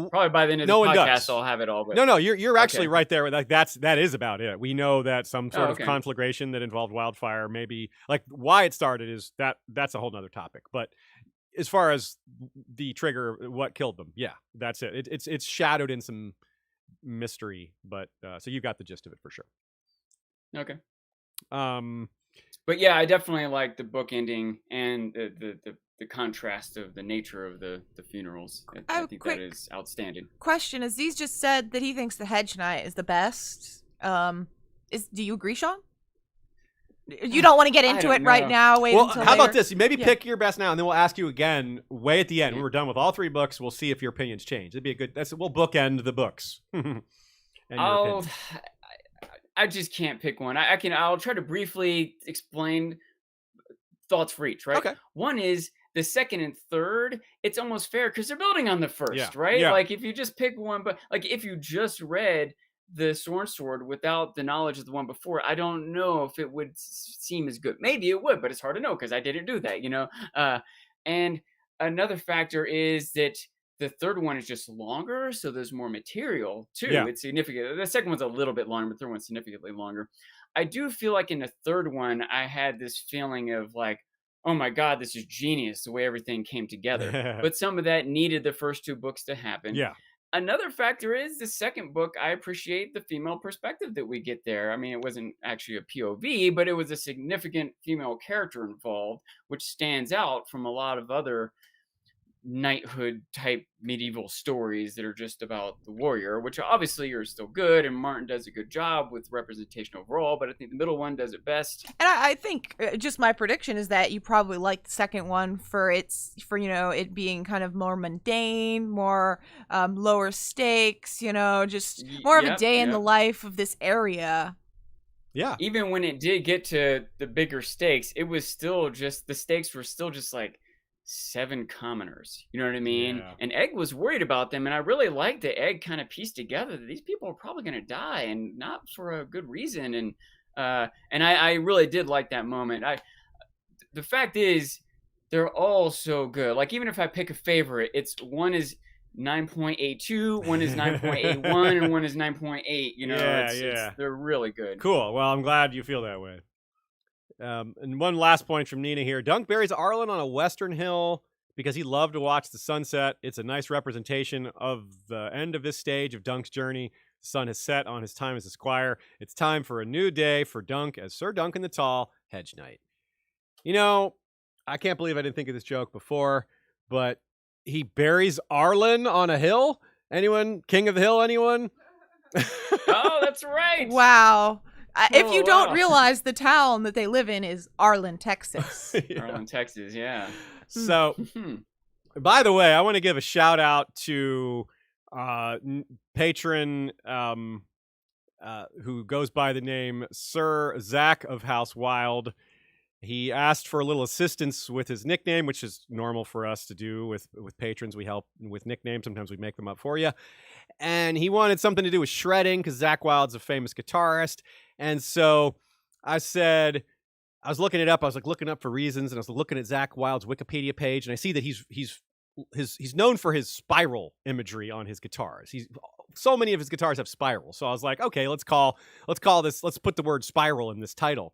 probably by the end of the podcast, I'll have it all. But... No, you're actually right there. Like that is about it. We know that some sort of conflagration that involved wildfire, maybe like why it started is that's a whole nother topic. But as far as the trigger, what killed them, yeah, that's it. It's shadowed in some mystery, but so you got the gist of it for sure. Okay. But yeah, I definitely like the book ending and the contrast of the nature of the funerals. I think that is outstanding. Question: Aziz just said that he thinks the Hedge Knight is the best. Do you agree, Sean? You don't want to get into it right now. Wait until how about this? Maybe pick your best now, and then we'll ask you again way at the end. When we're done with all three books, we'll see if your opinions change. It'd be a good. We'll bookend the books. I just can't pick one. I'll try to briefly explain thoughts for each, right? Okay. One is the second and third, it's almost fair because they're building on the first, right? Yeah. Like if you just pick one, but like if you just read the Sworn Sword without the knowledge of the one before, I don't know if it would seem as good. Maybe it would, but it's hard to know because I didn't do that, and another factor is that the third one is just longer, so there's more material too. Yeah. It's significant. The second one's a little bit longer, but the third one's significantly longer. I do feel like in the third one, I had this feeling of like, oh my God, this is genius, the way everything came together. But some of that needed the first two books to happen. Yeah. Another factor is the second book, I appreciate the female perspective that we get there. I mean, it wasn't actually a POV, but it was a significant female character involved, which stands out from a lot of other knighthood type medieval stories that are just about the warrior, which obviously are still good, and Martin does a good job with representation overall, but I think the middle one does it best. And I think just my prediction is that you probably like the second one for it being kind of more mundane, more lower stakes, just more of a day in the life of this area. Yeah. Even when it did get to the bigger stakes, it was still just, the stakes were still just like 7 commoners, you know what I mean? Yeah. And Egg was worried about them, and I really liked that Egg kind of pieced together that these people are probably going to die, and not for a good reason. And I really did like that moment. The fact is, they're all so good. Like, even if I pick a favorite, one is 9.82, one is 9.81, and one is 9.8. They're really good. Cool. Well, I'm glad you feel that way. And one last point from Nina here. Dunk buries Arlen on a western hill because he loved to watch the sunset. It's a nice representation of the end of this stage of Dunk's journey. The sun has set on his time as a squire. It's time for a new day for Dunk as Sir Duncan the Tall, Hedge Knight. I can't believe I didn't think of this joke before, but he buries Arlen on a hill? Anyone? King of the Hill, anyone? Oh, that's right. Wow. If you don't realize the town that they live in is Arlen, Texas. Arlen, Texas, yeah. So, by the way, I want to give a shout out to patron who goes by the name Sir Zach of House Wild. He asked for a little assistance with his nickname, which is normal for us to do with patrons. We help with nicknames. Sometimes we make them up for you. And he wanted something to do with shredding because Zach Wild's a famous guitarist. And so I said, I was looking it up. I was like looking up for reasons, and I was looking at Zach Wild's Wikipedia page, and I see that he's known for his spiral imagery on his guitars. So many of his guitars have spirals. So I was like, okay, let's put the word spiral in this title.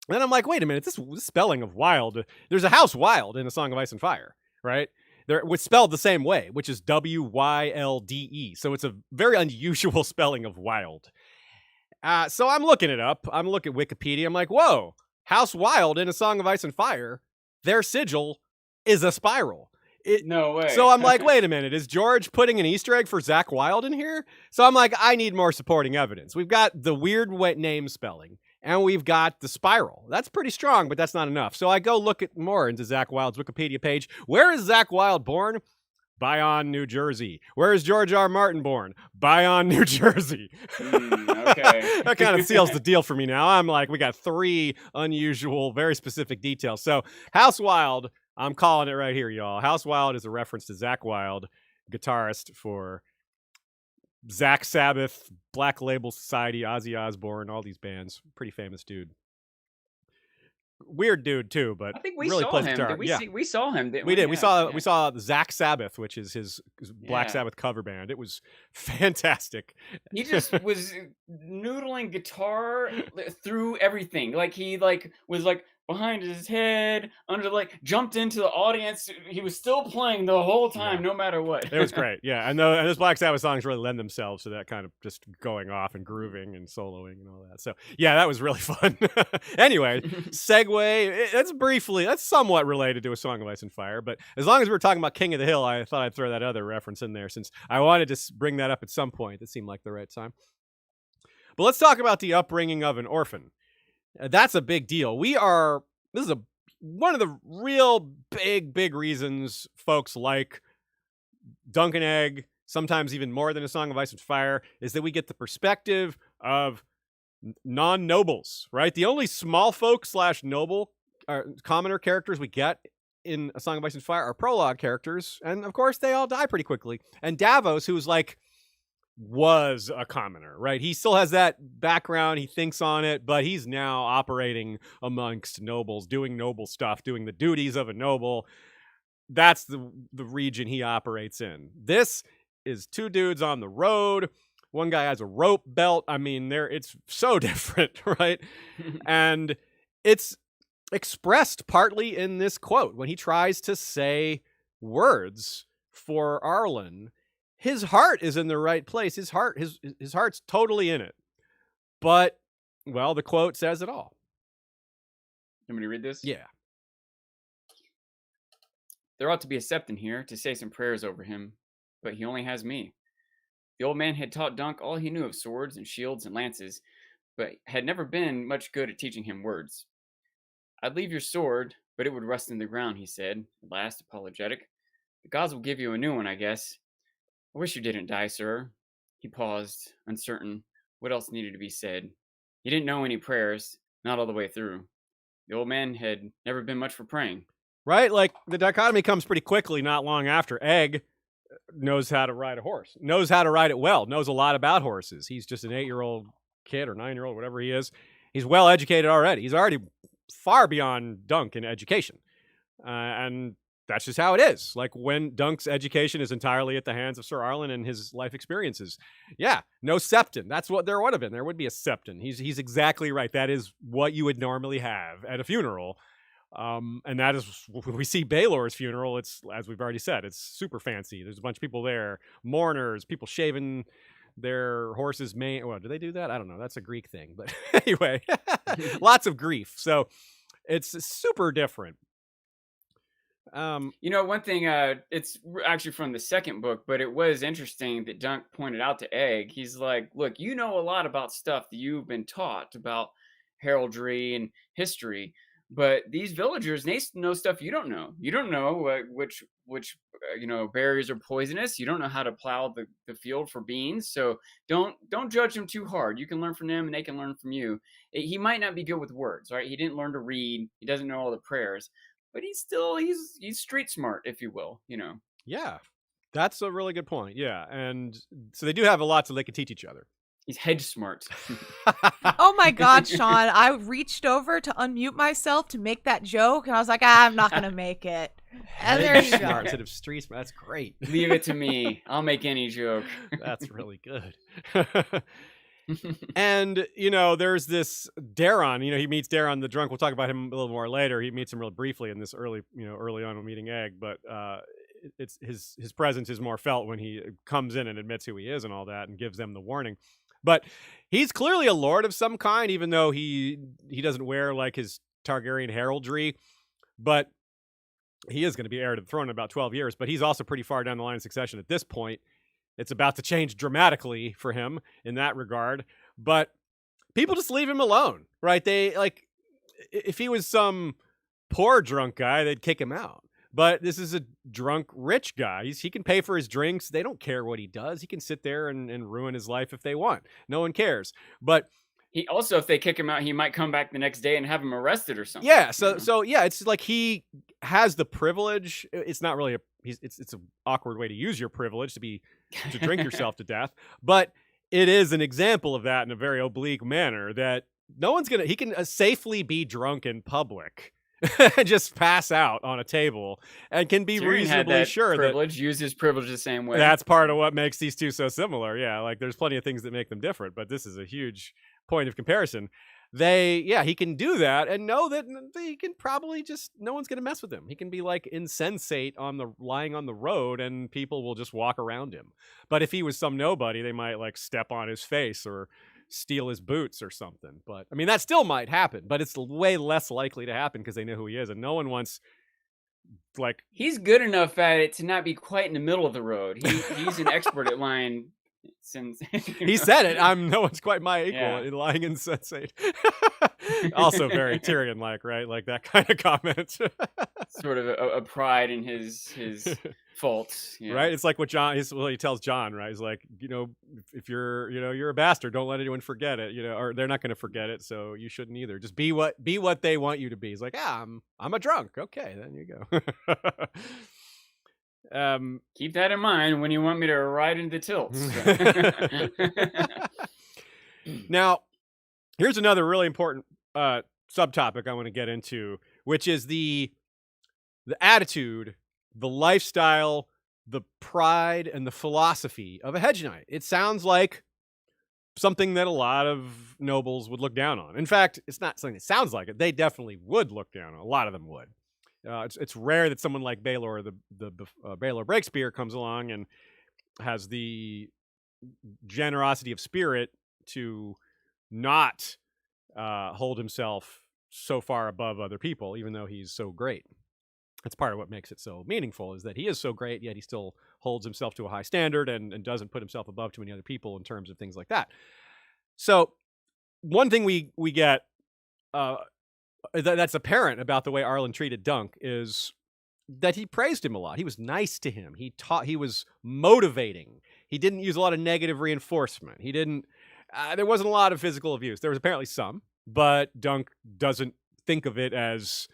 And then I'm like, wait a minute, this spelling of wild, there's a house wild in A Song of Ice and Fire, right? It was spelled the same way, which is W-Y-L-D-E. So it's a very unusual spelling of wild. So I'm looking it up. I'm looking at Wikipedia. I'm like, whoa, House Wild in A Song of Ice and Fire, their sigil is a spiral. No way. So I'm like, wait a minute, is George putting an Easter egg for Zach Wild in here? So I'm like, I need more supporting evidence. We've got the weird name spelling, and we've got the spiral. That's pretty strong, but that's not enough. So I go look at more into Zach Wild's Wikipedia page. Where is Zach Wild born? Bayonne, New Jersey. Where is George R. Martin born? Bayonne, New Jersey. Okay. That kind of seals the deal for me now. I'm like, we got 3 unusual, very specific details. So House Wild, I'm calling it right here, y'all. House Wild is a reference to Zach Wild, guitarist for Zach Sabbath, Black Label Society, Ozzy Osbourne, all these bands. Pretty famous dude. Weird dude too, but I think we really saw plays him. guitar. We saw him. We did. We saw Zach Sabbath, which is his Black Sabbath cover band. It was fantastic. He just was noodling guitar through everything. Like he was behind his head, jumped into the audience. He was still playing the whole time, no matter what. It was great, yeah. And those Black Sabbath songs really lend themselves to that kind of just going off and grooving and soloing and all that. So, yeah, that was really fun. Anyway, segue. That's somewhat related to A Song of Ice and Fire, but as long as we're talking about King of the Hill, I thought I'd throw that other reference in there since I wanted to bring that up at some point. It seemed like the right time. But let's talk about the upbringing of an orphan. That's a big deal. This is one of the real big reasons folks like Dunk and Egg, sometimes even more than A Song of Ice and Fire, is that we get the perspective of non-nobles, right? The only small folk / noble commoner characters we get in A Song of Ice and Fire are prologue characters, and of course they all die pretty quickly. And Davos, who's like was a commoner, right? He still has that background, he thinks on it, but he's now operating amongst nobles, doing noble stuff, doing the duties of a noble. That's the region he operates in. This is two dudes on the road. One guy has a rope belt. I mean, it's so different, right? And it's expressed partly in this quote when he tries to say words for Arlen. His heart is in the right place. His heart's totally in it. But, well, the quote says it all. You want me to read this? Yeah. There ought to be a septon here to say some prayers over him, but he only has me. The old man had taught Dunk all he knew of swords and shields and lances, but had never been much good at teaching him words. I'd leave your sword, but it would rust in the ground, he said, at last, apologetic. The gods will give you a new one, I guess. I wish you didn't die, sir. He paused, uncertain what else needed to be said. He didn't know any prayers, not all the way through. The old man had never been much for praying. Right? Like, the dichotomy comes pretty quickly, not long after. Egg knows how to ride a horse, knows how to ride it well, knows a lot about horses. He's just an 8-year-old kid or 9-year-old, whatever he is. He's well educated already. He's already far beyond Dunk in education. And that's just how it is. Like, when Dunk's education is entirely at the hands of Sir Arlen and his life experiences. Yeah, no septon. That's what there would have been. There would be a septon. He's exactly right. That is what you would normally have at a funeral. And that is when we see Baelor's funeral. It's, as we've already said, it's super fancy. There's a bunch of people there, mourners, people shaving their horse's mane. Well, do they do that? I don't know. That's a Greek thing. But anyway, lots of grief. So it's super different. One thing, it's actually from the second book, but it was interesting that Dunk pointed out to Egg. He's like, look, you know a lot about stuff that you've been taught about heraldry and history, but these villagers, they know stuff you don't know. You don't know which berries are poisonous. You don't know how to plow the field for beans. So don't judge them too hard. You can learn from them and they can learn from you. He might not be good with words, right? He didn't learn to read. He doesn't know all the prayers, but he's street smart, if you will, Yeah, that's a really good point. Yeah, and so they do have a lot so they can teach each other. He's hedge smart. Oh my God, Sean! I reached over to unmute myself to make that joke, and I was like, I'm not gonna make it. And there you go. Instead of street smart, that's great. Leave it to me. I'll make any joke. That's really good. And, there's this Daron, he meets Daron the drunk. We'll talk about him a little more later. He meets him real briefly in this early on when meeting Egg, but it's his presence is more felt when he comes in and admits who he is and all that and gives them the warning. But he's clearly a lord of some kind, even though he doesn't wear like his Targaryen heraldry, but he is going to be heir to the throne in about 12 years, but he's also pretty far down the line of succession at this point. It's about to change dramatically for him in that regard, but people just leave him alone, right? They if he was some poor drunk guy, they'd kick him out. But this is a drunk rich guy. He can pay for his drinks. They don't care what he does. He can sit there and ruin his life if they want. No one cares. But he also, if they kick him out, he might come back the next day and have him arrested or something. Yeah. So yeah, it's like he has the privilege. It's not really it's an awkward way to use your privilege to drink yourself to death, but it is an example of that in a very oblique manner that he can safely be drunk in public and just pass out on a table and can be Tyrion reasonably had that sure privilege, use his privilege the same way. That's part of what makes these two so similar. Yeah. Like there's plenty of things that make them different, but this is a huge point of comparison. He can do that and know that he can probably no one's going to mess with him. He can be like insensate lying on the road and people will just walk around him. But if he was some nobody, they might like step on his face or steal his boots or something. But I mean, that still might happen, but it's way less likely to happen because they know who he is and no one wants he's good enough at it to not be quite in the middle of the road. He's an expert at lying. Since he said it, no one's quite my equal in lying insensate. Also very Tyrion-like, right? Like that kind of comment. sort of a pride in his faults. Yeah. Right? It's like what he tells John, right? He's like, if you're a bastard, don't let anyone forget it, or they're not going to forget it, so you shouldn't either. Just be what they want you to be. He's like, I'm a drunk. Okay, then you go. Keep that in mind when you want me to ride into tilts. Now, here's another really important subtopic I want to get into, which is the attitude, the lifestyle, the pride, and the philosophy of a hedge knight. It sounds like something that a lot of nobles would look down on. In fact, it's not something that sounds like it. They definitely would look down on. A lot of them would. It's rare that someone like Baelor, the Baelor Breakspear, comes along and has the generosity of spirit to not hold himself so far above other people, even though he's so great. That's part of what makes it so meaningful, is that he is so great, yet he still holds himself to a high standard and doesn't put himself above too many other people in terms of things like that. So one thing we get that's apparent about the way Arlen treated Dunk is that he praised him a lot. He was nice to him. He was motivating. He didn't use a lot of negative reinforcement. He didn't, there wasn't a lot of physical abuse. There was apparently some, but Dunk doesn't think of it as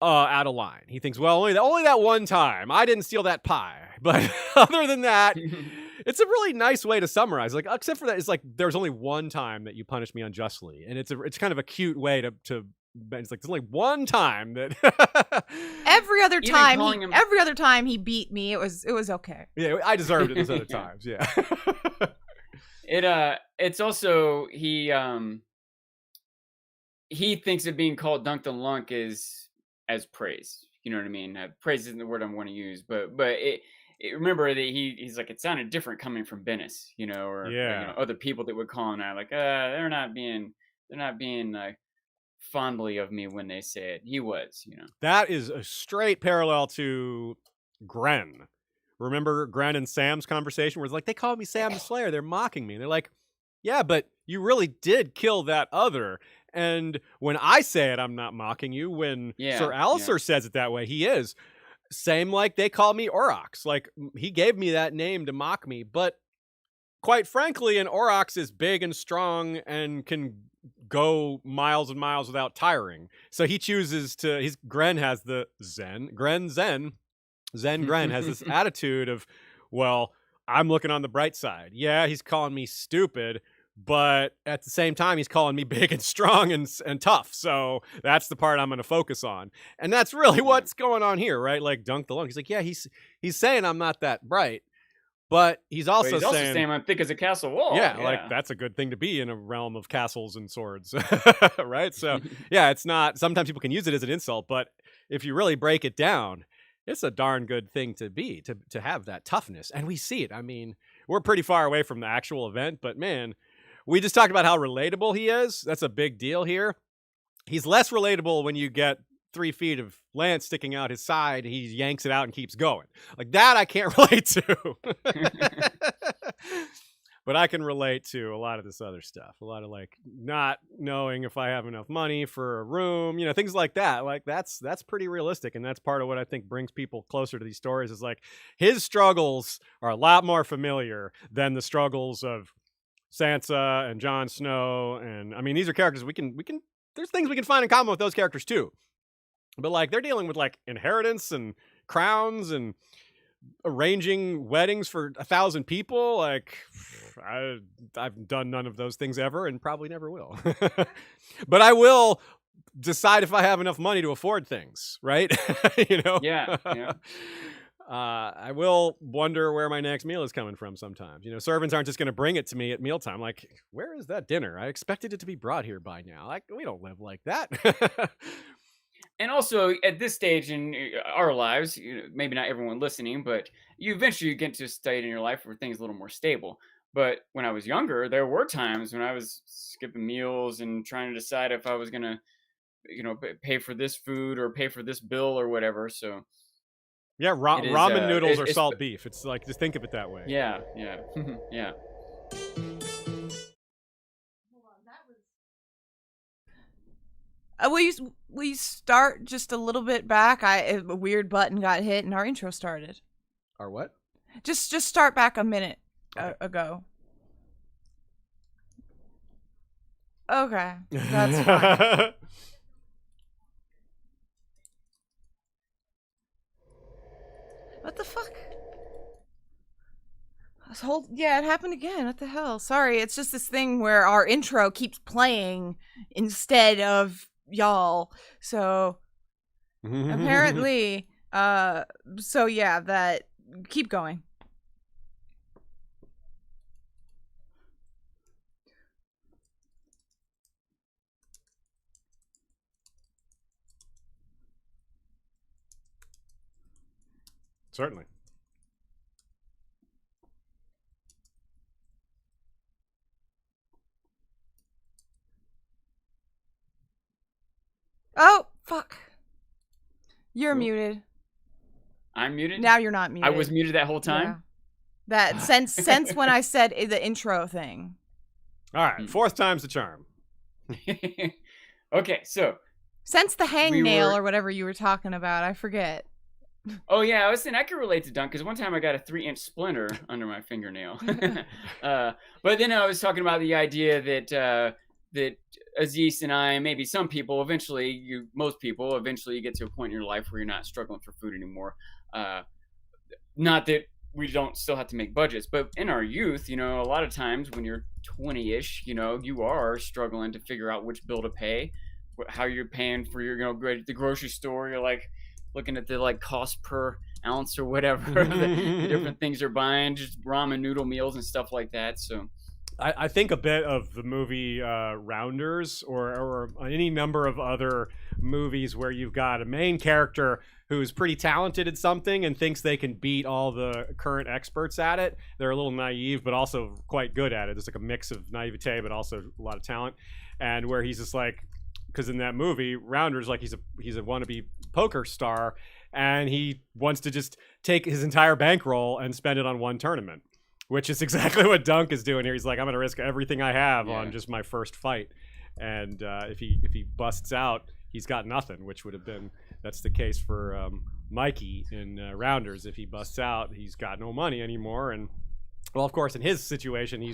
out of line. He thinks, well, only that one time. I didn't steal that pie. But other than that, it's a really nice way to summarize. Like, except for that, it's like there's only one time that you punished me unjustly, and it's kind of a cute way to. It's like there's only one time that. every other time he beat me, it was okay. Yeah, I deserved it those other times. Yeah. It's also he thinks of being called Dunk the Lunk as praise. You know what I mean? Praise isn't the word I want to use, but remember that he's like, it sounded different coming from Bennis, or other people that would call him that, like, they're not being fondly of me when they say it. He was, That is a straight parallel to Gren. Remember Gren and Sam's conversation where it's like, they call me Sam the Slayer, they're mocking me. They're like, yeah, but you really did kill that other. And when I say it, I'm not mocking you. When Sir Alistair says it that way, he is. Same like they call me Aurochs. Like, he gave me that name to mock me. But quite frankly, an Aurochs is big and strong and can go miles and miles without tiring. So he chooses to, Gren has the Zen Gren has this attitude of, well, I'm looking on the bright side. Yeah, he's calling me stupid, but at the same time, he's calling me big and strong and tough. So that's the part I'm going to focus on. And that's really what's going on here, right? Like Dunk the Lunk. He's like, yeah, he's saying I'm not that bright, but he's also saying I'm thick as a castle wall. Yeah, like that's a good thing to be in a realm of castles and swords, right? So yeah, it's not, sometimes people can use it as an insult, but if you really break it down, it's a darn good thing to be, to have that toughness. And we see it. I mean, we're pretty far away from the actual event, but man, we just talked about how relatable he is. That's a big deal here. He's less relatable when you get 3 feet of lance sticking out his side. He yanks it out and keeps going. Like that, I can't relate to. But I can relate to a lot of this other stuff. A lot of like not knowing if I have enough money for a room, things like that. Like that's pretty realistic. And that's part of what I think brings people closer to these stories, is like his struggles are a lot more familiar than the struggles of Sansa and Jon Snow. And I mean, these are characters we can there's things we can find in common with those characters too. But like they're dealing with like inheritance and crowns and arranging weddings for 1,000 people. Like I've done none of those things ever and probably never will. But I will decide if I have enough money to afford things, right? Yeah. I will wonder where my next meal is coming from sometimes. Servants aren't just going to bring it to me at mealtime. Like, where is that dinner? I expected it to be brought here by now. Like, we don't live like that. And also, at this stage in our lives, maybe not everyone listening, but you eventually get to a state in your life where things are a little more stable. But when I was younger, there were times when I was skipping meals and trying to decide if I was going to, pay for this food or pay for this bill or whatever. So, yeah, ramen noodles or salt beef. It's like, just think of it that way. Yeah. Yeah. Will you start just a little bit back? A weird button got hit and our intro started. Our what? Just start back a minute ago. Okay, that's fine. What the fuck? Yeah, it happened again. What the hell? Sorry, it's just this thing where our intro keeps playing instead of y'all. So apparently, so yeah, that keep going. Certainly. Oh, fuck. You're muted. I'm muted? Now you're not muted. I was muted that whole time? Yeah. That since when I said the intro thing. All right, fourth time's the charm. Okay, so. Since the hangnail or whatever you were talking about, I forget. Oh, yeah, I was saying I could relate to Dunk because one time I got a 3-inch splinter under my fingernail. But then I was talking about the idea that Aziz and I, maybe some people, most people, eventually you get to a point in your life where you're not struggling for food anymore. Not that we don't still have to make budgets, but in our youth, a lot of times when you're 20-ish, you are struggling to figure out which bill to pay, how you're paying for your, go to the grocery store, you're like looking at the cost per ounce or whatever, the different things they're buying, just ramen noodle meals and stuff like that. So I think a bit of the movie Rounders or any number of other movies where you've got a main character who's pretty talented at something and thinks they can beat all the current experts at it. They're a little naive, but also quite good at it. There's like a mix of naivete, but also a lot of talent. And where he's just like, because in that movie, Rounders, like he's a wannabe poker star, and he wants to just take his entire bankroll and spend it on one tournament, which is exactly what Dunk is doing here. He's like, I'm going to risk everything I have on just my first fight. And if he busts out, he's got nothing, which would have been, that's the case for Mikey in Rounders. If he busts out, he's got no money anymore. And, well, of course, in his situation,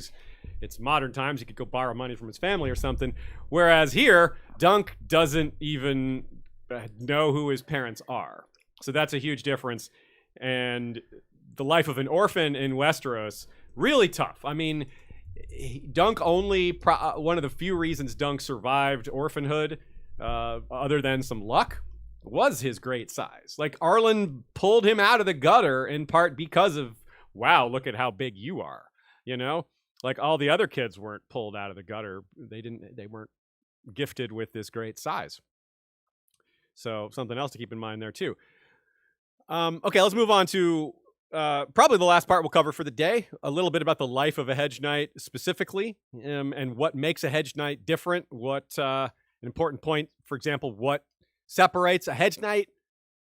it's modern times. He could go borrow money from his family or something. Whereas here, Dunk doesn't even know who his parents are. So that's a huge difference. And the life of an orphan in Westeros, really tough. I mean, Dunk one of the few reasons Dunk survived orphanhood, other than some luck, was his great size. Like, Arlen pulled him out of the gutter in part because of, wow, look at how big you are. Like all the other kids weren't pulled out of the gutter. They weren't gifted with this great size. So something else to keep in mind there too. Okay, let's move on to probably the last part we'll cover for the day. A little bit about the life of a hedge knight specifically, and what makes a hedge knight different. What an important point, for example, what separates a hedge knight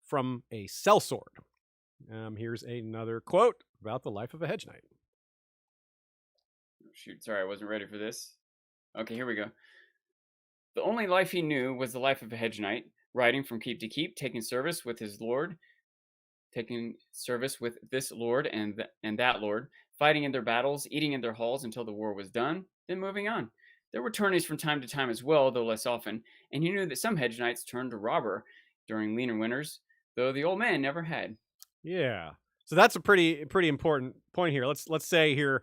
from a sellsword. Here's another quote about the life of a hedge knight. Shoot, sorry, I wasn't ready for this. Okay, here we go. The only life he knew was the life of a hedge knight, riding from keep to keep, taking service with this lord and that lord, fighting in their battles, eating in their halls until the war was done, then moving on. There were tourneys from time to time as well, though less often, and he knew that some hedge knights turned to robber during leaner winters, though the old man never had. Yeah. So that's a pretty important point here. Let's say here,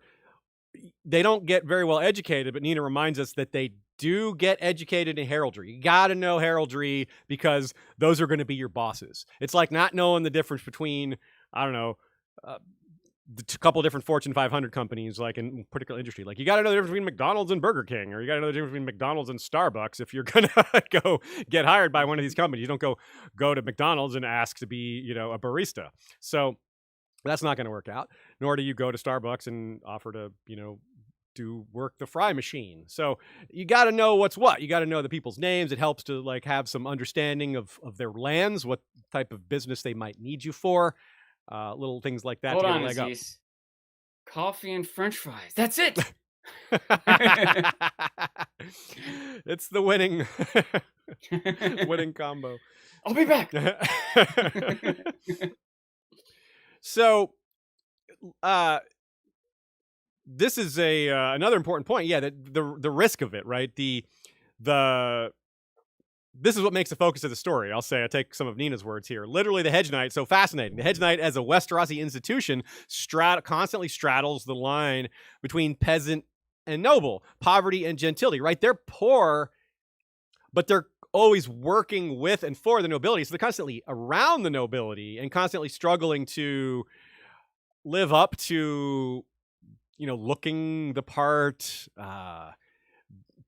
they don't get very well educated, but Nina reminds us that they do get educated in heraldry. You got to know heraldry because those are going to be your bosses. It's like not knowing the difference between, I don't know, the couple different Fortune 500 companies, like in particular industry. Like, you got to know the difference between McDonald's and Burger King, or you got to know the difference between McDonald's and Starbucks if you're going to go get hired by one of these companies. You don't go to McDonald's and ask to be, a barista. So that's not going to work out. Nor do you go to Starbucks and offer to, do work the fry machine. So you got to know what's what. You got to know the people's names. It helps to have some understanding of their lands, what type of business they might need you for. Little things like that. Hold on, Aziz. Coffee and French fries. That's it. It's the winning winning combo. I'll be back. So, this is a another important point. Yeah, that the risk of it, right? This is what makes the focus of the story. I'll say, I take some of Nina's words here. Literally, the Hedge Knight, so fascinating. The Hedge Knight, as a Westerosi institution, constantly straddles the line between peasant and noble, poverty and gentility, right? They're poor, but they're always working with and for the nobility. So they're constantly around the nobility and constantly struggling to live up to, looking the part,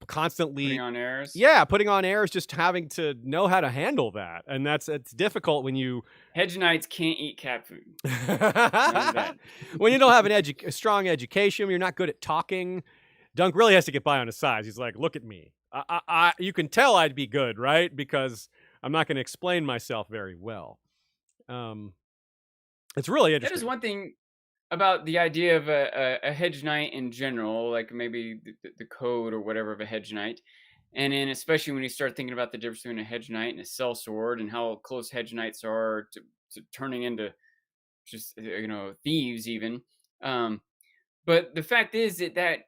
constantly putting on airs. Yeah, putting on airs, just having to know how to handle that. And it's difficult when you Hedge Knights can't eat cat food. When you don't have a strong education, you're not good at talking. Dunk really has to get by on his size. He's like, look at me. You can tell I'd be good, right? Because I'm not going to explain myself very well. It's really interesting. That is one thing about the idea of a hedge knight in general, like maybe the code or whatever of a hedge knight. And then especially when you start thinking about the difference between a hedge knight and a sellsword and how close hedge knights are to turning into just, thieves even. But the fact is that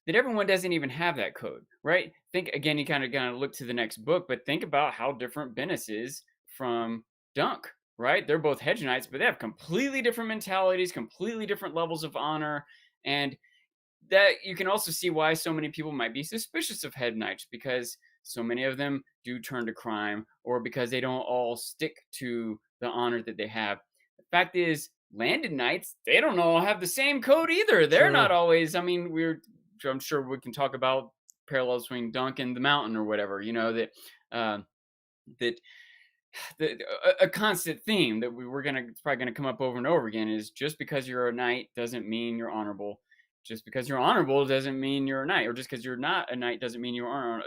everyone doesn't even have that code, right? Think again, you kind of look to the next book, but think about how different Bennis is from Dunk. Right? They're both hedge knights, but they have completely different mentalities, completely different levels of honor. And that you can also see why so many people might be suspicious of hedge knights, because so many of them do turn to crime, or because they don't all stick to the honor that they have. The fact is, landed knights, they don't all have the same code either. They're not always, I'm sure we can talk about parallels between Dunk and the Mountain or whatever, that a constant theme that it's probably gonna come up over and over again is just because you're a knight doesn't mean you're honorable. Just because you're honorable doesn't mean you're a knight, or just because you're not a knight doesn't mean you are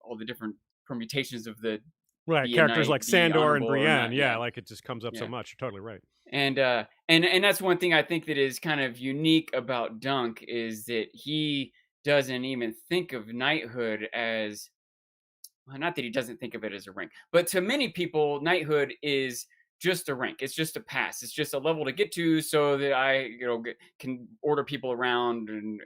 all the different permutations of the characters like Sandor and Brienne. Yeah, like it just comes up so much. You're totally right. And that's one thing I think that is kind of unique about Dunk is that he doesn't even think of knighthood as, well, not that he doesn't think of it as a rank, but to many people, knighthood is just a rank. It's just a pass. It's just a level to get to so that I, can order people around and,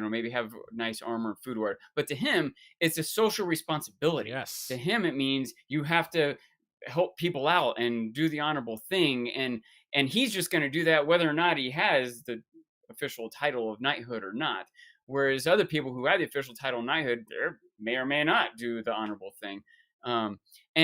maybe have nice armor and food or whatever. But to him, it's a social responsibility. Yes. To him, it means you have to help people out and do the honorable thing. And he's just going to do that whether or not he has the official title of knighthood or not. Whereas other people who have the official title of knighthood, they may or may not do the honorable thing. And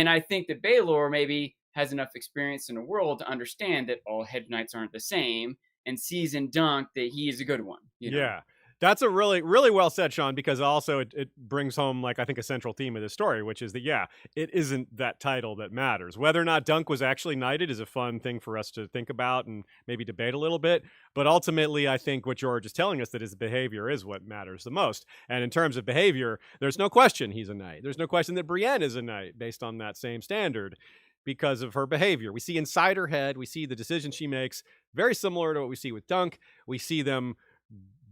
I think that Baelor maybe has enough experience in the world to understand that all hedge knights aren't the same, and sees in Dunk that he is a good one. Yeah. That's a really, really well said, Sean, because also it brings home, like, I think a central theme of this story, which is that, it isn't that title that matters. Whether or not Dunk was actually knighted is a fun thing for us to think about and maybe debate a little bit. But ultimately, I think what George is telling us, that his behavior is what matters the most. And in terms of behavior, there's no question he's a knight. There's no question that Brienne is a knight based on that same standard because of her behavior. We see inside her head, we see the decisions she makes, very similar to what we see with Dunk. We see them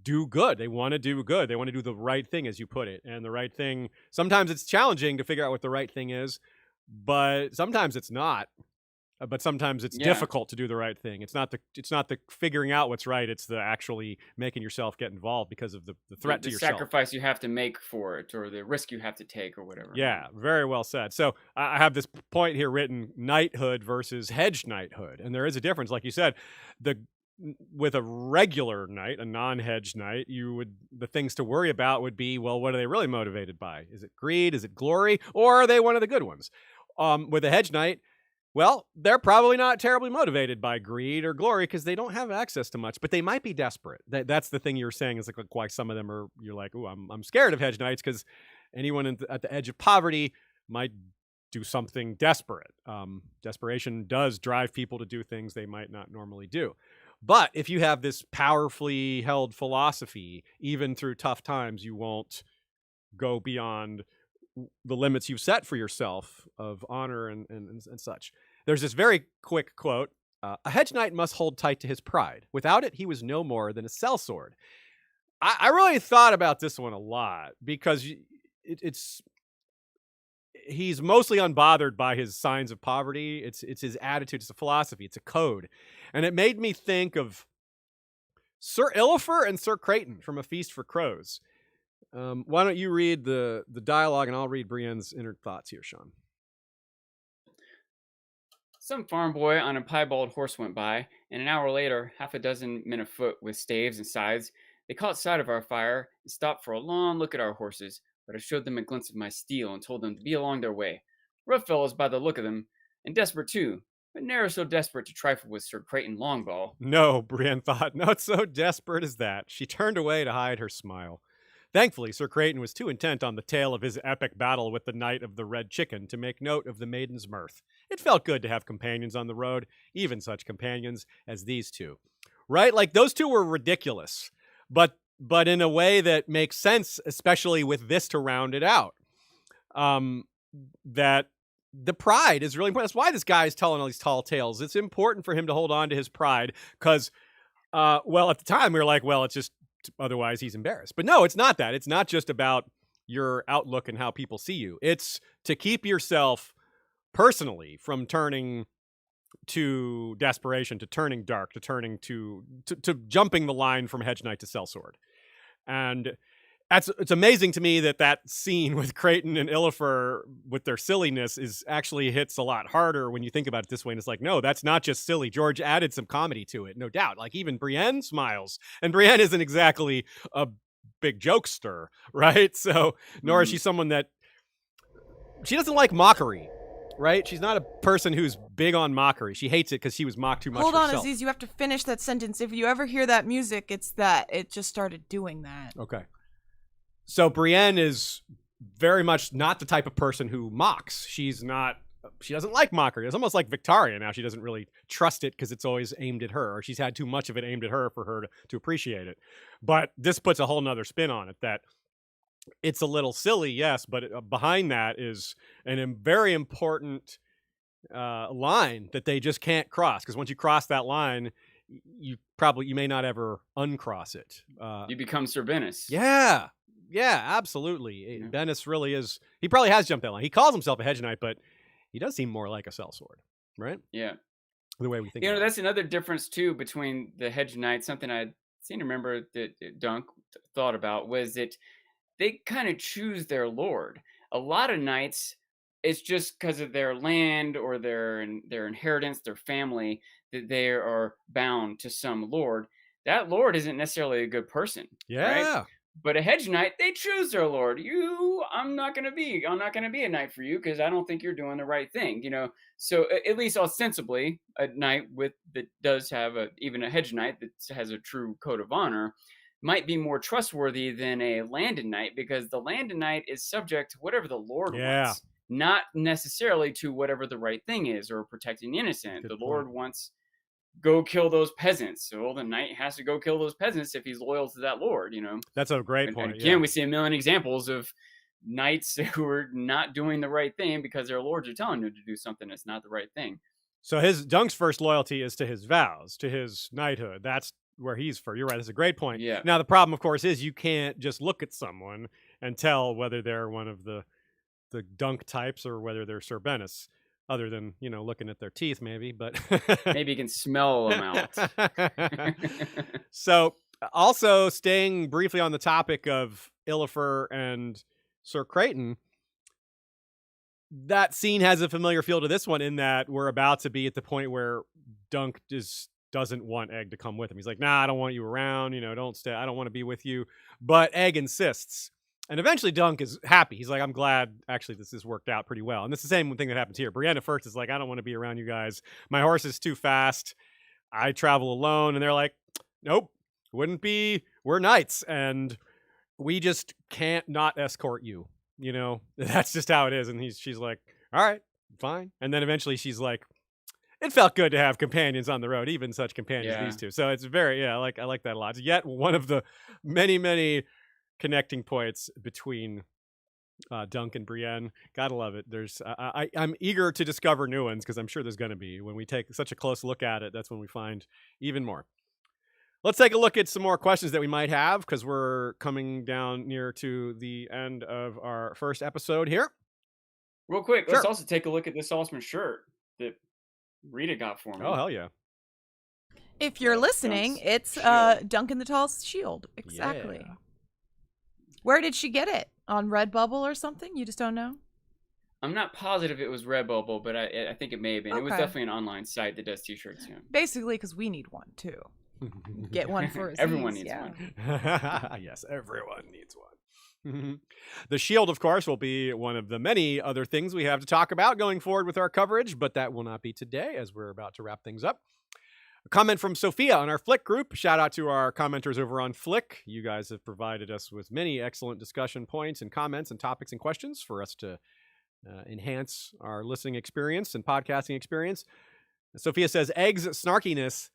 do good. They want to do good. They want to do the right thing, as you put it. And the right thing, sometimes it's challenging to figure out what the right thing is, but sometimes it's not. But sometimes it's difficult to do the right thing. It's not the figuring out what's right. It's the actually making yourself get involved because of the threat to yourself. The sacrifice you have to make for it, or the risk you have to take, or whatever. Yeah, very well said. So I have this point here written: knighthood versus hedge knighthood, and there is a difference. Like you said, with a regular knight, a non-hedge knight, the things to worry about would be, well, what are they really motivated by? Is it greed? Is it glory? Or are they one of the good ones? With a hedge knight, well, they're probably not terribly motivated by greed or glory because they don't have access to much, but they might be desperate. That's the thing you're saying is like why some of them you're like, oh, I'm scared of hedge knights because anyone at the edge of poverty might do something desperate. Desperation does drive people to do things they might not normally do. But if you have this powerfully held philosophy, even through tough times, you won't go beyond the limits you've set for yourself of honor and such. There's this very quick quote. A hedge knight must hold tight to his pride. Without it, he was no more than a sellsword. I really thought about this one a lot because he's mostly unbothered by his signs of poverty. It's his attitude. It's a philosophy. It's a code. And it made me think of Sir Illifer and Sir Creighton from A Feast for Crows. Why don't you read the dialogue and I'll read Brienne's inner thoughts here, Sean. Some farm boy on a piebald horse went by, and an hour later, half a dozen men afoot with staves and scythes. They caught sight of our fire and stopped for a long look at our horses, but I showed them a glimpse of my steel and told them to be along their way. Rough fellows by the look of them, and desperate too, but ne'er so desperate to trifle with Sir Creighton Longbow. No, Brienne thought, not so desperate as that. She turned away to hide her smile. Thankfully, Sir Creighton was too intent on the tale of his epic battle with the Knight of the Red Chicken to make note of the maiden's mirth. It felt good to have companions on the road, even such companions as these two. Right? Like, those two were ridiculous, but in a way that makes sense, especially with this to round it out. That the pride is really important. That's why this guy is telling all these tall tales. It's important for him to hold on to his pride because, well, at the time we were like, well, it's just otherwise he's embarrassed. But no, it's not that. It's not just about your outlook and how people see you. It's to keep yourself personally from turning to desperation, to turning dark, to turning to jumping the line from Hedge Knight to Sellsword. And it's amazing to me that scene with Creighton and Illifer with their silliness actually hits a lot harder when you think about it this way. And it's like, no, that's not just silly. George added some comedy to it, no doubt. Like, even Brienne smiles, and Brienne isn't exactly a big jokester, right? So nor is she someone that she doesn't like mockery. Right? She's not a person who's big on mockery. She hates it because she was mocked too much herself. Hold on, Aziz. You have to finish that sentence. If you ever hear that music, it's that. It just started doing that. Okay. So Brienne is very much not the type of person who mocks. She doesn't like mockery. It's almost like Victoria now. She doesn't really trust it because it's always aimed at her, or she's had too much of it aimed at her for her to appreciate it. But this puts a whole nother spin on it, that it's a little silly, yes, but behind that is a very important line that they just can't cross. Because once you cross that line, you may not ever uncross it. You become Sir Bennis. Yeah, absolutely. Yeah. Bennis really is. He probably has jumped that line. He calls himself a Hedge Knight, but he does seem more like a Sellsword, right? Yeah. The way we think. That's another difference too between the Hedge Knight. Something I seem to remember that Dunk thought about was that they kind of choose their lord. A lot of knights, it's just because of their land or their inheritance, their family, that they are bound to some lord. That lord isn't necessarily a good person. Yeah. Right? But a Hedge Knight, they choose their lord. I'm not gonna be a knight for you because I don't think you're doing the right thing. So at least ostensibly, a knight that does have even a Hedge Knight that has a true code of honor might be more trustworthy than a landed knight, because the landed knight is subject to whatever the lord wants, not necessarily to whatever the right thing is or protecting the innocent. Good the Lord wants go kill those peasants, so the knight has to go kill those peasants if he's loyal to that lord. That's a great point. And again, we see a million examples of knights who are not doing the right thing because their lords are telling them to do something that's not the right thing. So Dunk's first loyalty is to his vows, to his knighthood. That's where he's for. You're right. That's a great point. Yeah. Now, the problem, of course, is you can't just look at someone and tell whether they're one of the Dunk types or whether they're Sir Bennis, other than, looking at their teeth, maybe. But maybe you can smell them out. So, also staying briefly on the topic of Illifer and Sir Creighton, that scene has a familiar feel to this one in that we're about to be at the point where Dunk doesn't want Egg to come with him. He's like, nah, I don't want you around, don't stay. I don't want to be with you. But Egg insists. And eventually Dunk is happy. He's like, I'm glad actually this has worked out pretty well. And it's the same thing that happens here. Brienne at first is like, I don't want to be around you guys. My horse is too fast. I travel alone. And they're like, nope, wouldn't be. We're knights. And we just can't not escort you. That's just how it is. And she's like, all right, fine. And then eventually she's like, it felt good to have companions on the road, even such companions as these two. So it's very, I like that a lot. It's yet one of the many, many connecting points between Dunk and Brienne. Gotta love it. I'm eager to discover new ones because I'm sure there's going to be. When we take such a close look at it, that's when we find even more. let's take a look at some more questions that we might have, because we're coming down near to the end of our first episode here. Real quick, let's also take a look at this awesome shirt that Rita got for me. Oh, hell yeah. If you're listening, it's Duncan the Tall's shield. Exactly. Yeah. Where did she get it? On Redbubble or something? You just don't know? I'm not positive it was Redbubble, but I think it may have been. Okay. It was definitely an online site that does t-shirts. Yeah. Basically, because we need one, too. Get one for us. Everyone needs one. Yes, everyone needs one. The shield, of course, will be one of the many other things we have to talk about going forward with our coverage, but that will not be today, as we're about to wrap things up. A comment from Sophia on our Flick group. Shout out to our commenters over on Flick. You guys have provided us with many excellent discussion points and comments and topics and questions for us to enhance our listening experience and podcasting experience. Sophia says, Egg's snarkiness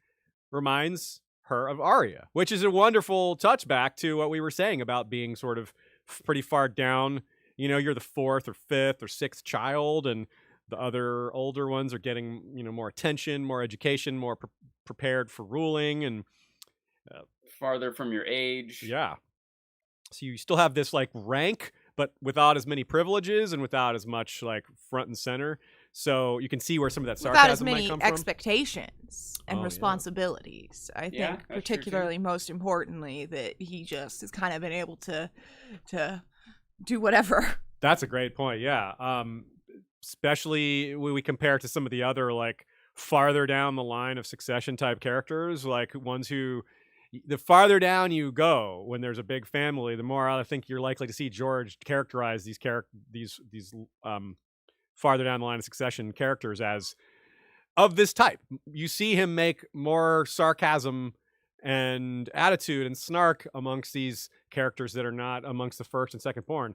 reminds her of Arya, which is a wonderful touchback to what we were saying about being sort of pretty far down. You know, you're the fourth or fifth or sixth child, and the other older ones are getting, more attention, more education, more prepared for ruling, and farther from your age. Yeah. So you still have this like rank, but without as many privileges and without as much like front and center. So you can see where some of that sarcasm might come from. Without as many expectations and responsibilities. I think particularly most importantly that he just has kind of been able to do whatever. That's a great point. Yeah. Especially when we compare it to some of the other like farther down the line of succession type characters, like ones who, the farther down you go when there's a big family, the more I think you're likely to see George characterize these farther down the line of succession characters as of this type. You see him make more sarcasm and attitude and snark amongst these characters that are not amongst the first and second born.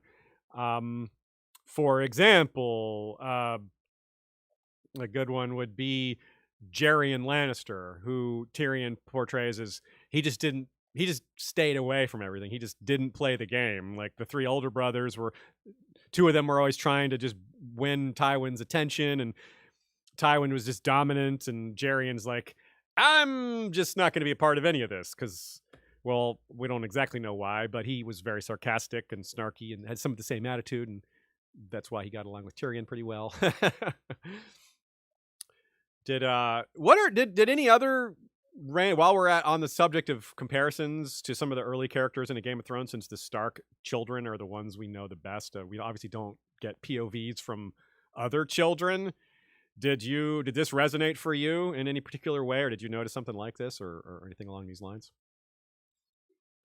For example, a good one would be Jaerion Lannister, who Tyrion portrays as he just stayed away from everything. He just didn't play the game. Like the three older brothers two of them were always trying to just win Tywin's attention, and Tywin was just dominant, and Jaerion's like, I'm just not going to be a part of any of this because, well, we don't exactly know why, but he was very sarcastic and snarky and had some of the same attitude, and that's why he got along with Tyrion pretty well. Did any other, while we're on the subject of comparisons to some of the early characters in a Game of Thrones, since the Stark children are the ones we know the best, we obviously don't get POVs from other children. Did this resonate for you in any particular way, or did you notice something like this or anything along these lines?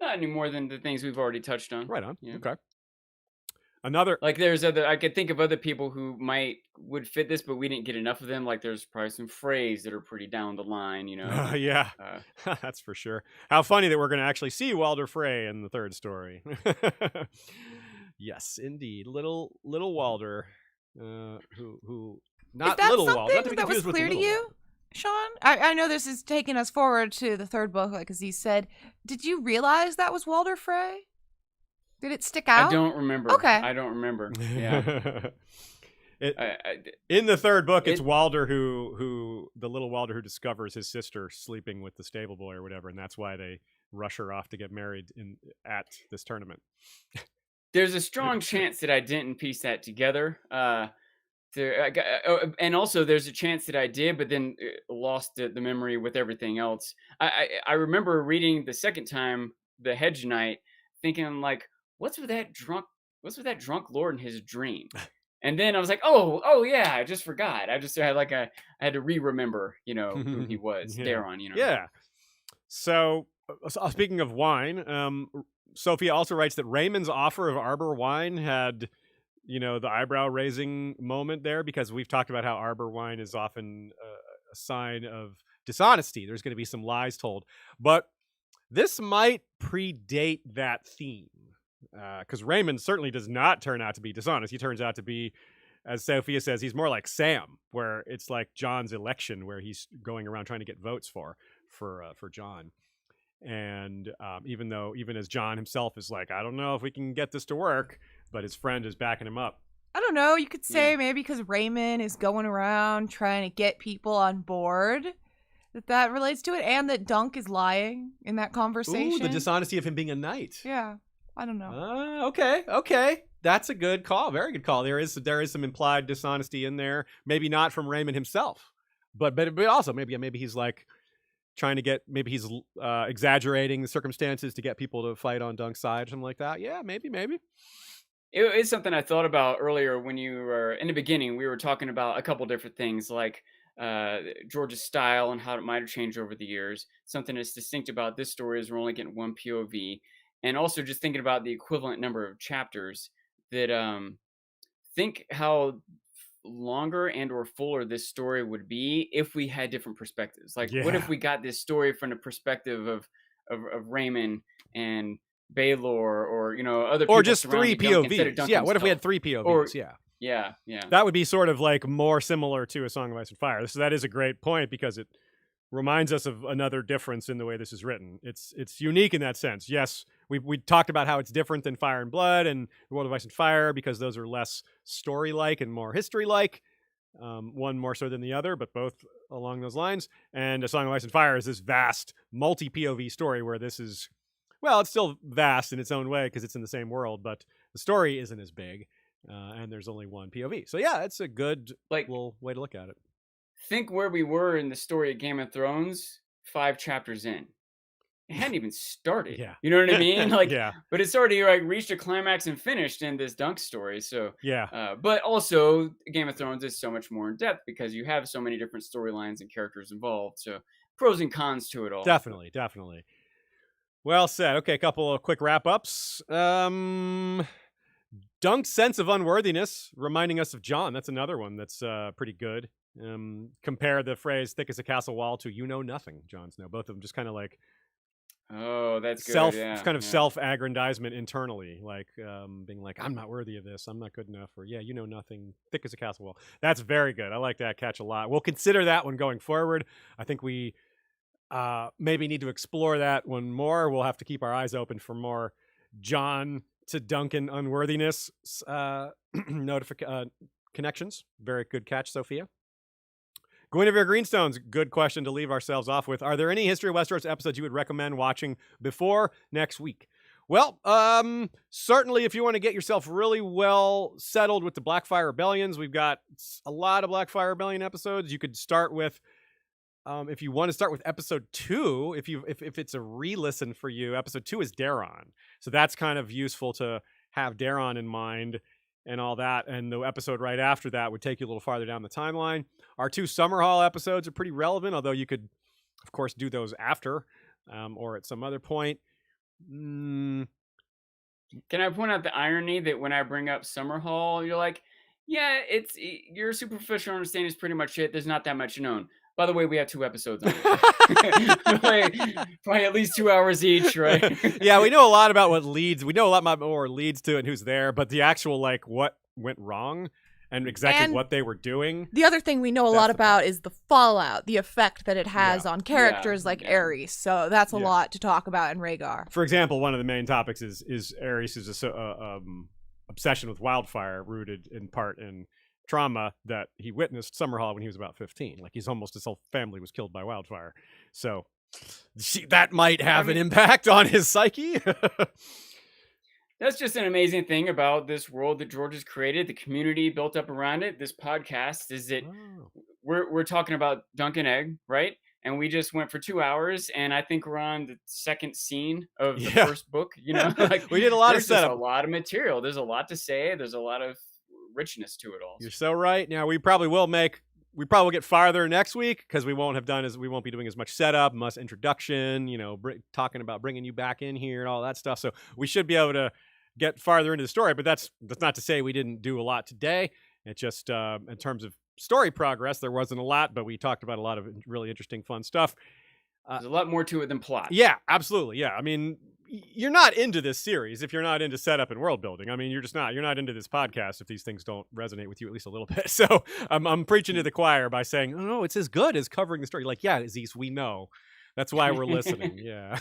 Not any more than the things we've already touched on. Right on. Yeah. Okay. Like I could think of other people who would fit this, but we didn't get enough of them. Like there's probably some Freys that are pretty down the line, Yeah, that's for sure. How funny that we're going to actually see Walder Frey in the third story. Yes, indeed, little Walder, who not little Walder. Not to be that was clear to you, Sean? I know this is taking us forward to the third book, like Aziz said. Did you realize that was Walder Frey? Did it stick out? I don't remember. Okay. I don't remember. Yeah. In the third book, it's Walder who the little Walder who discovers his sister sleeping with the stable boy or whatever, and that's why they rush her off to get married at this tournament. There's a strong chance that I didn't piece that together. And also there's a chance that I did, but then lost the memory with everything else. I remember reading the second time the Hedge Knight, thinking like, what's with that drunk lord in his dream? And then I was like, oh yeah, I just forgot. I had to re-remember, who he was. Yeah. Daron, Yeah. So speaking of wine, Sophia also writes that Raymond's offer of Arbor wine had, the eyebrow raising moment there, because we've talked about how Arbor wine is often a sign of dishonesty. There's going to be some lies told, but this might predate that theme, because Raymond certainly does not turn out to be dishonest. He turns out to be, as Sophia says, he's more like Sam, where it's like John's election, where he's going around trying to get votes for John. And even as John himself is like, I don't know if we can get this to work, but his friend is backing him up. I don't know. You could say maybe because Raymond is going around trying to get people on board. that relates to it, and that Dunk is lying in that conversation. Ooh, the dishonesty of him being a knight. Yeah, I don't know. Okay. That's a good call. Very good call. There is some implied dishonesty in there. Maybe not from Raymond himself, but also maybe he's like trying to get, maybe he's exaggerating the circumstances to get people to fight on Dunk's side or something like that. Yeah, maybe. It's something I thought about earlier when you were in the beginning. We were talking about a couple different things like George's style and how it might have changed over the years. Something that's distinct about this story is we're only getting one POV, and also just thinking about the equivalent number of chapters. That think how longer and or fuller this story would be if we had different perspectives. Like, what if we got this story from the perspective of Raymond and Baelor, or other people, or just 3 POVs. Yeah, what if we had 3 POVs? Yeah. That would be sort of like more similar to A Song of Ice and Fire. So that is a great point, because it reminds us of another difference in the way this is written. It's unique in that sense. Yes, we talked about how it's different than Fire and Blood and The World of Ice and Fire, because those are less story-like and more history-like. One more so than the other, but both along those lines. And A Song of Ice and Fire is this vast multi-POV story, where this is, well, it's still vast in its own way because it's in the same world, but the story isn't as big, and there's only one POV. So yeah, it's a good little way to look at it. Think where we were in the story of Game of Thrones 5 chapters in. It hadn't even started. Yeah. You know what I mean? Yeah. But it's already reached a climax and finished in this Dunk story. So yeah. But also, Game of Thrones is so much more in depth because you have so many different storylines and characters involved. So pros and cons to it all. Definitely. Well said. Okay, a couple of quick wrap-ups. Dunk's sense of unworthiness, reminding us of Jon. That's another one that's pretty good. Compare the phrase "thick as a castle wall" to "you know nothing," Jon Snow. Both of them just kind of like, oh, that's good. Self-aggrandizement internally, like being like, "I'm not worthy of this. I'm not good enough," or "Yeah, you know nothing. Thick as a castle wall." That's very good. I like that catch a lot. We'll consider that one going forward. I think we maybe need to explore that one more. We'll have to keep our eyes open for more Jon to Duncan unworthiness connections. Very good catch, Sophia. Guinevere Greenstone's good question to leave ourselves off with. Are there any History of Westeros episodes you would recommend watching before next week? Well, certainly if you want to get yourself really well settled with the Blackfire Rebellions, we've got a lot of Blackfire Rebellion episodes. You could start with, if you want to start with episode 2, if it's a re-listen for you, episode 2 is Daron. So that's kind of useful to have Daron in mind and all that. And the episode right after that would take you a little farther down the timeline. Our 2 Summerhall episodes are pretty relevant, although you could, of course, do those after or at some other point. Can I point out the irony that when I bring up Summerhall, you're like, yeah, your superficial understanding is pretty much it. There's not that much known. By the way, we have 2 episodes on it. probably at least 2 hours each, right? Yeah, we know a lot about what leads. We know a lot more leads to it and who's there, but the actual, like, what went wrong and exactly what they were doing. The other thing we know a lot about is the fallout, the effect that it has on characters like Aries. So that's a lot to talk about in Rhaegar. For example, one of the main topics is Aries' obsession with wildfire, rooted in part in trauma that he witnessed Summerhall when he was about 15. Like, he's almost his whole family was killed by wildfire. So that might have an impact on his psyche. That's just an amazing thing about this world that George has created, the community built up around it. This podcast is that we're talking about Dunk and Egg, right? And we just went for 2 hours, and I think we're on the second scene of the first book. Like, we did a lot of setup. There's a lot of material. There's a lot to say. There's a lot of richness to it all. You're so right. Now we probably will get farther next week because we won't be doing as much setup, much introduction, talking about bringing you back in here and all that stuff. So we should be able to get farther into the story, but that's not to say we didn't do a lot today. It's just in terms of story progress, there wasn't a lot, but we talked about a lot of really interesting, fun stuff. There's a lot more to it than plot. Yeah, absolutely. Yeah. I mean, you're not into this series if you're not into setup and world building. I mean, you're not into this podcast if these things don't resonate with you at least a little bit. So I'm preaching to the choir by saying, oh, no, it's as good as covering the story. Like, yeah, Aziz, we know. That's why we're listening. Yeah.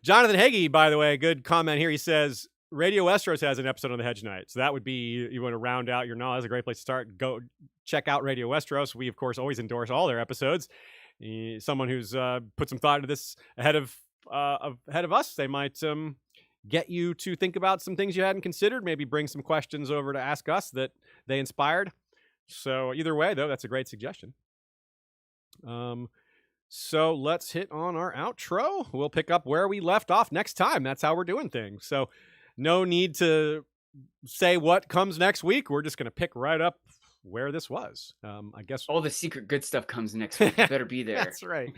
Jonathan Hagee, by the way, good comment here. He says, Radio Westeros has an episode on the Hedge Knight. So that would be, you want to round out your knowledge. That's a great place to start. Go check out Radio Westeros. We, of course, always endorse all their episodes. someone who's put some thought into this ahead of us. They might get you to think about some things you hadn't considered, maybe bring some questions over to ask us that they inspired. So either way, though, that's a great suggestion. So let's hit on our outro. We'll pick up where we left off next time. That's how we're doing things. So no need to say what comes next week. We're just going to pick right up where this was. I guess all the secret good stuff comes next week. You better be there. That's right.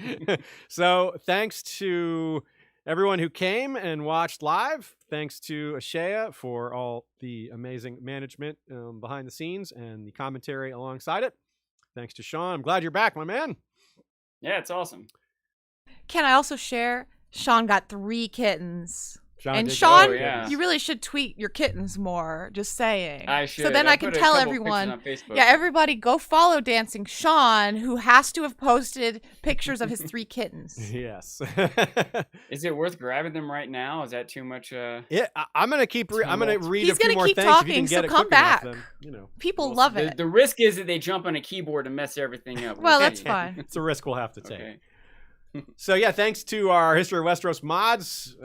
So thanks to everyone who came and watched live. Thanks to Ashea for all the amazing management behind the scenes and the commentary alongside it. Thanks to Sean. I'm glad you're back, my man. Yeah, it's awesome. Can I also share? Sean got 3 kittens. Sean, you really should tweet your kittens more. Just saying. I should. So then I can tell everyone. Yeah, everybody go follow Dancing Sean, who has to have posted pictures of his 3 kittens. Yes. Is it worth grabbing them right now? Is that too much? Yeah, I'm gonna keep. I'm gonna read He's a few more keep things. Talking, if you can so get come it back. Enough, then, people love it. The risk is that they jump on a keyboard and mess everything up. Well, that's fine. It's a risk we'll have to take. Okay. So yeah, thanks to our History of Westeros mods.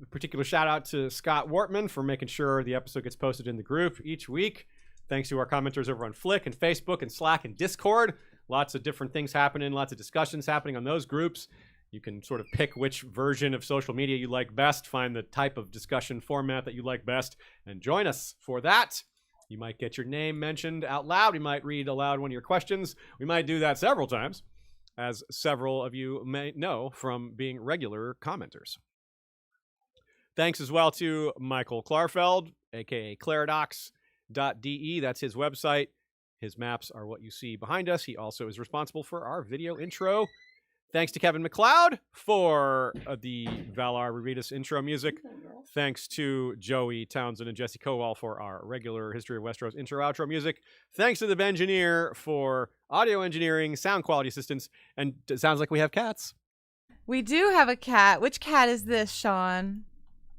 Particular shout out to Scott Wortman for making sure the episode gets posted in the group each week. Thanks to our commenters over on Flick and Facebook and Slack and Discord. Lots of different things happening, lots of discussions happening on those groups. You can sort of pick which version of social media you like best, find the type of discussion format that you like best, and join us for that. You might get your name mentioned out loud. We might read aloud one of your questions. We might do that several times, as several of you may know from being regular commenters. Thanks as well to Michael Klarfeld, a.k.a. Claridox.de. That's his website. His maps are what you see behind us. He also is responsible for our video intro. Thanks to Kevin MacLeod for the Valar Rereadis intro music. Thanks to Joey Townsend and Jesse Kowal for our regular History of Westeros intro-outro music. Thanks to the Bengineer for audio engineering, sound quality assistance, and it sounds like we have cats. We do have a cat. Which cat is this, Sean?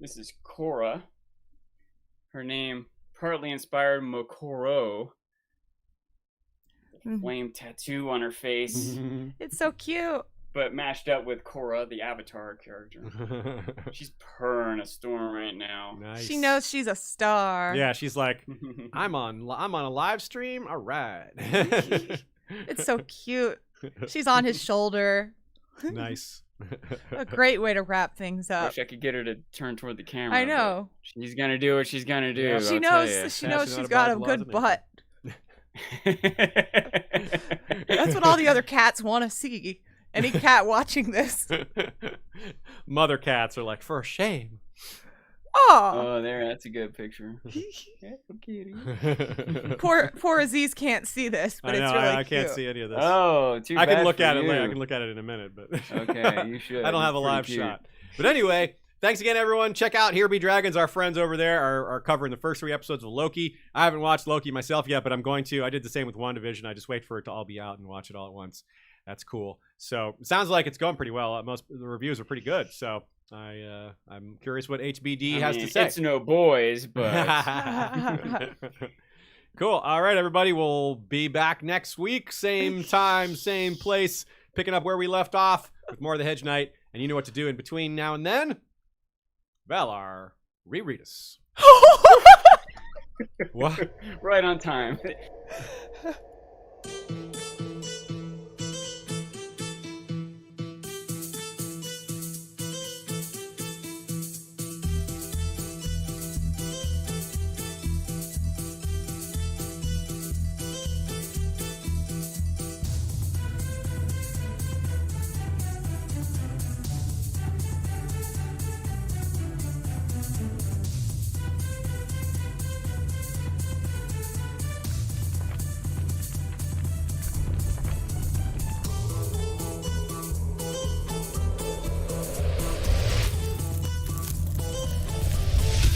This is Cora. Her name, partly inspired Mokoro. Flame tattoo on her face. It's so cute. But mashed up with Korra, the Avatar character. She's purring a storm right now. Nice. She knows she's a star. Yeah, she's like, I'm on a live stream. All right. It's so cute. She's on his shoulder. Nice. A great way to wrap things up. Wish I could get her to turn toward the camera. I know. She's gonna do what she's gonna do. Yeah, she knows she's got a good butt. That's what all the other cats want to see. Any cat watching this. Mother cats are like, for shame. Oh, there, that's a good picture. Poor Aziz can't see this, but it's really I cute. can't see any of this. Oh, too bad. I can look at you. it later. I can look at it in a minute, but okay, you should. I don't have a live shot. But anyway, thanks again, everyone. Check out Here Be Dragons. Our friends over there are covering the first 3 episodes of Loki. I haven't watched Loki myself yet, but I'm going to. I did the same with WandaVision. I just wait for it to all be out and watch it all at once. That's cool. So it sounds like it's going pretty well. Most of the reviews are pretty good. So I'm curious what HBD has to say. It's no boys, but cool. All right, everybody. We'll be back next week. Same time, same place. Picking up where we left off with more of the Hedge Knight. And you know what to do in between now and then. Valar, Rereadis. What? Right on time.